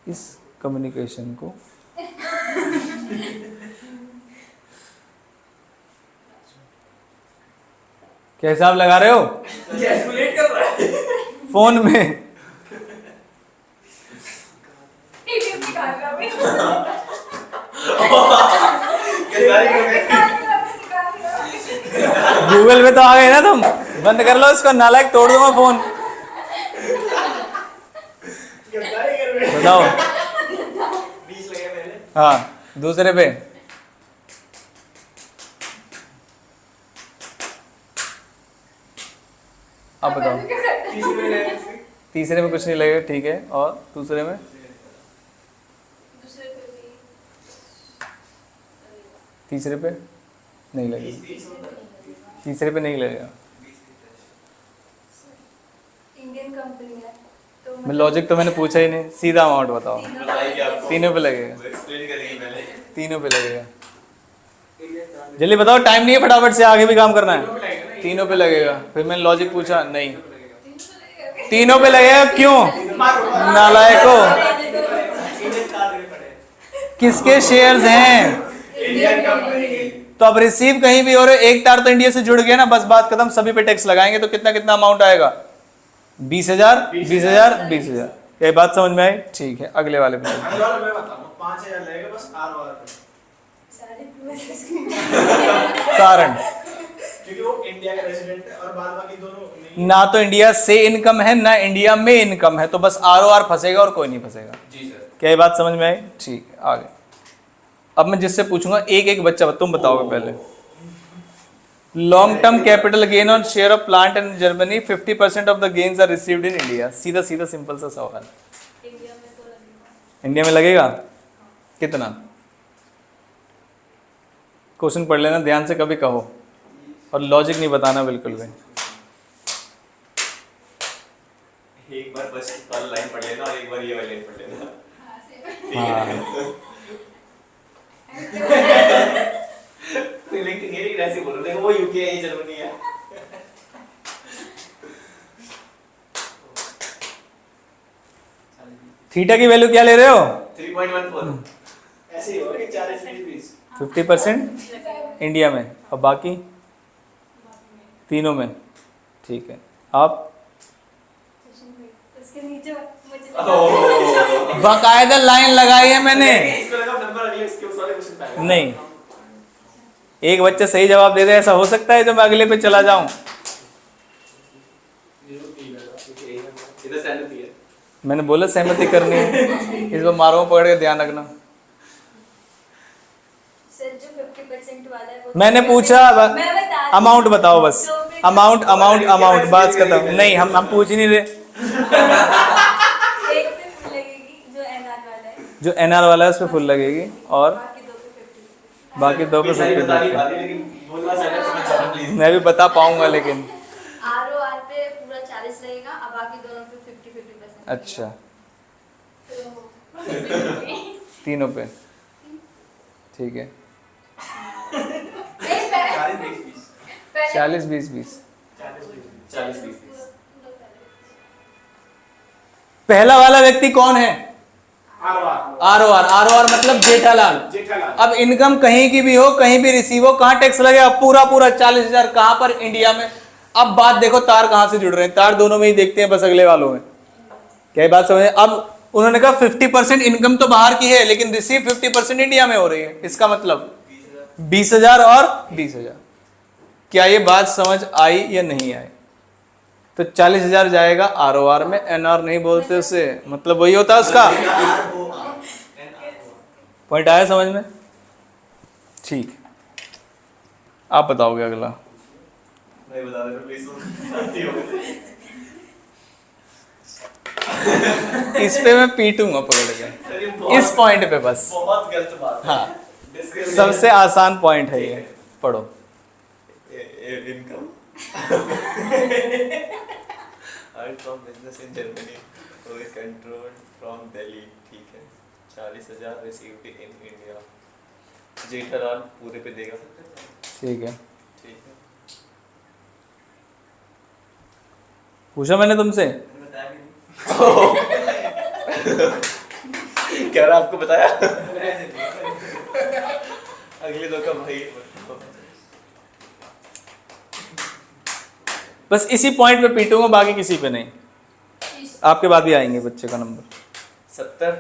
इस कम्युनिकेशन को क्या हिसाब लगा रहे हो कैलकुलेट कर रहा है फोन में? टीवी निकाल रहा हूँ गूगल पे तो आ गए ना तुम, बंद कर लो इसको, नालायक, तोड़ दूंगा फोन। बताओ। 20 लगे मैंने। हाँ, दूसरे पे अब बताओ। तीसरे में कुछ नहीं लगेगा, ठीक है, और दूसरे में? दूसरे पे भी तीसरे पे नहीं लगेगा, तीसरे पे नहीं लगेगा। इंडियन कंपनी है तो मैं लॉजिक तो मैंने पूछा ही नहीं, सीधा अमाउंट बताओ। बताइए आपको तीनों पे लगेगा, एक्सप्लेन करेंगे पहले। तीनों पे लगेगा। जल्दी बताओ, टाइम नहीं है, फटाफट से आगे भी काम करना है। तीनों पे लगेगा। फिर मैंने लॉजिक पूछा, नहीं तीनों पे लगेगा। क्यों नालायको, किसके शेयर्स हैं? इंडियन कंपनी तो अब रिसीव कहीं भी हो रहे, एक तार तो इंडिया से जुड़ गया ना, बस बात खत्म। सभी पे टैक्स लगाएंगे तो कितना कितना अमाउंट आएगा? 20,000 20,000 20,000। ये बात समझ में आई? ठीक है, अगले वाले पे चलते हैं। अगला वाला मैं बताऊंगा 5,000 लगेगा बस आर पे, सारे प्रोसेस कारण क्योंकि वो इंडिया का रेजिडेंट है और बाद बाकी दोनों नहीं। ना तो इंडिया से इनकम है ना इंडिया में इनकम है, तो बस ROR फंसेगा और कोई नहीं फंसेगा। जी सर। क्या ये बात समझ में आई? ठीक है, आगे। अब मैं जिससे पूछूंगा एक एक बच्चा, तुम बताओगे पहले। Long term capital gain on share of plant in Germany 50% of the gains are received in India. सीधा सीधा सिंपल सा सवाल। इंडिया में तो लगेगा। इंडिया में लगेगा कितना? क्वेश्चन पढ़ लेना ध्यान से, कभी कहो, और लॉजिक नहीं बताना बिल्कुल भी। एक बार फर्स्ट वाला लाइन पढ़ लेना और एक बार ये वाली लाइन पढ़ लेना। हाँ, लेकिन ये ऐसे बोल रहे हैं वो यूके है, ये जर्मनी है। थीटा की वैल्यू क्या ले रहे हो? 3.14 ऐसे ही होगा कि 40-20 50% इंडिया में, और बाकी तीनों में। ठीक है, आप उसके नीचे मुझे बाकायदा लाइन लगाई है मैंने। इसको लगा नंबर अगले इसके उस वाले क्वेश्चन पे आएगा। नहीं, एक बच्चा सही जवाब दे दे, ऐसा हो सकता है जो मैं अगले पे चला जाऊं। इधर सहमति है। मैंने बोला सहमति करनी है, इस बार मारो पकड़ के, ध्यान रखना। सर जो 50% वाला है वो मैंने पूछा मैं बता अमाउंट बताओ बस, अमाउंट अमाउंट अमाउंट, बात खत्म। नहीं, हम पूछ ही नहीं रहे। एक पे फुल लगेगी जो एनआर वाला है, जो NR वाला है उस पर फुल लगेगी, और बाकी दो पे 50। बाकी दो पे सही बता रही 50। बात है लेकिन बोलना चाहना समझ जाना प्लीज। मैं भी बता पाऊंगा, लेकिन आरओआर पे पूरा 40 रहेगा और बाकी दोनों पे 50 अच्छा, तीनों पे, ठीक है। 40 20 20। पहला वाला व्यक्ति कौन है? आर मतलब जेठालाल। अब इनकम कहीं की भी हो, कहीं भी रिसीव हो, कहां टैक्स लगेगा? पूरा पूरा 40,000 कहां पर? इंडिया में। अब बात देखो तार कहां से जुड़ रहे हैं, तार दोनों में ही देखते हैं, बस अगले वालों में। क्या बात समझे? अब उन्होंने कहा 50% इनकम तो बाहर की है, लेकिन रिसीव 50% इंडिया में हो रही है। इसका मतलब 20,000 और 20,000। क्या ये बात समझ आई या नहीं आई? तो 40,000 जाएगा ROR में, NR नहीं बोलते उसे, मतलब वही होता है उसका। पॉइंट आया समझ में? ठीक, आप बताओगे अगला। नहीं बता रहे प्लीज। इस पे मैं पीटूंगा पकड़ के, इस पॉइंट पे बस। बहुत गलत बात है। हाँ, सबसे आसान पॉइंट है ये, पढ़ो। Income from business in Germany is controlled from Delhi, ठीक है। 40,000 रिसीव्ड इन इंडिया। जेठालाल पूरे पे देगा। ठीक है, ठीक है। पूछा मैंने तुमसे? बताया भी नहीं। कह रहा आपको बताया। अगले दो का भाई। बस इसी पॉइंट पे पीटूंगा, बाकी किसी पे नहीं। आपके बाद भी आएंगे बच्चे का नंबर। 70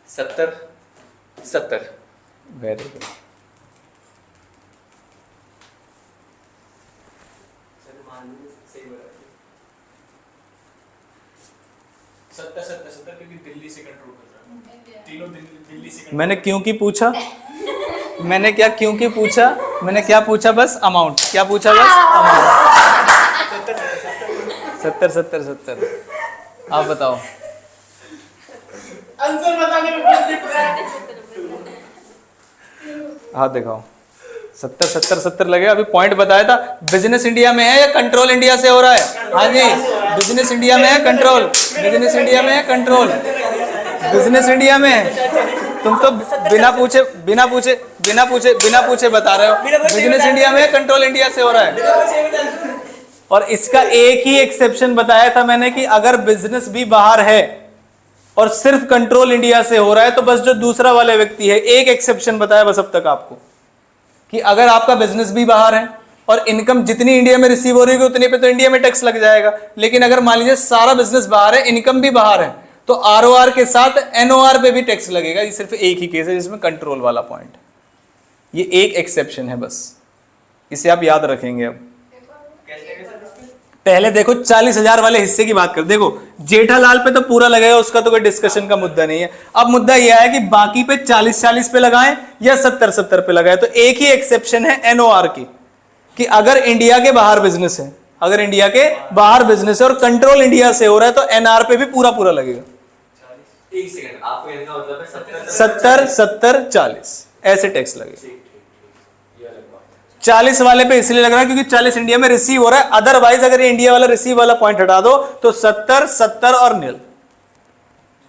70 70। Very good. क्योंकि दिल्ली से कंट्रोल कर रहा है, तीनों दिल्ली से। मैंने क्यों की पूछा? मैंने क्या क्यों की पूछा? मैंने क्या पूछा? बस अमाउंट। क्या पूछा? बस अमाउंट। 70 70 70। आप बताओ। आंसर बताने में हाथ दिखाओ। 70 70 70 लगे। अभी पॉइंट बताया था। बिजनेस इंडिया में है या कंट्रोल इंडिया से हो रहा है? हाँ जी, बिजनेस इंडिया में है, कंट्रोल बिजनेस इंडिया में है, कंट्रोल बिजनेस इंडिया में है। तुम तो बिना पूछे बता रहे हो। बिजनेस इंडिया में है, कंट्रोल इंडिया से हो रहा है। और इसका एक ही एक्सेप्शन बताया था मैंने कि अगर बिजनेस भी बाहर है और सिर्फ कंट्रोल इंडिया से हो रहा है, तो बस जो दूसरा वाला व्यक्ति है, एक एक्सेप्शन बताया बस अब तक आपको, कि अगर आपका बिजनेस भी बाहर है और इनकम जितनी इंडिया में रिसीव हो रही है उतने पे तो इंडिया में टैक्स लग जाएगा। लेकिन अगर मान लीजिए सारा बिजनेस बाहर है, इनकम भी बाहर है, तो ROR के साथ NOR पे भी टैक्स लगेगा। ये सिर्फ एक ही केस है जिसमें कंट्रोल वाला पॉइंट। ये एक एक्सेप्शन है बस, इसे आप याद रखेंगे। अब पहले देखो 40,000 वाले हिस्से की बात कर। देखो जेठालाल पे तो पूरा लगेगा, उसका तो कोई डिस्कशन का मुद्दा नहीं है। अब मुद्दा यह है कि बाकी पे 40-40 पे लगाएं या 70-70 पे लगाएं। तो एक ही एक्सेप्शन है NOR की, कि अगर इंडिया के बाहर बिजनेस है, अगर इंडिया के बाहर बिजनेस है और कंट्रोल इंडिया से हो रहा है, तो NR पे भी पूरा पूरा लगेगा। एक सेकंड, आपको इनका मतलब है 70 70 40 ऐसे टैक्स लगेगा। 40 वाले पे इसलिए लग रहा है क्योंकि 40 इंडिया में रिसीव हो रहा है। अदरवाइज अगर ये इंडिया वाला रिसीव वाला पॉइंट हटा दो तो 70 70 और निल।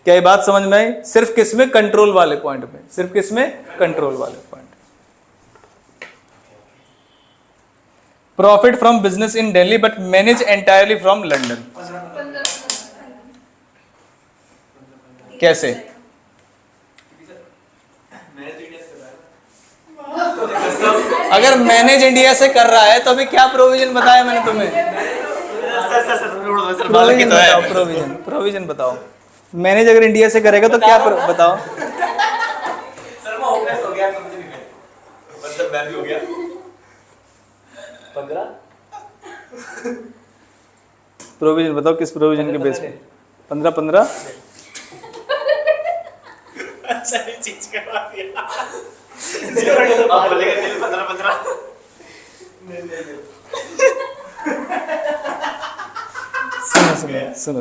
क्या ये बात समझ में आई? सिर्फ किसमें? कंट्रोल वाले पॉइंट में। सिर्फ किसमें? कंट्रोल वाले point. Profit from business in Delhi but manage entirely from London. कैसे? अगर मैनेज इंडिया से कर रहा है तो अभी क्या प्रोविजन बताया मैंने तुम्हें? प्रोविजन बताओ। मैनेज अगर इंडिया से करेगा तो क्या बताओ? मतलब मैं भी हो गया 15। प्रोविजन बताओ, किस प्रोविजन के बेस पे? 15 सारी चीज करवा दिया। आप बोलेंगे 15 सुनो।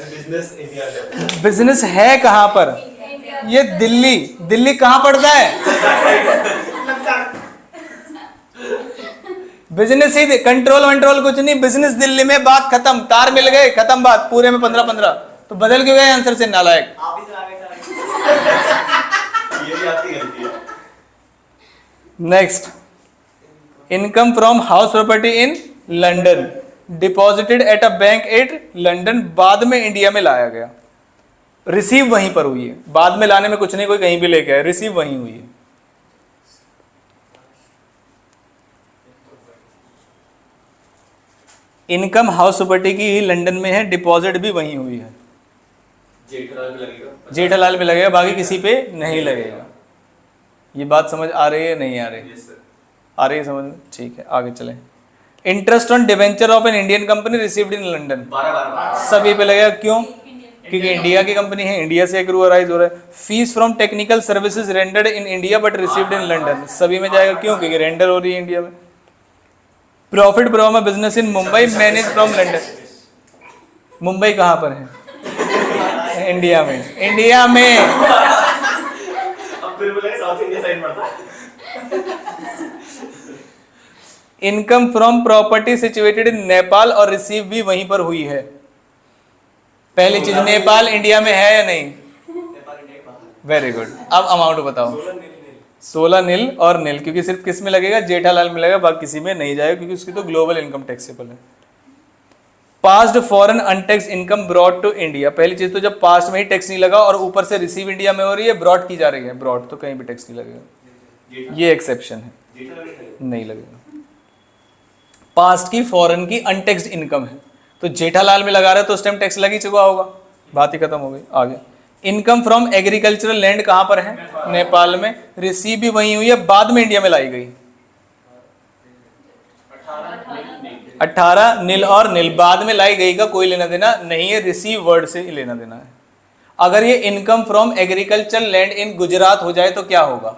बिजनेस इंडिया में बिजनेस है कहां पर? ये दिल्ली कहां पड़ता है? बिजनेस ही, कंट्रोल वंट्रोल कुछ नहीं, बिजनेस दिल्ली में, बात खत्म, तार मिल गए, खत्म बात, पूरे में 15-15। तो बदल क्यों गए आंसर से, नालायक। आप ही से आगे ये भी आपकी गलती है। Next, income from house property in London deposited at a bank at London, बाद में इंडिया में लाया गया। रिसीव वहीं पर हुई है, बाद में लाने में कुछ नहीं, कोई कहीं भी लेके आए, रिसीव वहीं हुई है। इनकम हाउस प्रॉपर्टी की ही लंदन में है, डिपॉजिट भी वहीं हुई है। जेठालाल भी लगेगा, जेठालाल में लगेगा, बाकी किसी पे नहीं लगेगा। ये बात समझ आ रही है, नहीं आ रही? Yes sir. आ रही है समझ में, ठीक है आगे चलें। Interest on debenture of an Indian company received in London, 12 सभी पे लगेगा, क्यों? क्योंकि इंडिया की कंपनी है, इंडिया से एक्रूअराइज हो रहा है। Fees from technical services rendered in India but received in London, सभी में जाएगा, क्यों? क्योंकि रेंडर हो रही है इंडिया में। Profit from a business in Mumbai manage from London, Mumbai कहाँ पर है? इंडिया में, इंडिया में। अब फिर बोलेंगे साउथ इंडिया साइड पड़ता है। Income from property situated in Nepal और रिसीव भी वहीं पर हुई है। पहली चीज, नेपाल इंडिया में है या नहीं? Very good. अब अमाउंट बताओ। 16 नील और नील, क्योंकि सिर्फ किस में लगेगा? जेठालाल में लगेगा, बाकी किसी में नहीं जाएगा, क्योंकि उसकी तो ग्लोबल इनकम टैक्सेबल है। Past foreign untax income brought to India, पहली चीज तो जब पास्ट में ही टैक्स नहीं लगा और ऊपर से रिसीव इंडिया में हो रही है, ब्रॉड की जा रही है, ब्रॉड तो कहीं भी टैक्स नहीं लगेगा, ये एक्सेप्शन है, नहीं लगेगा। पास्ट की फॉरेन की अनटैक्स्ड इनकम है, तो जेठालाल में लगा रहे तो उस टाइम टैक्स लग ही चुका होगा, बात ही खत्म हो गई। आगे, इनकम फ्रॉम एग्रीकल्चरल लैंड कहां पर है? नेपाल में, रिसीव भी वहीं हुई है, बाद में इंडिया में लाई गई। 18 नील और नील बाद में लाई गई का कोई लेना देना नहीं है, रिसीव वर्ड से ही लेना देना है। अगर ये income from agricultural land in Gujarat हो जाए तो क्या होगा?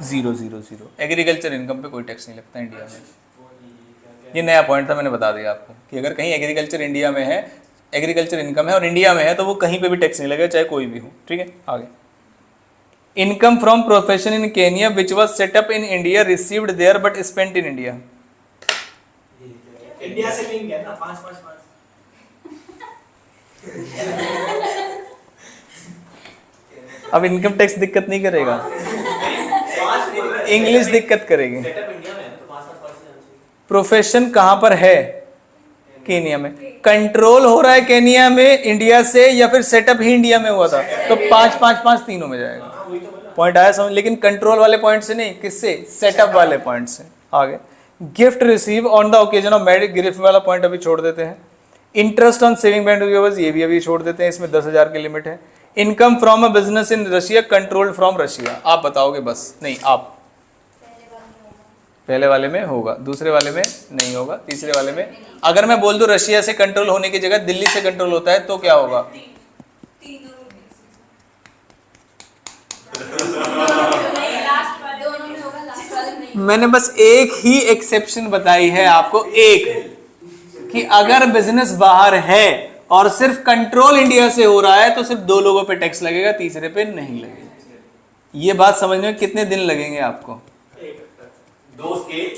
000। एग्रीकल्चर इनकम पे कोई टैक्स नहीं लगता इंडिया में। ये नया पॉइंट था, मैंने बता दिया आपको कि अगर कहीं एग्रीकल्चर इंडिया में है, एग्रीकल्चर इनकम है और इंडिया में है, तो वो कहीं पे भी टैक्स नहीं लगेगा, चाहे कोई भी हो। ठीक है, आगे। Income from profession in Kenya which was set up in India received there but spent in India. India से लिंक है ना, 5-5-5। अब इनकम टैक्स दिक्कत नहीं करेगा, इंग्लिश दिक्कत करेगी। सेटअप इंडिया में है तो 5-7% जाना चाहिए। प्रोफेशन कहां पर है? केनिया में। कंट्रोल हो रहा है केनिया में इंडिया से, या फिर सेटअप ही इंडिया में हुआ था, तो 5-5-5 तीनों में जाएगा। पॉइंट आया समझ? लेकिन कंट्रोल वाले पॉइंट से नहीं, किससे? सेटअप वाले पॉइंट से। आगे, gift receive on the occasion of marriage, gift वाला पॉइंट अभी छोड़ देते हैं। Interest on saving bank givers, ये भी अभी छोड़ देते हैं, इसमें 10,000 की लिमिट है। Income from a business in Russia controlled from Russia, आप बताओगे बस, नहीं आप। पहले वाले में होगा, दूसरे वाले में नहीं होगा, तीसरे वाले में। अगर मैं बोल दूं रशिया से कंट्रोल होने की जगह दिल्ली से कंट्रोल होता है तो क्या होगा? मैंने बस एक ही एक्सेप्शन बताई है आपको, एक, कि अगर बिजनेस बाहर है और सिर्फ कंट्रोल इंडिया से हो रहा है तो सिर्फ 2 लोगों पे टैक्स लगेगा, तीसरे पे नहीं लगेगा। ये बात समझने में कितने दिन लगेंगे आपको? 2 स्केल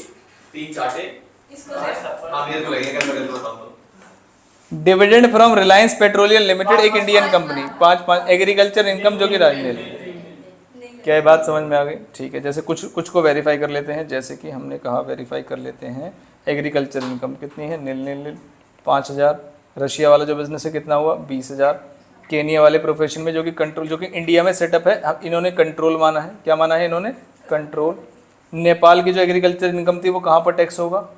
3 चाटे, हाँ मेरे को लगेगा, मैं गलत बताऊं तो। Dividend from Reliance petroleum limited, एक इंडियन कंपनी, 5 एग्रीकल्चर इनकम जो कि राजनीति। क्या ये बात समझ में आ गई? ठीक है, जैसे कुछ को वेरीफाई कर लेते हैं, जैसे कि हमने कहा वेरीफाई कर लेते हैं। एग्रीकल्चर इनकम कितनी है? नील 5,000। रशिया वाला जो बिजनेस है कितना हुआ? 20,000। केनिया वाले प्रोफेशन में जो कि कंट्रोल, जो कि इंडिया में सेटअप है, इन्होंने कंट्रोल माना है। क्या माना है इन्होंने? कंट्रोल। नेपाल की जो एग्रीकल्चर इनकम थी वो कहाँ पर टैक्स होगा?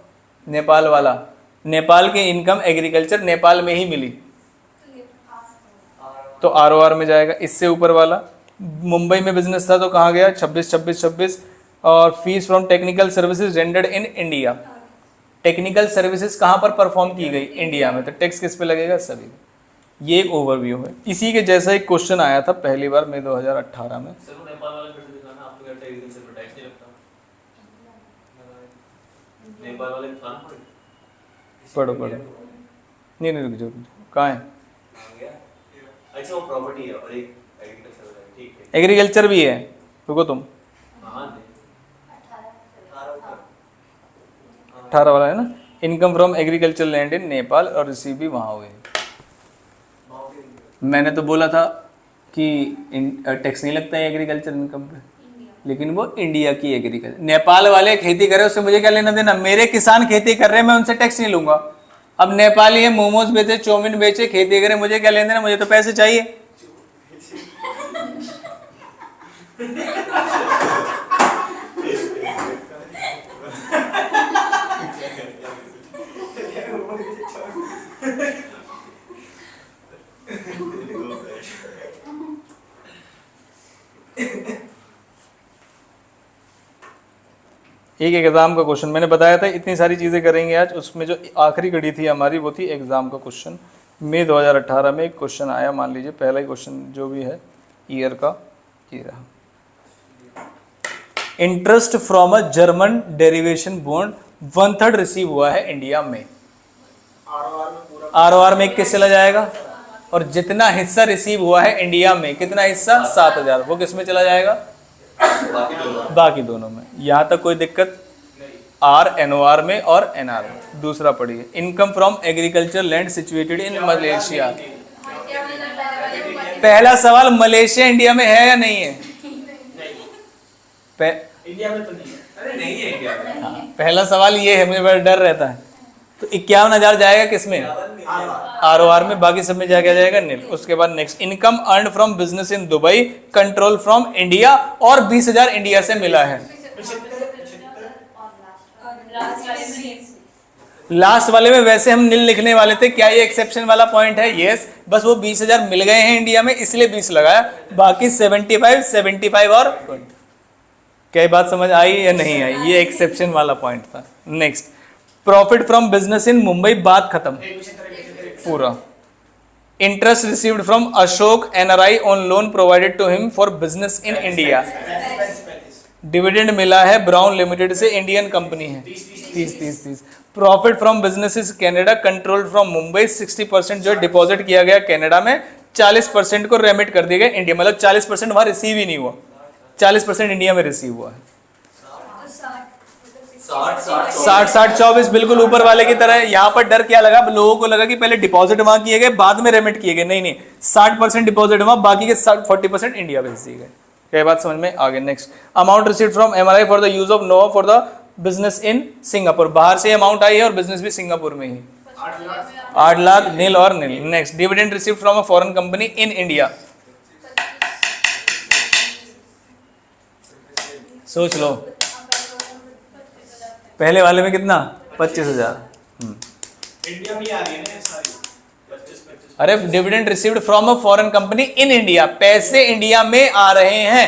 नेपाल वाला। नेपाल की इनकम एग्रीकल्चर नेपाल में ही मिली तो ROR में जाएगा। इससे ऊपर वाला मुंबई में बिजनेस था तो कहाँ गया? 26। और fees from technical services rendered in India, technical services कहाँ पर परफॉर्म की गई? इंडिया में, तो टैक्स किस पे लगेगा? सभी। ये एक ओवरव्यू है। इसी के जैसा एक क्वेश्चन आया था पहली बार में 2018 में। सर वो नेपाल वाले फिर से दिखाना, आपको कहते हैं एग्रीकल्चर पे टैक्स नहीं लगता। नेपाल वाले प्लान पढ़ो। नहीं रुक जाओ, कहाँ है? अच्छा वो प्रॉपर्टी है और एक एग्रीकल्चर है, ठीक है। एग्रीकल्चर भी है, रुको तुम। हाँ 18 वाला है ना। Income from agriculture land in Nepal और रिसीव भी वहाँ हुए। मैंने तो बोला था कि टैक्स नहीं लगता है एग्रीकल्चर इनकम पे, लेकिन वो इंडिया की एग्रीकल्चर, नेपाल वाले खेती करे उससे मुझे क्या लेना देना, मेरे किसान खेती कर रहे हैं मैं उनसे टैक्स नहीं लूंगा। अब नेपाली है मोमोज बेचे चाउमीन बेचे खेती करे, मुझे क्या लेना देना, मुझे तो पैसे चाहिए। एक एग्जाम का क्वेश्चन मैंने बताया था, इतनी सारी चीज़ें करेंगे आज। उसमें जो आखिरी कड़ी थी हमारी वो थी एग्ज़ाम का क्वेश्चन। मई 2018 में एक क्वेश्चन आया, मान लीजिए पहला ही क्वेश्चन जो भी है ईयर का ये रहा। Interest from a German derivation bond 1/3 receive हुआ है इंडिया में। आरओआर में किस चला जाएगा, और जितना हिस्सा रिसीव हुआ है इंडिया में, कितना हिस्सा 7000, वो किस में चला जाएगा, बाकी दोनों में। यहां तक कोई दिक्कत, आर एनओआर में और एनआर में। दूसरा पढ़िए, income from agriculture land situated in Malaysia. पहला सवाल, मलेशिया इंडिया में है या नहीं है? इंडिया में तो नहीं है। अरे नहीं है इंडिया में। हाँ, पहला सवाल ये है, मुझे बड़ा डर रहता है। तो 51,000 जाएगा किसमें, आरओआर में, बाकी सब में क्या जाएगा, नील। उसके बाद next, income earn from business in Dubai control from India, और 20,000 इंडिया से मिला है। लास्ट वाले में वैसे हम नील लिखने वाले थे, क्या ये एक्सेप्शन वाला पॉइंट है? यस, बस वो 20,000 मिल गए हैं इंडिया में इसलिए 20 लगाया, बाकी 75 और 20। क्या बात समझ आई या नहीं आई? ये एक्सेप्शन वाला पॉइंट था। Next, profit from business in Mumbai, बात खत्म पूरा। Interest received from Ashok NRI on loan provided to him for business in India. Dividend मिला है ब्राउन लिमिटेड से, इंडियन कंपनी है, 30। Profit from business Canada controlled from Mumbai, 60% जो डिपॉजिट किया गया कनाडा में, 40% को रेमिट कर दिया गया इंडिया, मतलब 40% वहां रिसीव ही नहीं हुआ, 40% इंडिया में रिसीव हुआ है। 60-24 बिल्कुल ऊपर वाले की तरह है। यहाँ पर डर क्या लगा, लोगों को लगा कि पहले डिपॉजिट वहां किए गए बाद में रेमिट किए गए, नहीं 60% डिपॉजिट वहां, बाकी के 40% इंडिया भेज दिए गए। क्या बात समझ में आगे? Next, amount received from MRI for the use of Nova for the business in Singapore, बाहर से अमाउंट आई है और बिजनेस भी सिंगापुर में ही, 8 लाख, नील और नील। Next, dividend received from a foreign company in India, सोच लो, पहले वाले में कितना, 25,000। इंडिया में आ रही है ना सारी 25। अरे dividend received from a foreign company in India, पैसे इंडिया में आ रहे हैं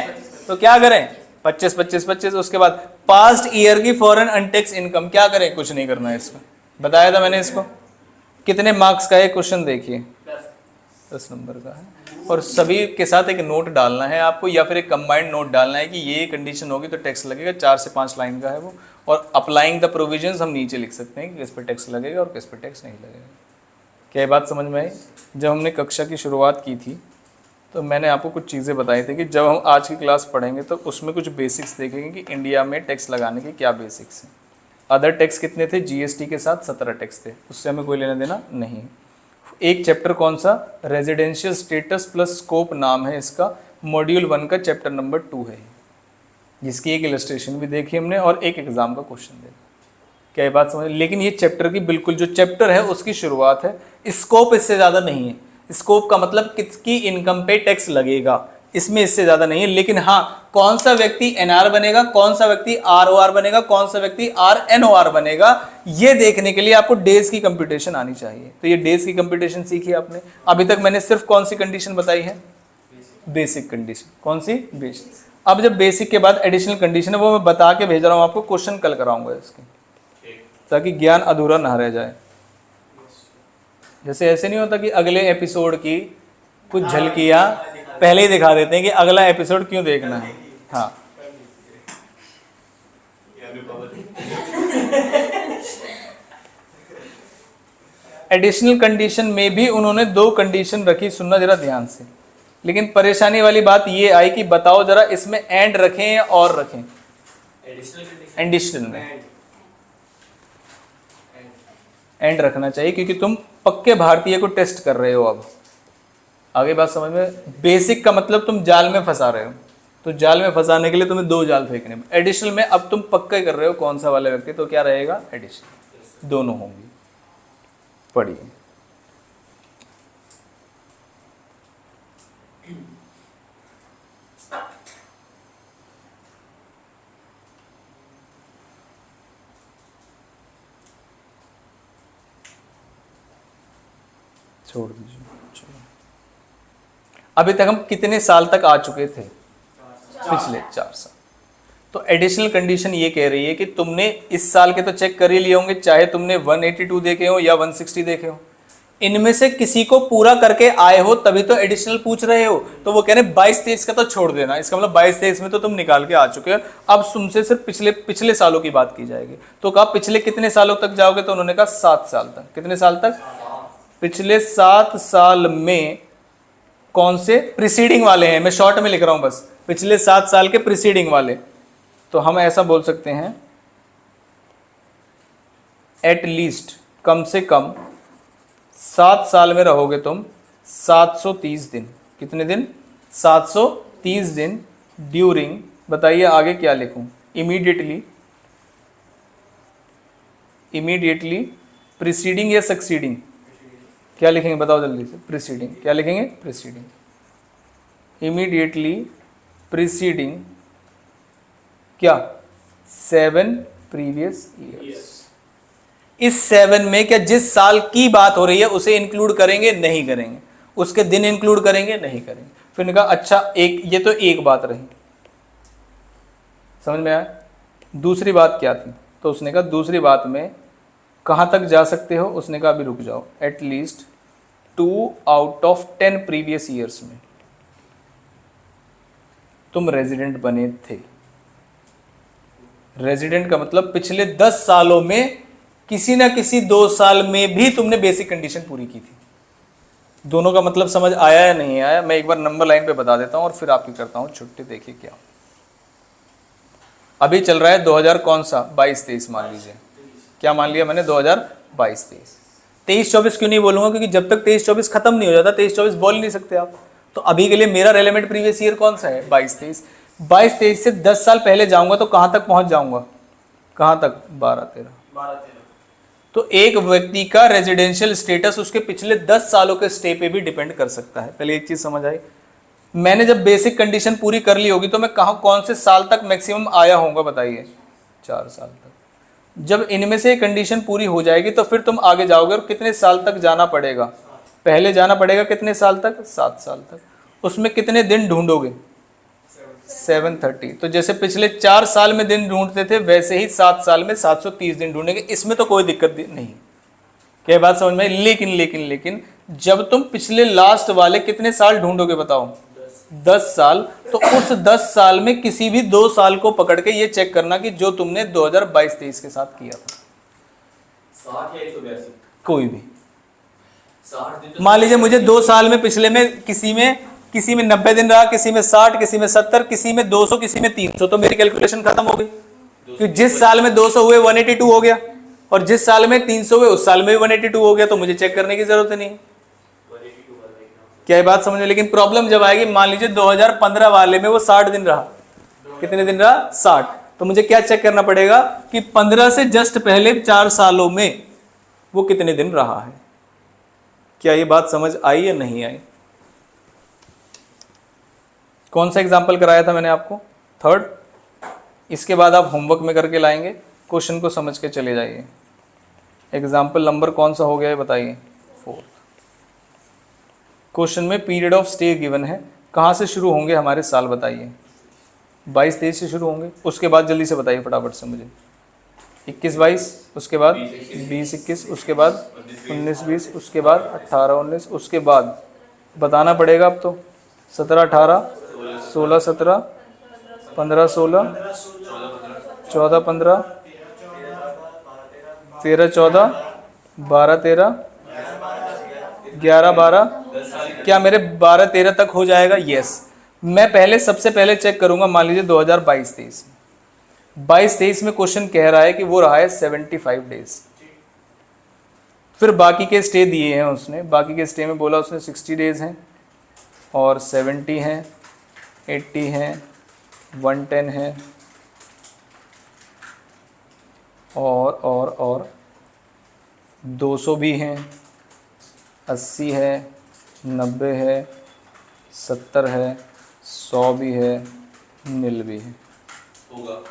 तो क्या करें, 25। उसके बाद पास्ट ईयर की फॉरेन अनटैक्स इनकम, क्या करें, कुछ नहीं करना है इसको, बताया था मैंने इसको। कितने मार्क्स का है क्वेश्चन देखिए, 10 नंबर का है, और सभी के साथ एक नोट डालना है आपको, या फिर एक कंबाइंड नोट डालना है कि ये कंडीशन होगी तो टैक्स लगेगा। 4 से 5 लाइन का है वो, और अप्लाइंग द प्रोविजंस हम नीचे लिख सकते हैं कि किस पर टैक्स लगेगा और किस पर टैक्स नहीं लगेगा। क्या बात समझ में आई? जब हमने कक्षा की शुरुआत की थी तो मैंने आपको कुछ चीज़ें बताई थी कि जब हम आज की क्लास पढ़ेंगे तो उसमें कुछ बेसिक्स देखेंगे कि इंडिया में टैक्स लगाने के क्या बेसिक्स हैं। अदर टैक्स कितने थे, जीएसटी के साथ 17 टैक्स थे, उससे हमें कोई लेना देना नहीं। एक चैप्टर कौन सा, रेजिडेंशियल स्टेटस प्लस स्कोप नाम है इसका, मॉड्यूल 1 का चैप्टर नंबर 2 है, जिसकी एक इलस्ट्रेशन भी देखी हमने और एक एग्जाम का क्वेश्चन देखा। क्या बात समझ? लेकिन ये चैप्टर की बिल्कुल जो चैप्टर है उसकी शुरुआत है, स्कोप इससे ज़्यादा नहीं है। स्कोप का मतलब किसकी इनकम पे टैक्स लगेगा, इसमें इससे ज़्यादा नहीं है। लेकिन हाँ, कौन सा व्यक्ति एनआर बनेगा, कौन सा व्यक्ति आरओआर बनेगा, कौन सा व्यक्ति आरएनओआर बनेगा, ये देखने के लिए आपको डेज की कंप्यूटेशन आनी चाहिए। तो ये डेज की कंप्यूटेशन सीखी आपने। अभी तक मैंने सिर्फ कौन सी कंडीशन बताई है, बेसिक कंडीशन। कौन सी, बेसिक। अब जब बेसिक के बाद एडिशनल कंडीशन है वो मैं बता के भेज रहा हूँ आपको, क्वेश्चन कल कराऊंगा इसके, ताकि ज्ञान अधूरा ना रह जाए। जैसे ऐसे नहीं होता कि अगले एपिसोड की कुछ झलकियां पहले ही दिखा देते हैं कि अगला एपिसोड क्यों देखना है। हाँ, एडिशनल कंडीशन में भी उन्होंने 2 कंडीशन रखी, सुनना जरा ध्यान से। लेकिन परेशानी वाली बात ये आई कि बताओ जरा इसमें एंड रखें या और रखें, एडिशनल में एंड रखना चाहिए, क्योंकि तुम पक्के भारतीय को टेस्ट कर रहे हो। अब आगे बात समझ में, बेसिक का मतलब तुम जाल में फंसा रहे हो, तो जाल में फंसाने के लिए तुम्हें 2 जाल फेंकने। एडिशनल में अब तुम पक्का कर रहे हो कौन सा वाला व्यक्ति, तो क्या रहेगा, एडिशनल, दोनों होंगी। पढ़िए। छोड़ दीजिए। चलो, अभी तक हम कितने साल तक आ चुके थे, पिछले 4 साल। तो एडिशनल कंडीशन ये कह रही है कि तुमने इस साल के तो चेक कर ही लिए होंगे, चाहे तुमने 182 देखे हो या 160 देखे हो, इनमें से किसी को पूरा करके आए हो तभी तो एडिशनल पूछ रहे हो। तो वो कह रहे 22-23 का तो छोड़ देना, इसका मतलब 22-23 में तो तुम निकाल के आ चुके हो, अब तुमसे सिर्फ पिछले सालों की बात की जाएगी। तो कहा पिछले कितने सालों तक जाओगे, तो उन्होंने कहा 7 साल तक। कितने साल तक, पिछले 7 साल में कौन से प्रीसीडिंग वाले हैं, मैं शॉर्ट में लिख रहा हूं बस, पिछले 7 साल के प्रीसीडिंग वाले। तो हम ऐसा बोल सकते हैं, एट लीस्ट, कम से कम 7 साल में रहोगे तुम 730 दिन। कितने दिन, 730 दिन ड्यूरिंग, बताइए आगे क्या लिखूं, इमीडिएटली प्रीसीडिंग या सक्सीडिंग, क्या लिखेंगे बताओ जल्दी से, प्रीसीडिंग, क्या लिखेंगे, प्रीसीडिंग, इमीडिएटली प्रीसीडिंग क्या, 7 प्रीवियस ईयर्स। इस 7 में क्या जिस साल की बात हो रही है उसे इंक्लूड करेंगे, नहीं करेंगे, उसके दिन इंक्लूड करेंगे, नहीं करेंगे। फिर ने कहा अच्छा एक, ये तो एक बात रही, समझ में आया। दूसरी बात क्या थी, तो उसने कहा दूसरी बात में कहां तक जा सकते हो, उसने कहा अभी रुक जाओ, at least 2 out of 10 previous years में तुम रेजिडेंट बने थे। रेजिडेंट का मतलब पिछले 10 सालों में किसी ना किसी 2 साल में भी तुमने बेसिक कंडीशन पूरी की थी। दोनों का मतलब समझ आया या नहीं आया, मैं एक बार नंबर लाइन पे बता देता हूं और फिर आपकी करता हूं छुट्टी। देखिए क्या अभी चल रहा है 2000 कौन सा, 22-23 मान लीजिए, क्या मान लिया मैंने, 2022-23। 23-24 क्यों नहीं बोलूंगा, क्योंकि जब तक 23-24 खत्म नहीं हो जाता 23-24 बोल नहीं सकते आप। तो अभी के लिए मेरा रेलेवेंट प्रीवियस ईयर कौन सा है, 22-23। 22-23 से 10 साल पहले जाऊंगा तो कहां तक पहुंच जाऊंगा, कहां तक, 12-13। तो एक व्यक्ति का रेजिडेंशियल स्टेटस उसके पिछले 10 सालों के स्टे पे भी डिपेंड कर सकता है। पहले एक चीज समझ आई, मैंने जब बेसिक कंडीशन पूरी कर ली होगी तो मैं कहां, कौन से साल तक मैक्सिमम आया होऊंगा, बताइए, 4 साल तक। जब इनमें से कंडीशन पूरी हो जाएगी तो फिर तुम आगे जाओगे और कितने साल तक जाना पड़ेगा, पहले जाना पड़ेगा कितने साल तक, 7 साल तक। उसमें कितने दिन ढूंढोगे, 730। तो जैसे पिछले 4 साल में दिन ढूंढते थे वैसे ही 7 साल में 730 दिन ढूंढेंगे, इसमें तो कोई दिक्कत नहीं। क्या बात समझ में। लेकिन जब तुम पिछले लास्ट वाले कितने साल ढूंढोगे बताओ, 10 साल, तो उस 10 साल में किसी भी 2 साल को पकड़ के ये चेक करना कि जो तुमने 2022-23 के साथ किया था, 60 या 182, कोई भी 60 दिन। मान लीजिए मुझे 2 साल में पिछले में किसी में 90 दिन रहा, किसी में 60, किसी में 70, किसी में 200, किसी में 300, तो मेरी कैलकुलेशन खत्म हो गई। क्योंकि जिस साल में 200 हुए 182 हो गया, और जिस साल में 300 हुए उस साल में भी 182 हो गया, तो मुझे चेक करने की जरूरत नहीं। क्या ये बात समझ में। लेकिन प्रॉब्लम जब आएगी, मान लीजिए 2015 वाले में वो 60 दिन रहा, कितने दिन रहा, 60, तो मुझे क्या चेक करना पड़ेगा कि 15 से जस्ट पहले 4 सालों में वो कितने दिन रहा है। क्या ये बात समझ आई या नहीं आई। कौन सा एग्जाम्पल कराया था मैंने आपको, 3rd। इसके बाद आप होमवर्क में करके लाएंगे, क्वेश्चन को समझ के चले जाइए। एग्जाम्पल नंबर कौन सा हो गया है बताइए, 4th। क्वेश्चन में पीरियड ऑफ स्टे गिवन है, कहाँ से शुरू होंगे हमारे साल बताइए, 22-23 से शुरू होंगे। उसके बाद जल्दी से बताइए फटाफट से मुझे, 21-22, उसके बाद 20-21, उसके बाद 19-20, उसके बाद 18-19, उसके बाद बताना पड़ेगा अब तो 17-18, 16-17, 15-16, 14-15, 13-14, 12-13, 11-12। क्या मेरे 12-13 तक हो जाएगा, यस। मैं पहले सबसे पहले चेक करूंगा, मान लीजिए 2022-23 22-23 में क्वेश्चन कह रहा है कि वो रहा है 75 डेज। फिर बाकी के स्टे दिए हैं उसने, बाकी के स्टे में बोला उसने 60 डेज हैं और 70 हैं, 80 हैं, 110 है और 200 भी हैं, 80 है, 90 है, 70 है, 100 भी है, 0 भी है। होगा।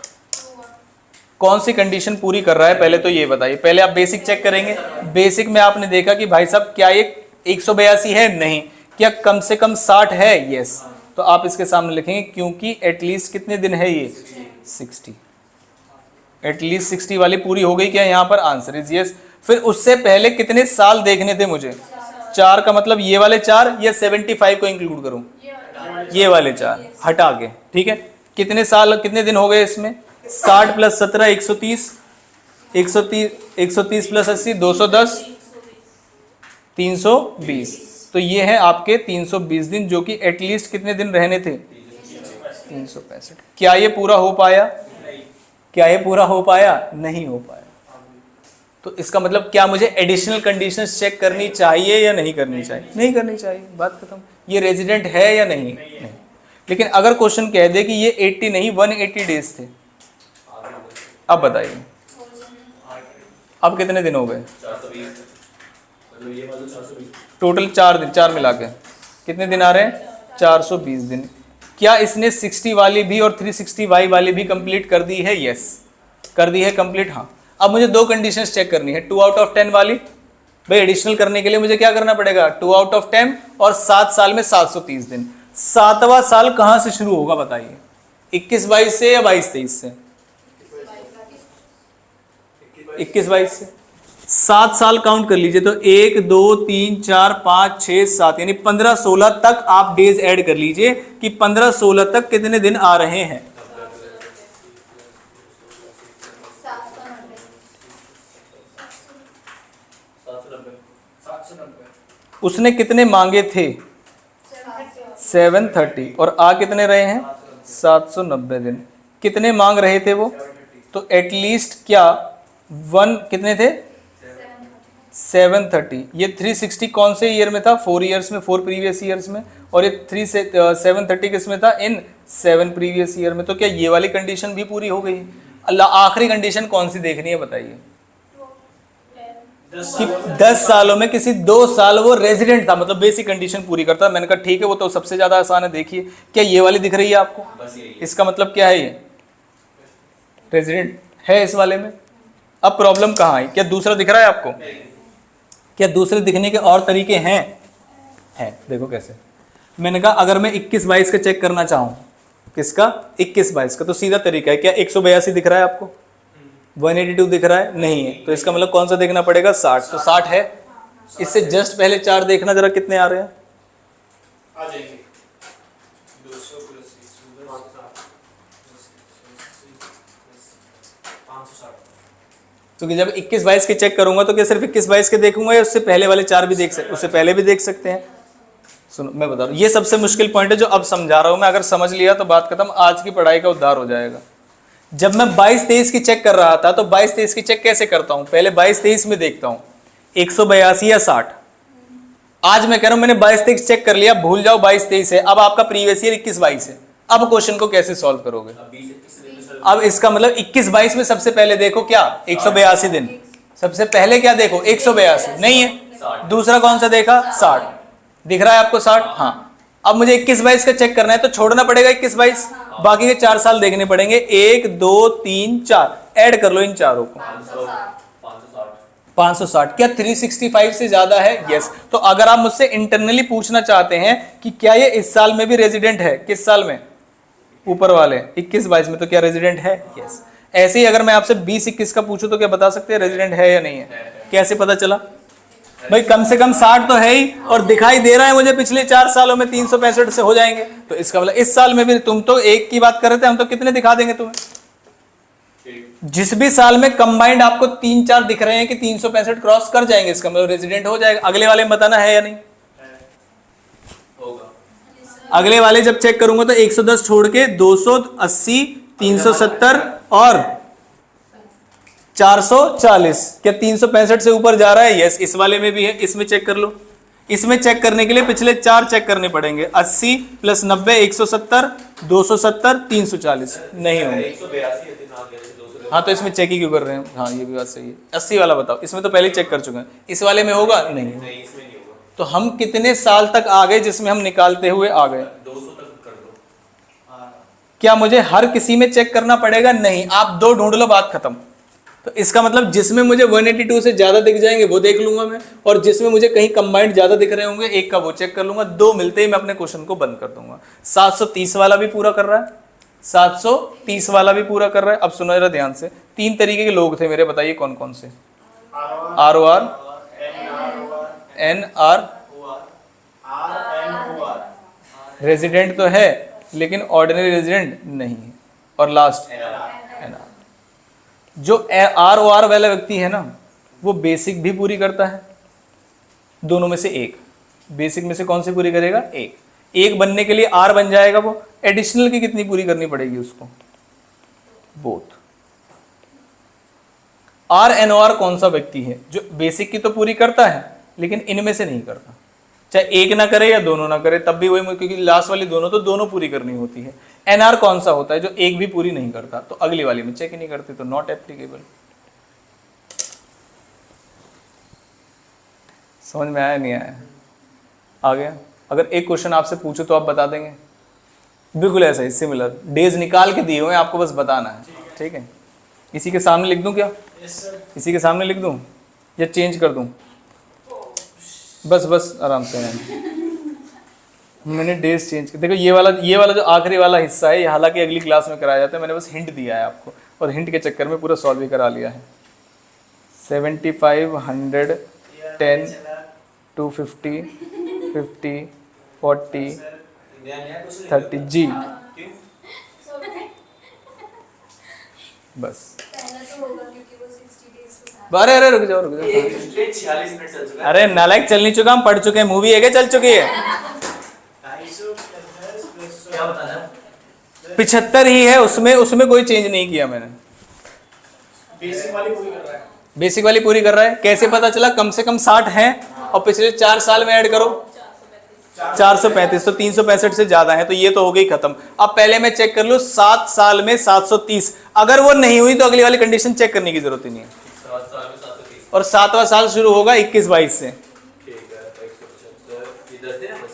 कौन सी कंडीशन पूरी कर रहा है पहले तो ये बताइए। पहले आप बेसिक चेक करेंगे। बेसिक में आपने देखा कि भाई साहब क्या ये 182 है? नहीं। क्या कम से कम 60 है? यस। तो आप इसके सामने लिखेंगे क्योंकि एटलीस्ट कितने दिन है ये? 60। एटलीस्ट 60 वाली पूरी हो गई क्या? यहाँ पर आंसर इज यस। फिर उससे पहले कितने साल देखने थे मुझे? 4 का मतलब ये वाले 4 या 75 को इंक्लूड करूं? ये वाले 4 हटा के, ठीक है। कितने साल, कितने दिन हो गए इसमें? 60 प्लस 17 130, 130 प्लस 80 210, 320। तो ये है आपके 320 दिन, जो कि एटलीस्ट कितने दिन रहने थे? 365। क्या ये पूरा हो पाया? क्या ये पूरा हो पाया? नहीं हो पाया। तो इसका मतलब क्या मुझे एडिशनल कंडीशंस चेक करनी चाहिए या नहीं करनी चाहिए? नहीं करनी चाहिए, बात खत्म। ये रेजिडेंट है या नहीं? नहीं। लेकिन अगर क्वेश्चन कह दे कि ये 80 नहीं 180 डेज थे, अब बताइए अब कितने दिन हो गए? 420, मतलब ये वाला 420 टोटल 4 दिन, 4 मिला के कितने दिन आ रहे हैं? 420 दिन। क्या इसने 60 वाली भी और 365 वाली भी कंप्लीट कर दी है? यस, कर दी है कंप्लीट। हाँ, अब मुझे 2 कंडीशंस चेक करनी है। 2 आउट ऑफ 10 वाली, भाई एडिशनल करने के लिए मुझे क्या करना पड़ेगा? 2 आउट ऑफ 10 और 7 साल में 730 दिन। 7वां साल कहां से शुरू होगा बताइए? 21-22 से या 22-23 से? 21-22 से। 7 साल काउंट कर लीजिए तो 1 2 3 4 5 6 7 यानी 15-16 तक आप डेज ऐड कर लीजिए कि 15-16 तक कितने दिन आ रहे हैं? 790। उसने कितने मांगे थे? 730 और आ कितने रहे हैं? 790 दिन। कितने मांग रहे थे वो? तो एटलीस्ट क्या 1 कितने थे? 730। ये 360 कौन से ईयर में था? 4 ईयर्स में, 4 प्रीवियस ईयर्स में। और ये 730 किस में था? इन 7 प्रीवियस ईयर में। तो क्या ये वाली कंडीशन भी पूरी हो गई? अल्लाह, आखिरी कंडीशन कौन सी देखनी है बताइए? कि 10 सालों में किसी 2 साल वो रेजिडेंट था, मतलब बेसिक कंडीशन पूरी करता। मैंने कहा ठीक है, वो तो सबसे ज्यादा आसान है। देखिए क्या ये वाली दिख रही है आपको? इसका मतलब क्या है? ये रेजिडेंट है इस वाले में। अब प्रॉब्लम कहाँ आई? क्या दूसरा दिख रहा है आपको? क्या दूसरे दिखने के और तरीके हैं? हैं, देखो कैसे। मैंने कहा अगर मैं 21-22 का चेक करना चाहूं, किसका? 21-22 का, तो सीधा तरीका है। क्या 182 दिख रहा है आपको? 182 दिख रहा है? नहीं है। तो इसका मतलब कौन सा देखना पड़ेगा? 60। तो 60 है। इससे जस्ट पहले 4 देखना जरा कितने आ रहे हैं। आ जाएंगे 200 प्लस 560। तो जब 21-22 के चेक करूंगा तो क्या सिर्फ 21-22 के देखूंगा या उससे पहले वाले 4 भी देख सकते? उससे पहले भी देख सकते हैं। सुनो मैं बता रहा हूँ, ये सबसे मुश्किल पॉइंट है जो अब समझा रहा हूं मैं। अगर समझ लिया तो बात खत्म, आज की पढ़ाई का उद्धार हो जाएगा। जब मैं 22-23 की चेक कर रहा था तो 22-23 की चेक कैसे करता हूं? पहले 22-23 में देखता हूं 182 या 60। आज मैं कह रहा हूं मैंने 22-23 चेक कर लिया, भूल जाओ 22-23 है। अब आपका प्रीवियस ईयर 21-22 है। अब क्वेश्चन को कैसे सॉल्व करोगे? अब इसका मतलब 21-22 में सबसे पहले देखो क्या? 182 दिन। सबसे पहले क्या देखो? 182 नहीं है। दूसरा कौन सा देखा? 60। दिख रहा है आपको 60? हाँ। अब मुझे 21-22 का चेक करना है तो छोड़ना पड़ेगा 21-22, बाकी के 4 साल देखने पड़ेंगे। 1 2 3 4 ऐड कर लो इन चारों को। 560। क्या 365 से ज्यादा है? यस। तो अगर आप मुझसे इंटरनली पूछना चाहते हैं कि क्या ये इस साल में भी रेजिडेंट है, किस साल में? ऊपर वाले 21-22 में, तो क्या रेजिडेंट है? यस। ऐसे ही अगर मैं आपसे 20-21 का पूछूं तो क्या बता सकते हैं रेजिडेंट है या नहीं है? कैसे पता चला? भाई कम से कम 60 तो है ही, और दिखाई दे रहा है मुझे पिछले 4 सालों में 365 से हो जाएंगे। तो इसका मतलब इस साल में भी तुम तो 1 की बात कर रहे थे, हम तो कितने दिखा देंगे तुम्हें? जिस भी साल में कंबाइंड आपको 3-4 दिख रहे हैं कि 365 क्रॉस कर जाएंगे, इसका मतलब रेजिडेंट हो जाएगा। अगले वाले में बताना है या नहीं? होगा। अगले वाले जब चेक करूंगा तो 110 छोड़ के 280, 370 और 440। क्या 365 से ऊपर जा रहा है? यस। इस वाले में भी है, इसमें चेक कर लो। इसमें चेक करने के लिए पिछले 4 चेक करने पड़ेंगे। 80 + 90 170, 270, 340 नहीं होंगे। 182 है ना, आगे 200। हाँ तो इसमें चेक ही क्यों कर रहे हैं? हाँ ये भी बात सही है। 80 वाला बताओ, इसमें तो पहले चेक कर चुके हैं। इस वाले में होगा? नहीं। नहीं इसमें नहीं होगा। तो हम कितने साल तक आ गए जिसमें हम निकालते हुए आ गए? 200 तक कर दो। क्या मुझे हर किसी में चेक करना पड़ेगा? नहीं। आप 2 ढूंढ लो, बात खत्म। तो इसका मतलब जिसमें मुझे 182 से ज्यादा दिख जाएंगे वो देख लूंगा मैं, और जिसमें मुझे कहीं कंबाइंड ज्यादा दिख रहे होंगे एक का वो चेक कर लूंगा। 2 मिलते ही मैं अपने क्वेश्चन को बंद कर दूंगा। 730 वाला भी पूरा कर रहा है, 730 वाला भी पूरा कर रहा है। अब सुनो जरा ध्यान से। 3 तरीके के लोग थे मेरे, बताइए कौन कौन से? ROR, NR, रेजिडेंट तो है लेकिन ऑर्डिनरी रेजिडेंट नहीं है, और लास्ट NR। जो ROR वाला व्यक्ति है ना, वो बेसिक भी पूरी करता है। दोनों में से एक, बेसिक में से कौन सी पूरी करेगा? एक बनने के लिए R बन जाएगा। वो एडिशनल की कितनी पूरी करनी पड़ेगी उसको? बोथ। RNOR कौन सा व्यक्ति है जो बेसिक की तो पूरी करता है लेकिन इनमें से नहीं करता? चाहे एक ना करे या दोनों ना करे तब भी वही, क्योंकि लास्ट वाली दोनों पूरी करनी होती है। NR कौन सा होता है? जो एक भी पूरी नहीं करता, तो अगली वाली में चेक ही नहीं करते, तो नॉट एप्लीकेबल। समझ में आया नहीं आया? आ गया? अगर एक क्वेश्चन आपसे पूछो तो आप बता देंगे? बिल्कुल ऐसा ही, सिमिलर। डेज निकाल के दिए हुए हैं, आपको बस बताना है। ठीक है? इसी के सामने लिख दूं क्या? इसी के सामने लिख दूं या चेंज कर दूं? बस आराम से। मैंने डेज चेंज कर, देखो ये वाला जो आखिरी वाला हिस्सा है, ये हालांकि अगली क्लास में कराया जाता है। मैंने बस हिंट दिया है आपको, और हिंट के चक्कर में पूरा सॉल्व भी करा लिया है। 75, 100, 10, 250, 50, 40, 30 जी। बस। पहला तो होगा क्योंकि वो 60 days के साथ। अरे रुक जाओ। 46 मिनट चल चुका है। अरे नालायक, चल नहीं चुका, हम पढ़ चुके हैं। मूवी है क्या चल चुकी है? 75 ही है, उसमें कोई चेंज नहीं किया मैंने। बेसिक वाली पूरी कर रहा है। बेसिक वाली पूरी कर रहा है। कैसे पता चला? कम से कम 60 है और पिछले 4 साल में ऐड करो 435, तो 365 से ज्यादा है, तो ये तो हो गई खत्म। अब पहले मैं चेक कर लूं 7 साल में 730, अगर वो नहीं हुई तो अगली वाली कंडीशन चेक करने की जरूरत ही नहीं है। 7 साल में 730 और 7वां साल शुरू होगा 21-22 से। ठीक है, 175 ये 10 दिन है बस।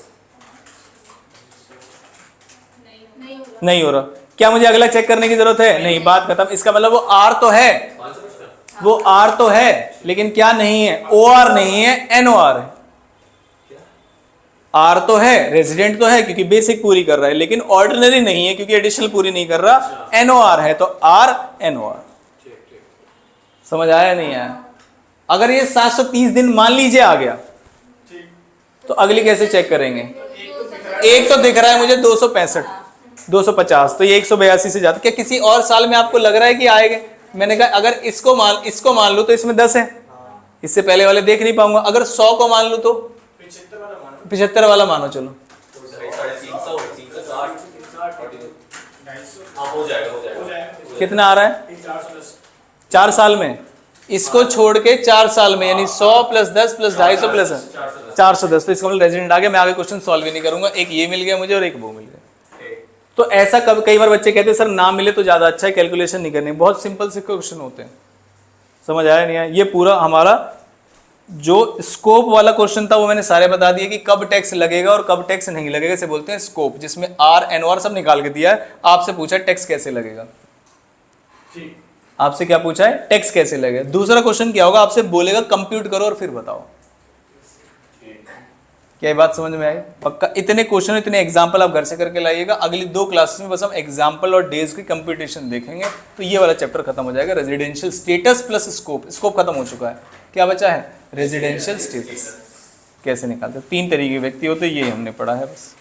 नहीं हो रहा, क्या मुझे अगला चेक करने की जरूरत है? नहीं, बात खत्म। इसका मतलब वो R तो है, 500 का वो R तो है, लेकिन क्या नहीं है? OR नहीं है, NOR है। R तो है, रेजिडेंट तो है क्योंकि बेसिक पूरी कर रहा है, लेकिन ऑर्डिनरी नहीं है क्योंकि एडिशनल पूरी नहीं कर रहा। NOR है, तो R NOR। समझ आया नहीं आया? अगर ये 730 दिन मान लीजिए आ गया, तो अगली कैसे चेक करेंगे? एक तो दिख रहा है मुझे 265, 250, तो ये 182 से ज्यादा। क्या किसी और साल में आपको लग रहा है कि आएगा? मैंने कहा अगर इसको मान लूं तो इसमें 10 है, इससे पहले वाले देख नहीं पाऊंगा। अगर 100 को मान लूं तो 75 वाला मानो, चलो 350, 360, हो जाएगा। कितना आ रहा है? 4 साल में। इसको छोड़ के 4 साल में, यानी 100 + 10 + 250 प्लस 410, तो इसका मतलब रेजिडेंट आ गया। मैं आगे क्वेश्चन सॉल्व ही नहीं करूंगा। एक ये मिल गया मुझे और एक वो मिल गया। तो ऐसा कई बार बच्चे कहते हैं सर ना मिले तो ज्यादा अच्छा है, कैलकुलेशन नहीं करनी। बहुत सिंपल से क्वेश्चन होते हैं। समझ आया नहीं आया? ये पूरा हमारा जो स्कोप वाला क्वेश्चन था वो मैंने सारे बता दिए कि कब टैक्स लगेगा और कब टैक्स नहीं लगेगा। इसे बोलते हैं स्कोप, जिसमें RNOR सब निकाल के दिया है। आपसे पूछा है टैक्स कैसे लगेगा, आपसे क्या पूछा है? टैक्स कैसे लगेगा। दूसरा क्वेश्चन क्या होगा? आपसे बोलेगा कंप्यूट करो और फिर बताओ। क्या ये बात समझ में आई? पक्का इतने क्वेश्चन, इतने एग्जाम्पल आप घर से करके लाइएगा। अगली 2 क्लासेस में बस हम एग्जाम्पल और डेज की कंप्यूटेशन देखेंगे, तो ये वाला चैप्टर खत्म हो जाएगा। Residential status plus scope. Scope खत्म हो चुका है, क्या बचा है? रेजिडेंशियल स्टेटस कैसे निकालते? 3 तरीके के व्यक्ति होते, ये हमने पढ़ा है बस।